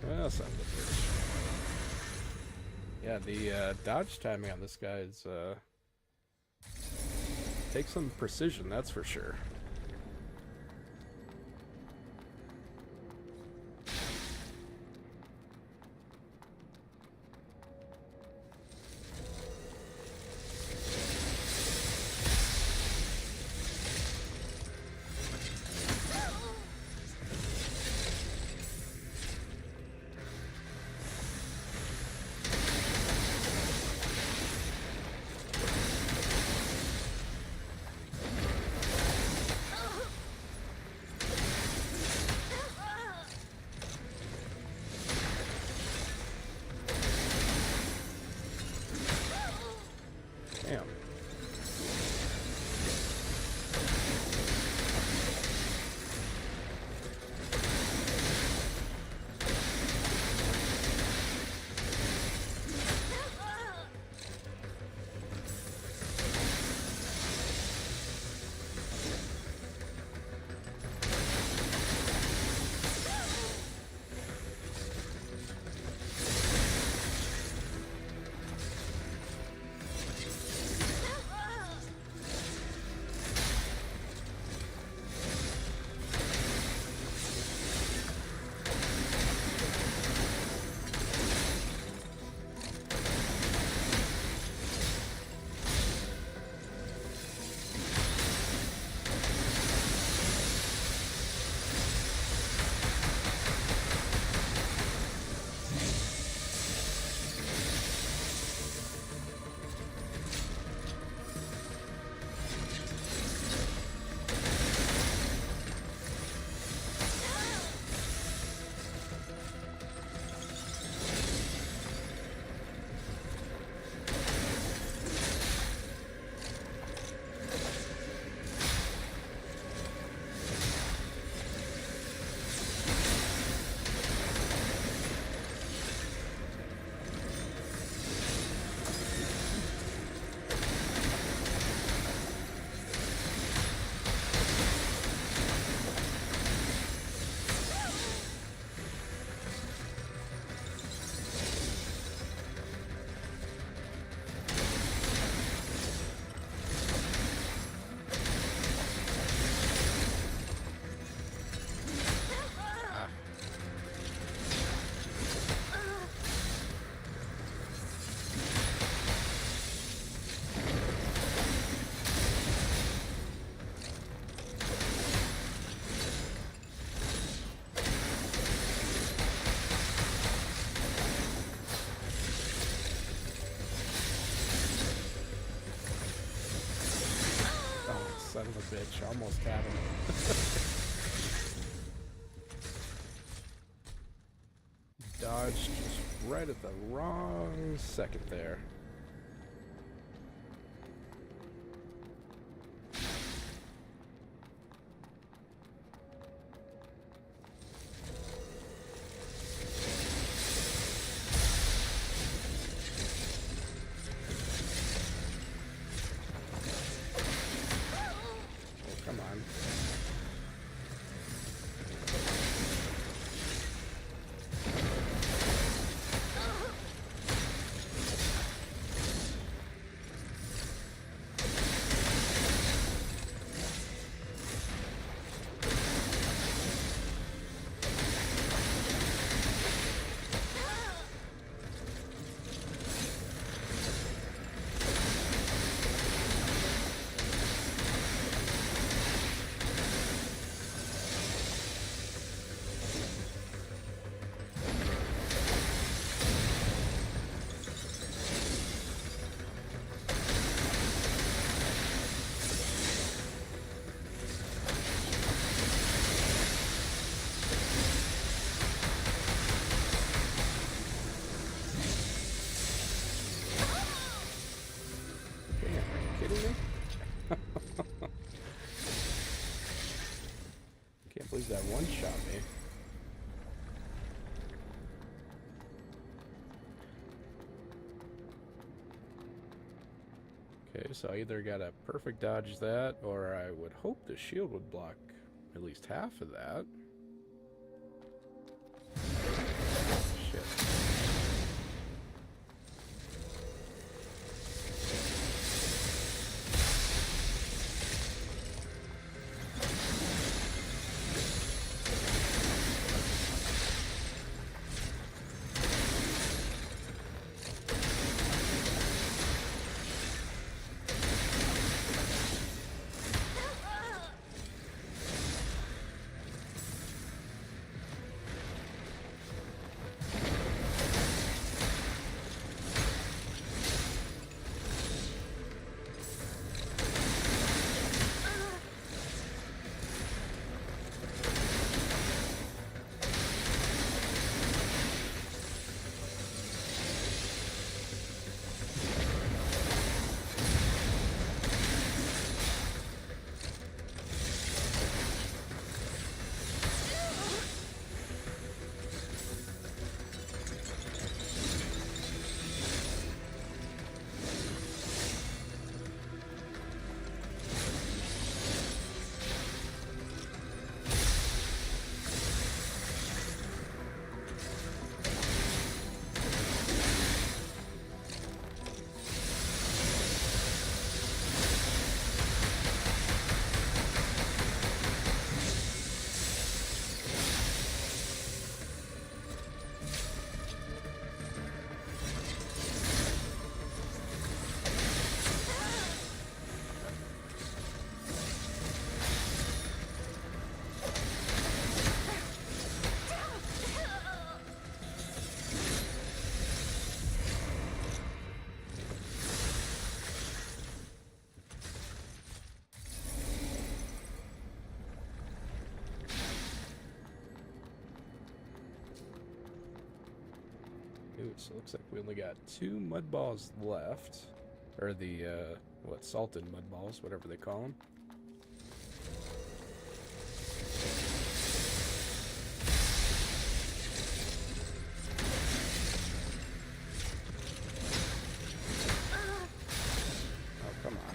Well, son of a bitch. Yeah, the dodge timing on this guy is takes some precision, that's for sure. bitch. Almost had him. Dodged just right at the wrong second there. Come on. Can't believe that one shot me. Okay, so I either gotta perfect dodge that, or I would hope the shield would block at least half of that. Shit. Ooh, so it looks like we only got 2 mud balls left. Or the, what, salted mud balls, whatever they call them. Oh, come on.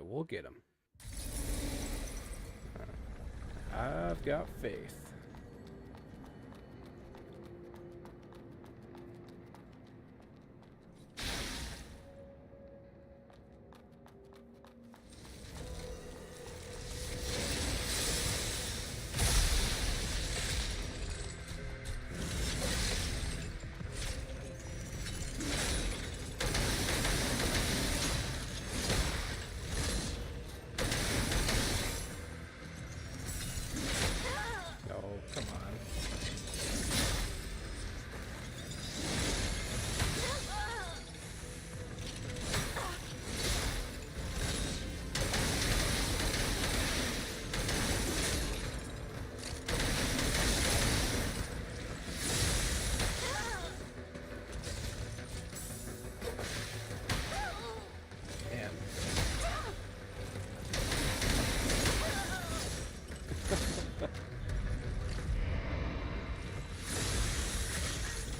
we'll get him. I've got faith.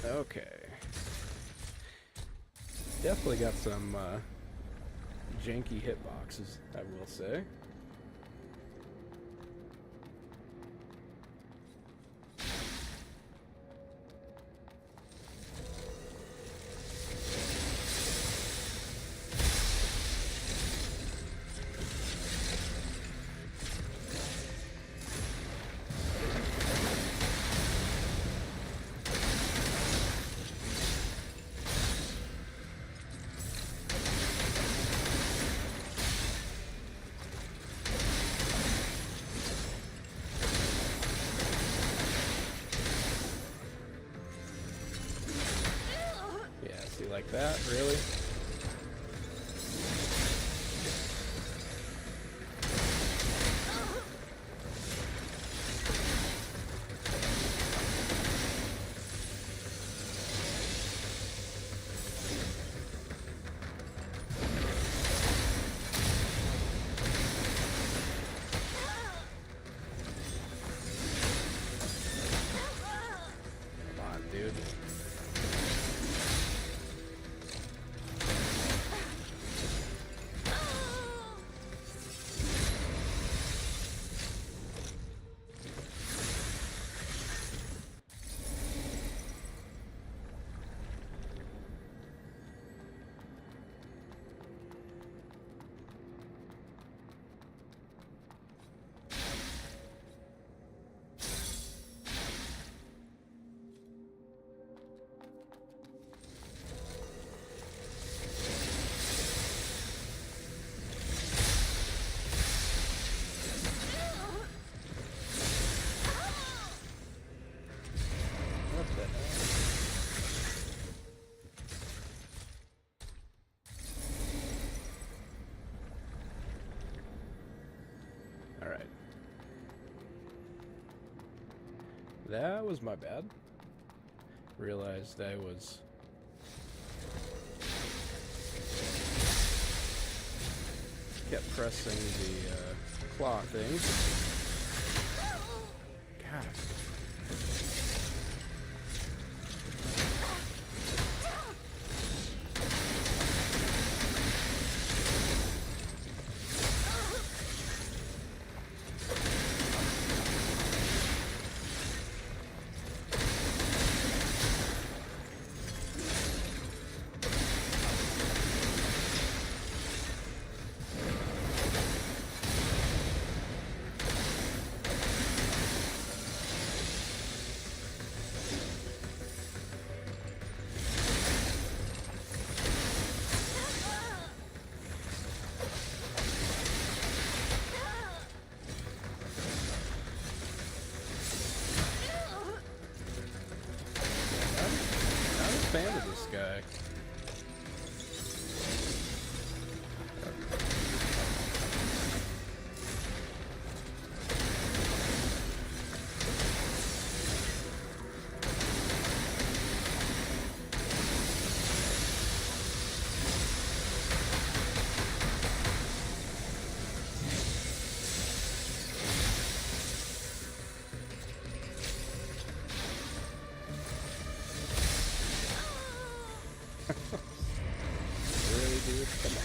Okay. Definitely got some janky hitboxes, I will say. Like that, really? Come on, dude. Alright. That was my bad. Realized I was... kept pressing the claw thing. God. Fan of this guy. Really, dude? Come on.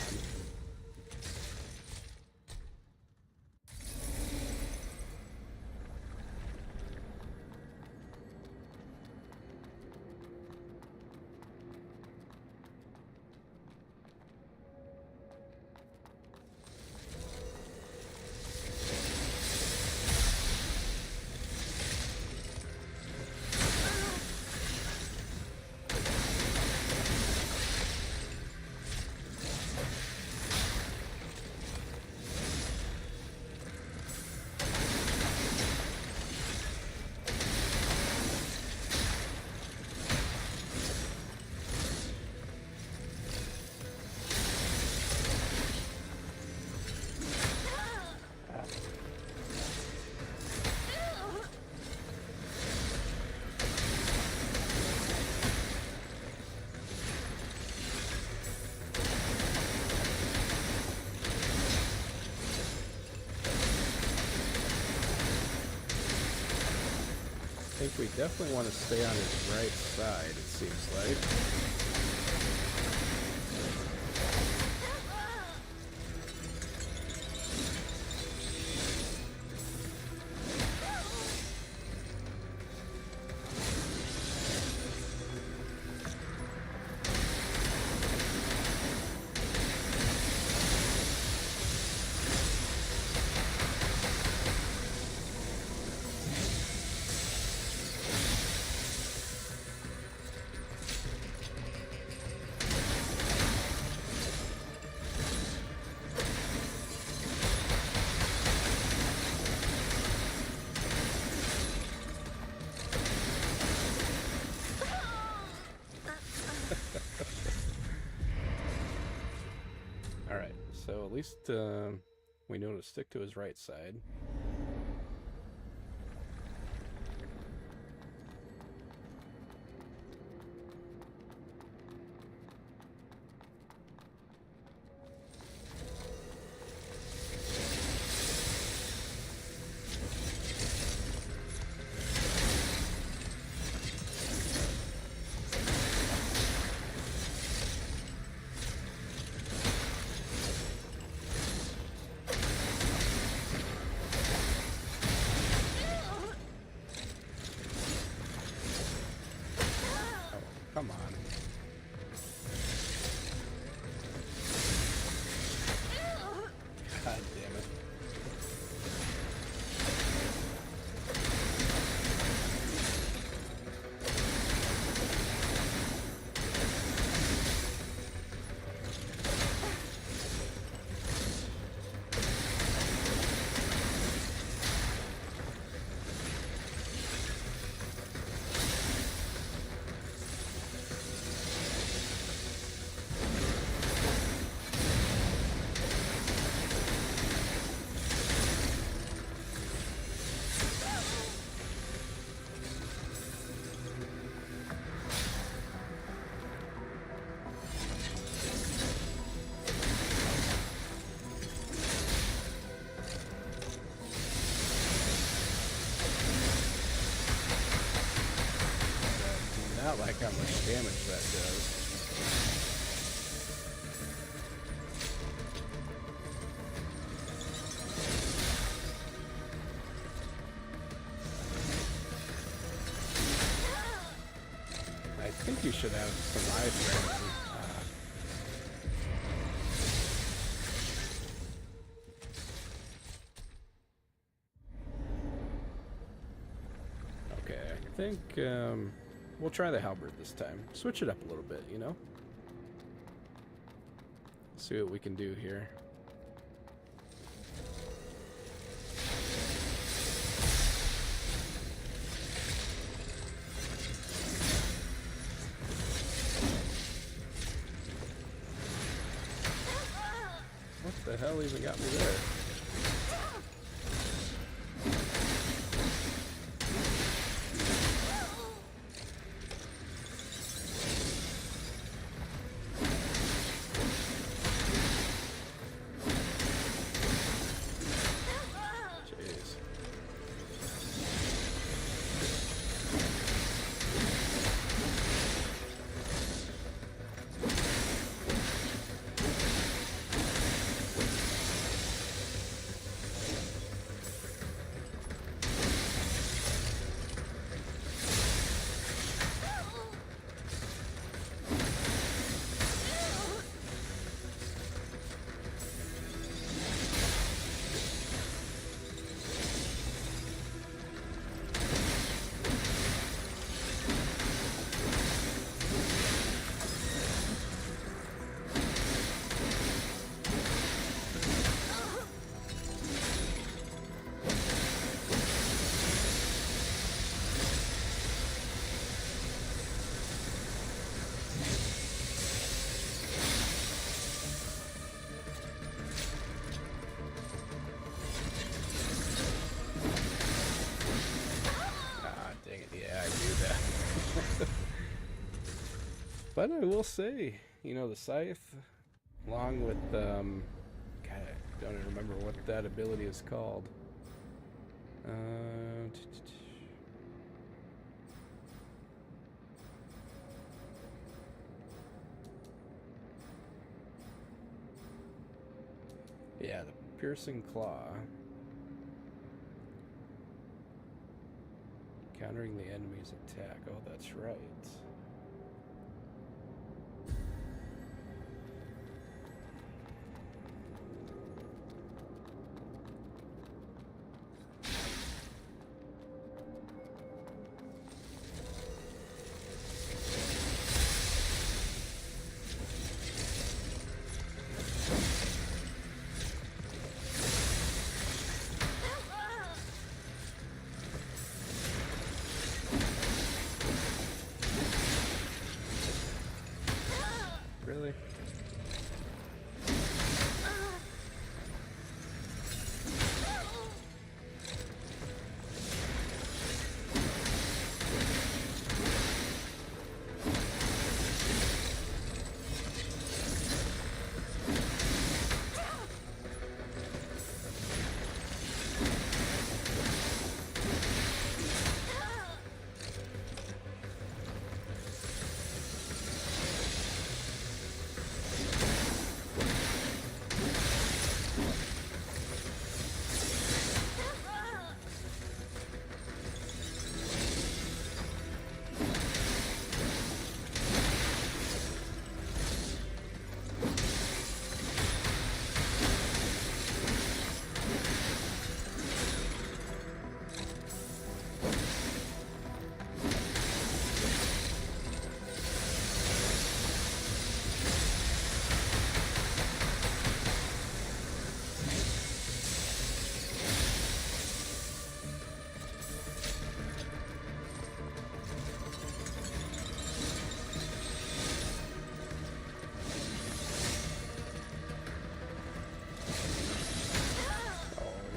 think we definitely want to stay on his right side, it seems like. Alright, so at least we know to stick to his right side. Come on. God damn it. Not like how much damage that does. I think you should have some iframes. Okay, I think we'll try the halberd this time. Switch it up a little bit, you know? See what we can do here. What the hell even got me there? But I will say, you know, the scythe, along with, God, I don't even remember what that ability is called. Piercing claw. Countering the enemy's attack. Oh, that's right. Really?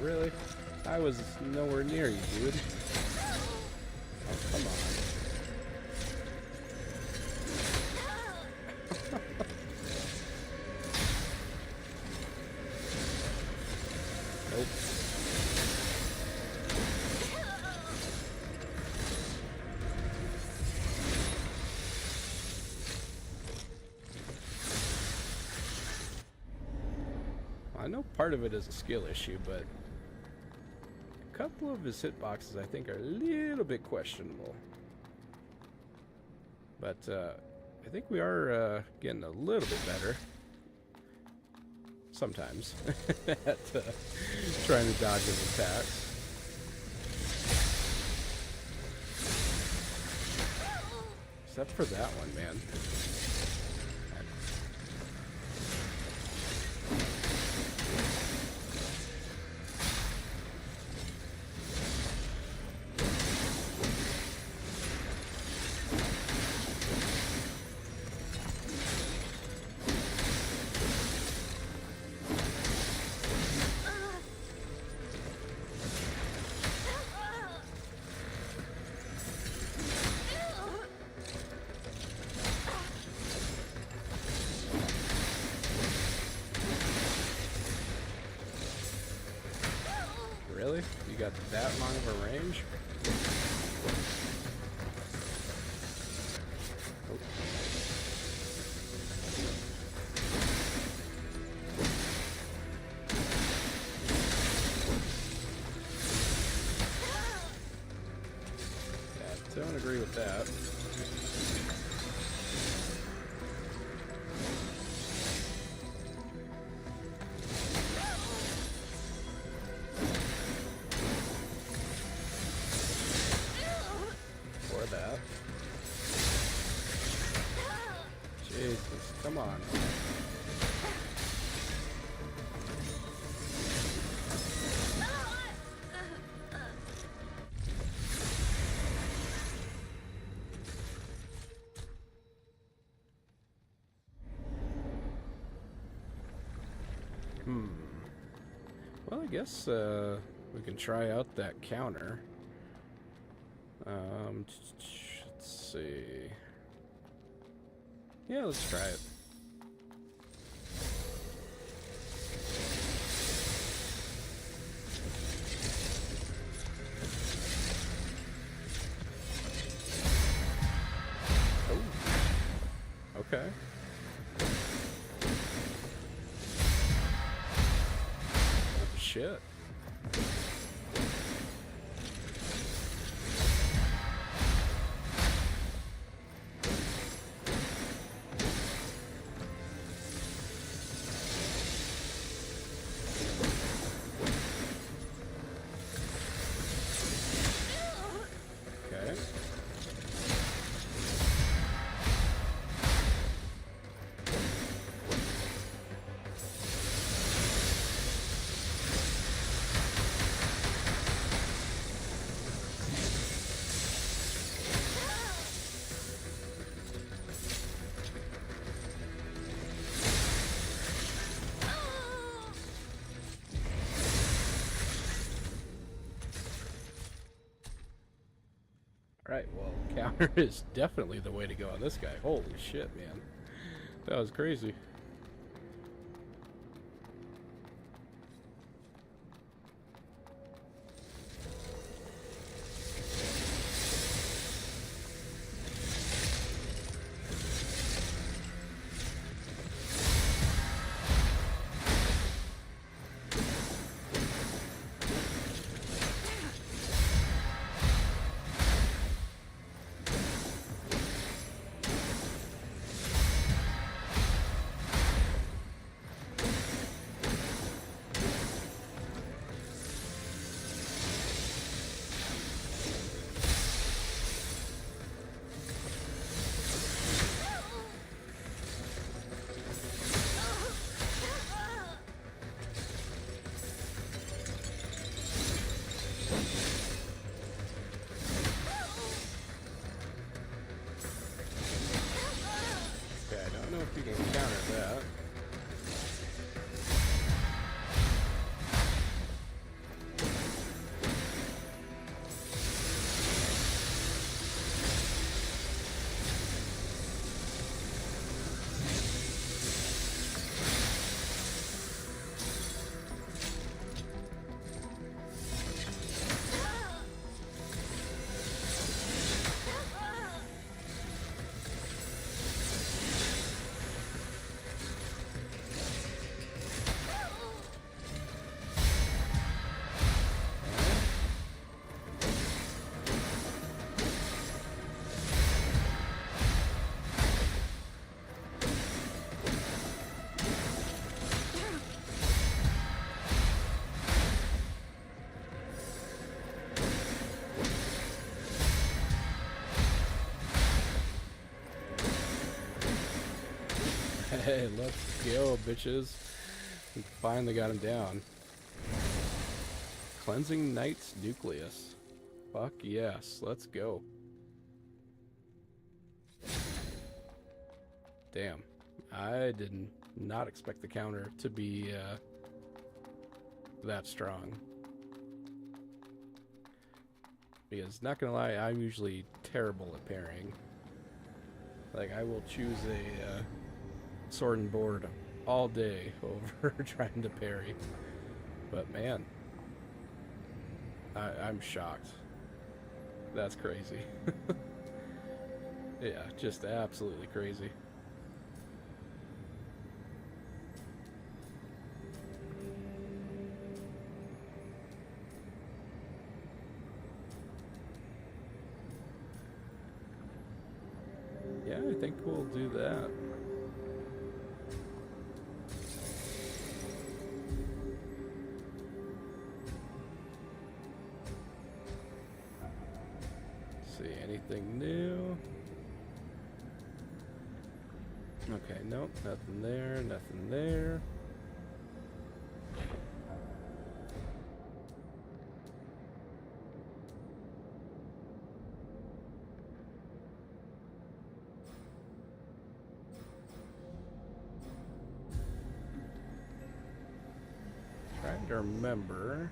Really? I was nowhere near you, dude. Oh, come on. Nope. I know part of it is a skill issue, but a couple of his hitboxes I think are a little bit questionable. But I think we are getting a little bit better. Sometimes. At trying to dodge his attacks. Except for that one, man. Really? You got that long of a range? Oh. Yeah, don't agree with that. Jesus, come on. Well, I guess we can try out that counter. Let's see. Yeah, let's try it. Oh. Okay. shit. Okay. Alright, well, counter is definitely the way to go on this guy. Holy shit, man. That was crazy. Okay, I don't know if you can counter that. Hey, let's go, bitches. We finally got him down. Cleansing Knight's Nucleus. Fuck yes, let's go. Damn. I did not expect the counter to be that strong. Because, not gonna lie, I'm usually terrible at parrying. Like, I will choose a sword and board all day over trying to parry. But man, I'm shocked. That's crazy. Yeah, just absolutely crazy. Yeah, I think we'll do that. See, anything new? Okay, nope, nothing there, nothing there. Trying to remember.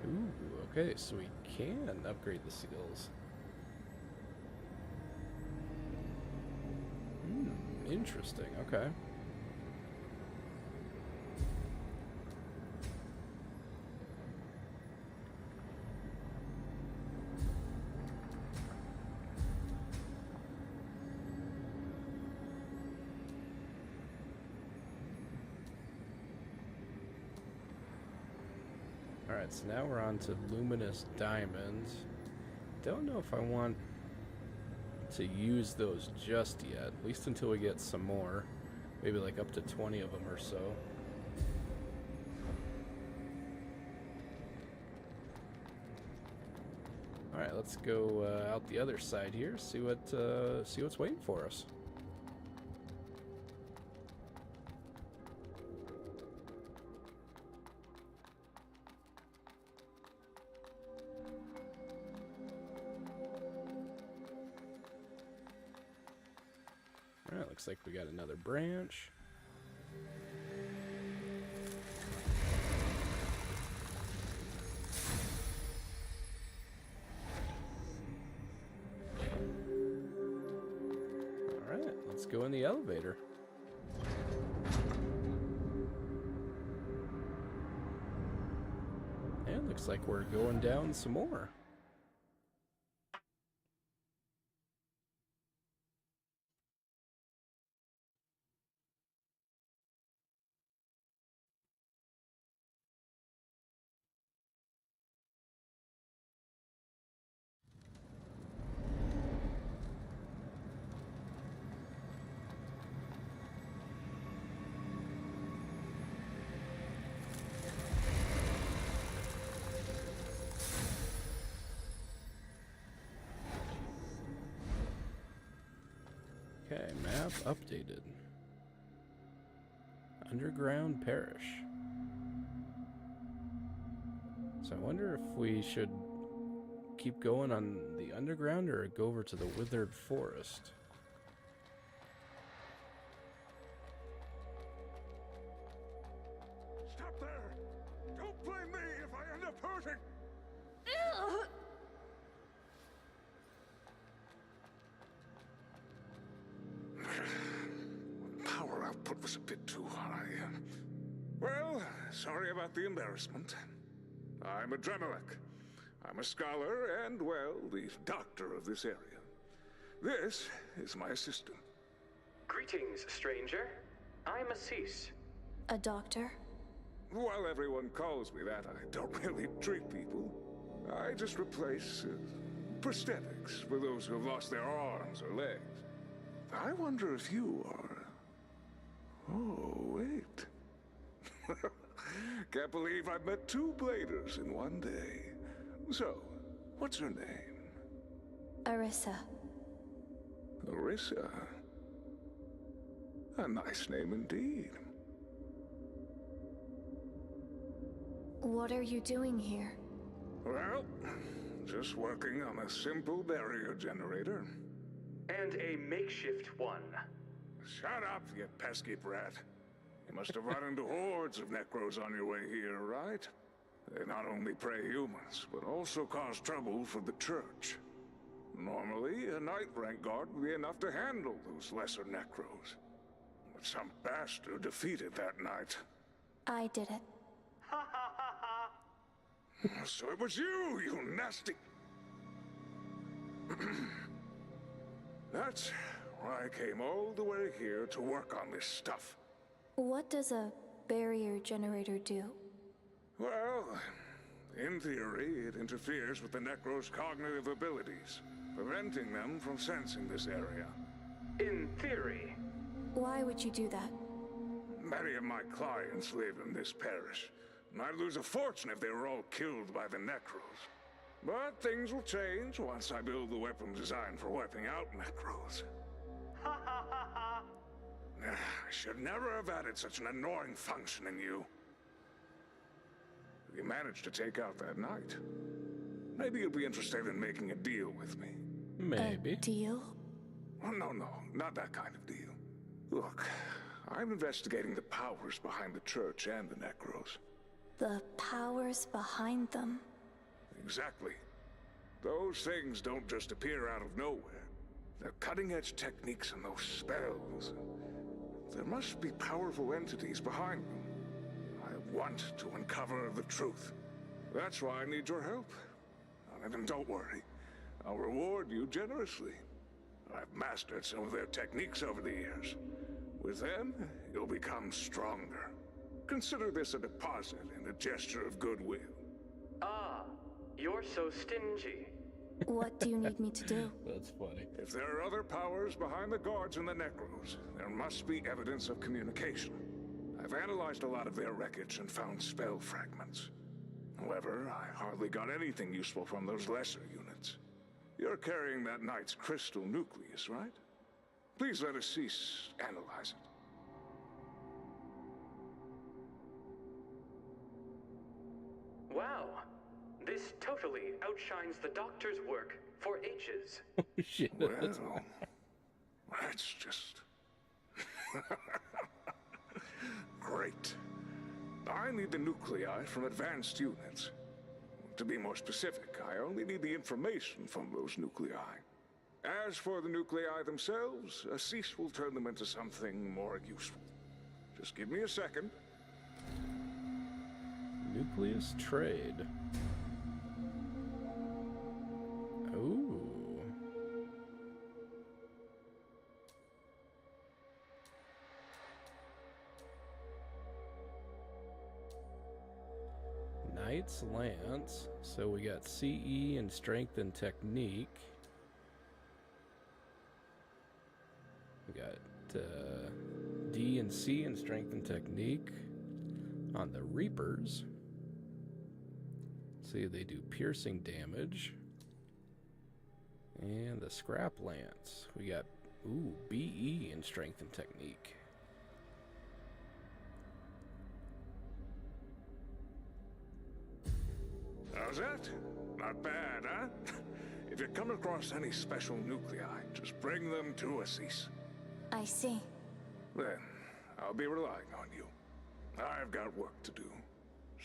Ooh, okay, so we can upgrade the seals. Interesting, okay. Alright, so now we're on to Luminous Diamond. Don't know if I want to use those just yet, at least until we get some more. Maybe like up to 20 of them or so. Alright, let's go out the other side here, see what's waiting for us. Alright, looks like we got another branch. Alright, let's go in the elevator. And looks like we're going down some more. Okay, map updated. Underground Parish. So I wonder if we should keep going on the underground or go over to the Withered Forest. Stop there! Don't blame me if I end up hurting! Power output was a bit too high. Well, sorry about the embarrassment. I'm a Dremelek. I'm a scholar and, well, the doctor of this area. This is my assistant. Greetings, stranger. I'm Assis. A doctor? While everyone calls me that, I don't really treat people. I just replace prosthetics for those who have lost their arms or legs. I wonder if you are... Oh, wait. Can't believe I've met two bladers in one day. So, what's her name? Arissa. Arissa? A nice name indeed. What are you doing here? Well, just working on a simple barrier generator. And a makeshift one. Shut up, you pesky brat. You must have run into hordes of Necros on your way here, right? They not only prey humans, but also cause trouble for the church. Normally, a Knight rank guard would be enough to handle those lesser Necros. But some bastard defeated that Knight. I did it. So it was you, you nasty... That's why I came all the way here to work on this stuff. What does a barrier generator do? Well, in theory, it interferes with the Necro's cognitive abilities, preventing them from sensing this area. In theory. Why would you do that? Many of my clients live in this parish, and I'd lose a fortune if they were all killed by the Necros. But things will change once I build the weapon designed for wiping out Necros. I should never have added such an annoying function in you. You managed to take out that Knight. Maybe you'll be interested in making a deal with me. Maybe. A deal? Oh, no, not that kind of deal. Look, I'm investigating the powers behind the church and the Necros. The powers behind them? Exactly. Those things don't just appear out of nowhere. They're cutting-edge techniques and those spells. There must be powerful entities behind them. I want to uncover the truth. That's why I need your help. And don't worry, I'll reward you generously. I've mastered some of their techniques over the years. With them, you'll become stronger. Consider this a deposit and a gesture of goodwill. Ah, you're so stingy. What do you need me to do? That's funny. If there are other powers behind the guards and the Necros, there must be evidence of communication. I've analyzed a lot of their wreckage and found spell fragments. However, I hardly got anything useful from those lesser units. You're carrying that knight's crystal nucleus, right? Please let us cease analyze it. Wow, this totally outshines the doctor's work for ages. Shit. Well, that's just... great. I need the nuclei from advanced units. To be more specific, I only need the information from those nuclei. As for the nuclei themselves, Assis will turn them into something more useful. Just give me a second. Nucleus trade. Ooh. Knight's Lance. So we got CE and Strength and Technique. We got D and C in Strength and Technique. On the Reapers. See, they do piercing damage. And the Scrap Lance. We got, BE in Strength and Technique. How's that? Not bad, huh? If you come across any special nuclei, just bring them to Assis. I see. Then, I'll be relying on you. I've got work to do.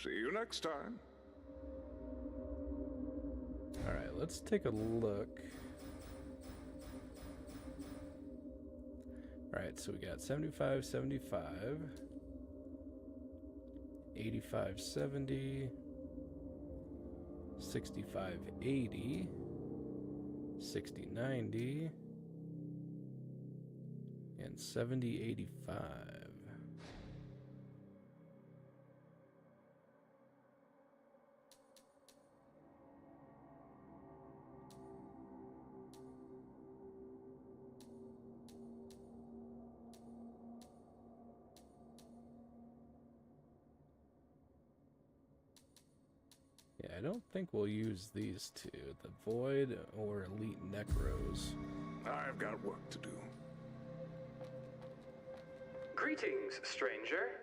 See you next time. Alright, let's take a look. Alright, so we got 75, 75, 85, 70, 65, 80, 60, 90, and 70, 85. Yeah, I don't think we'll use these two, the Void or Elite Necros. I've got work to do. Greetings, stranger.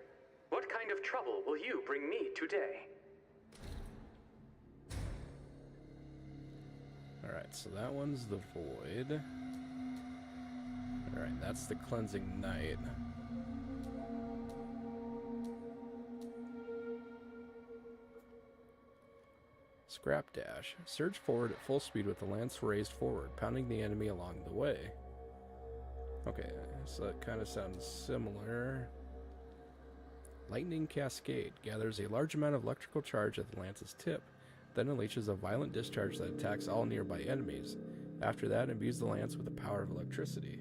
What kind of trouble will you bring me today? Alright, so that one's the Void. Alright, that's the Cleansing Knight. Scrap Dash. Surge forward at full speed with the lance raised forward, pounding the enemy along the way. Okay, so that kind of sounds similar. Lightning Cascade. Gathers a large amount of electrical charge at the lance's tip, then unleashes a violent discharge that attacks all nearby enemies. After that, imbues the lance with the power of electricity.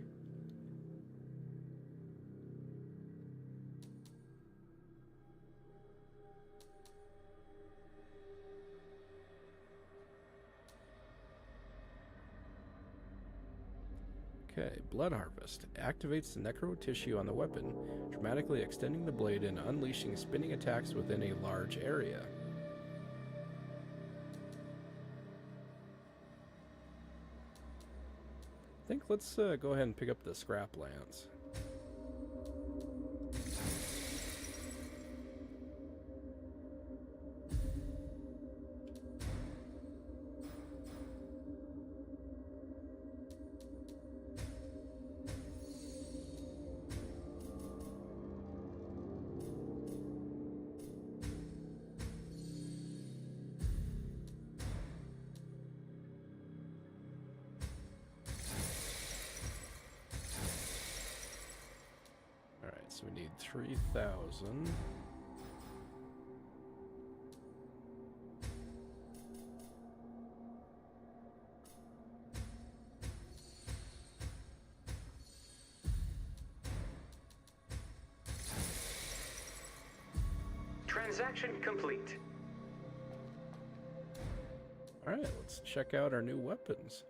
Okay, Blood Harvest. Activates the necro tissue on the weapon, dramatically extending the blade and unleashing spinning attacks within a large area. I think let's go ahead and pick up the Scrap Lance. So we need 3,000. Transaction complete. Alright, let's check out our new weapons.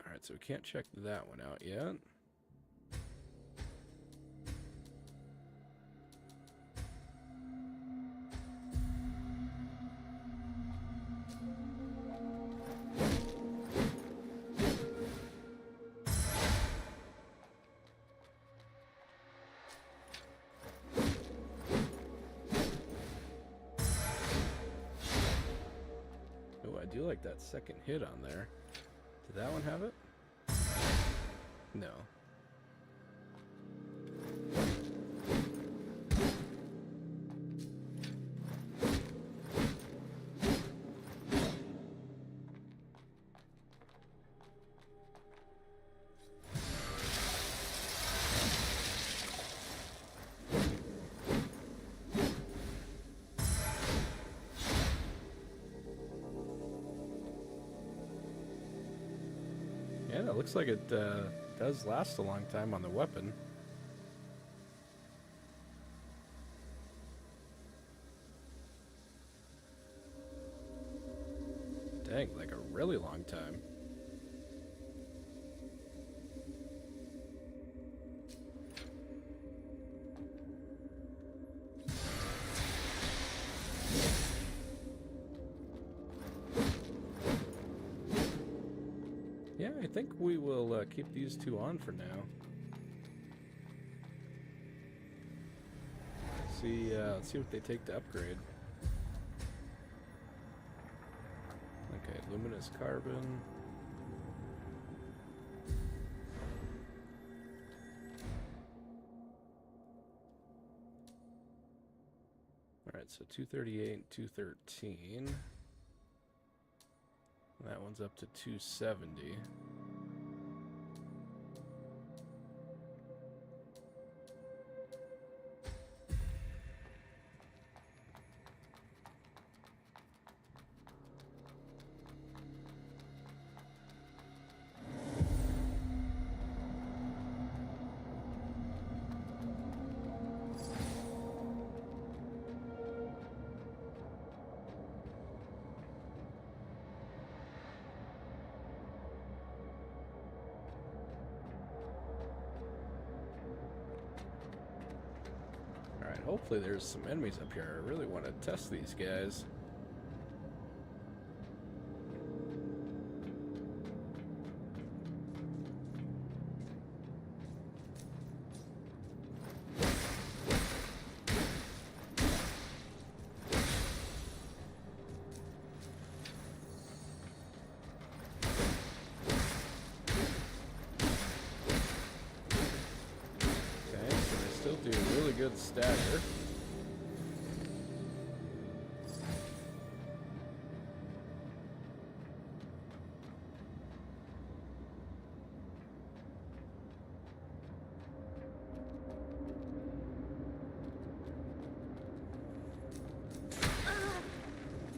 Alright, so we can't check that one out yet. Oh, I do like that second hit on there. Did that one have it? No. Yeah, it looks like it does last a long time on the weapon. Dang, like a really long time. Yeah, I think we will keep these two on for now. Let's see what they take to upgrade. Okay, luminous carbon. Alright, so 238 and 213. That one's up to 270. Alright, hopefully there's some enemies up here. I really want to test these guys. Do a really good stagger.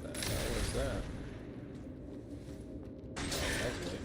What the hell was that? Oh, lovely.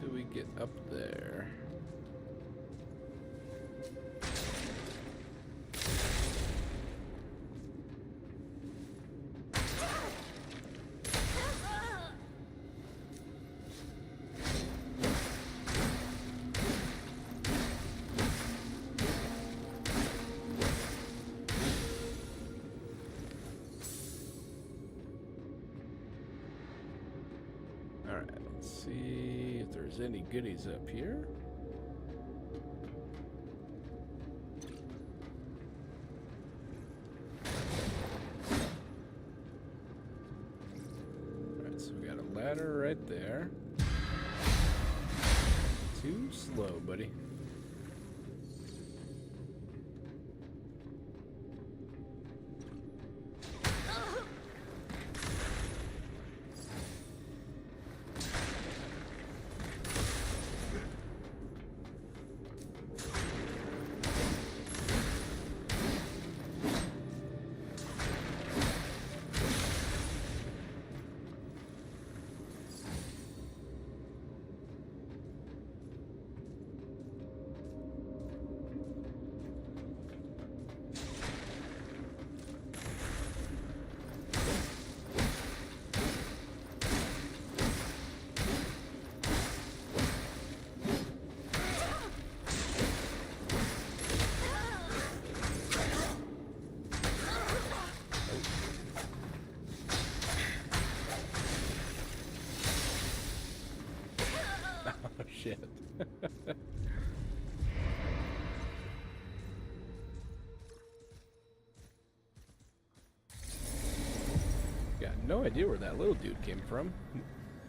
Do we get up there? Alright, let's see if there's any goodies up here. Alright, so we got a ladder right there. Too slow, buddy. Shit. Got no idea where that little dude came from.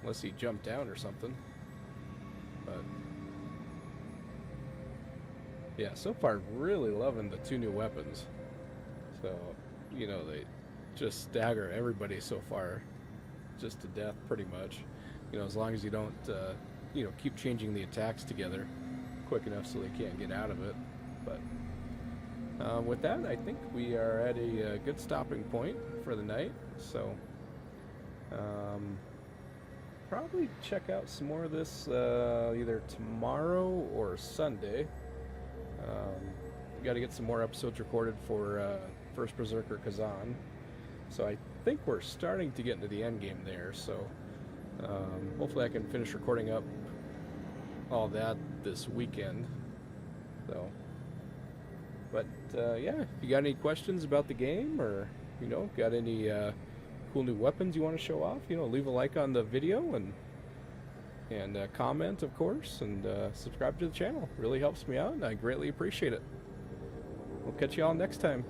Unless he jumped down or something. But yeah, so far really loving the 2 new weapons. So, you know, they just stagger everybody so far. Just to death, pretty much. You know, as long as you don't you know, keep changing the attacks together quick enough so they can't get out of it. But with that, I think we are at a good stopping point for the night. So probably check out some more of this either tomorrow or Sunday. Got to get some more episodes recorded for First Berserker Kazan. So I think we're starting to get into the end game there. So hopefully I can finish recording up all that this weekend. So, but yeah, if you got any questions about the game, or you know, got any cool new weapons you want to show off, you know, leave a like on the video and comment, of course, and subscribe to the channel. Really helps me out, and I greatly appreciate it. We'll catch you all next time.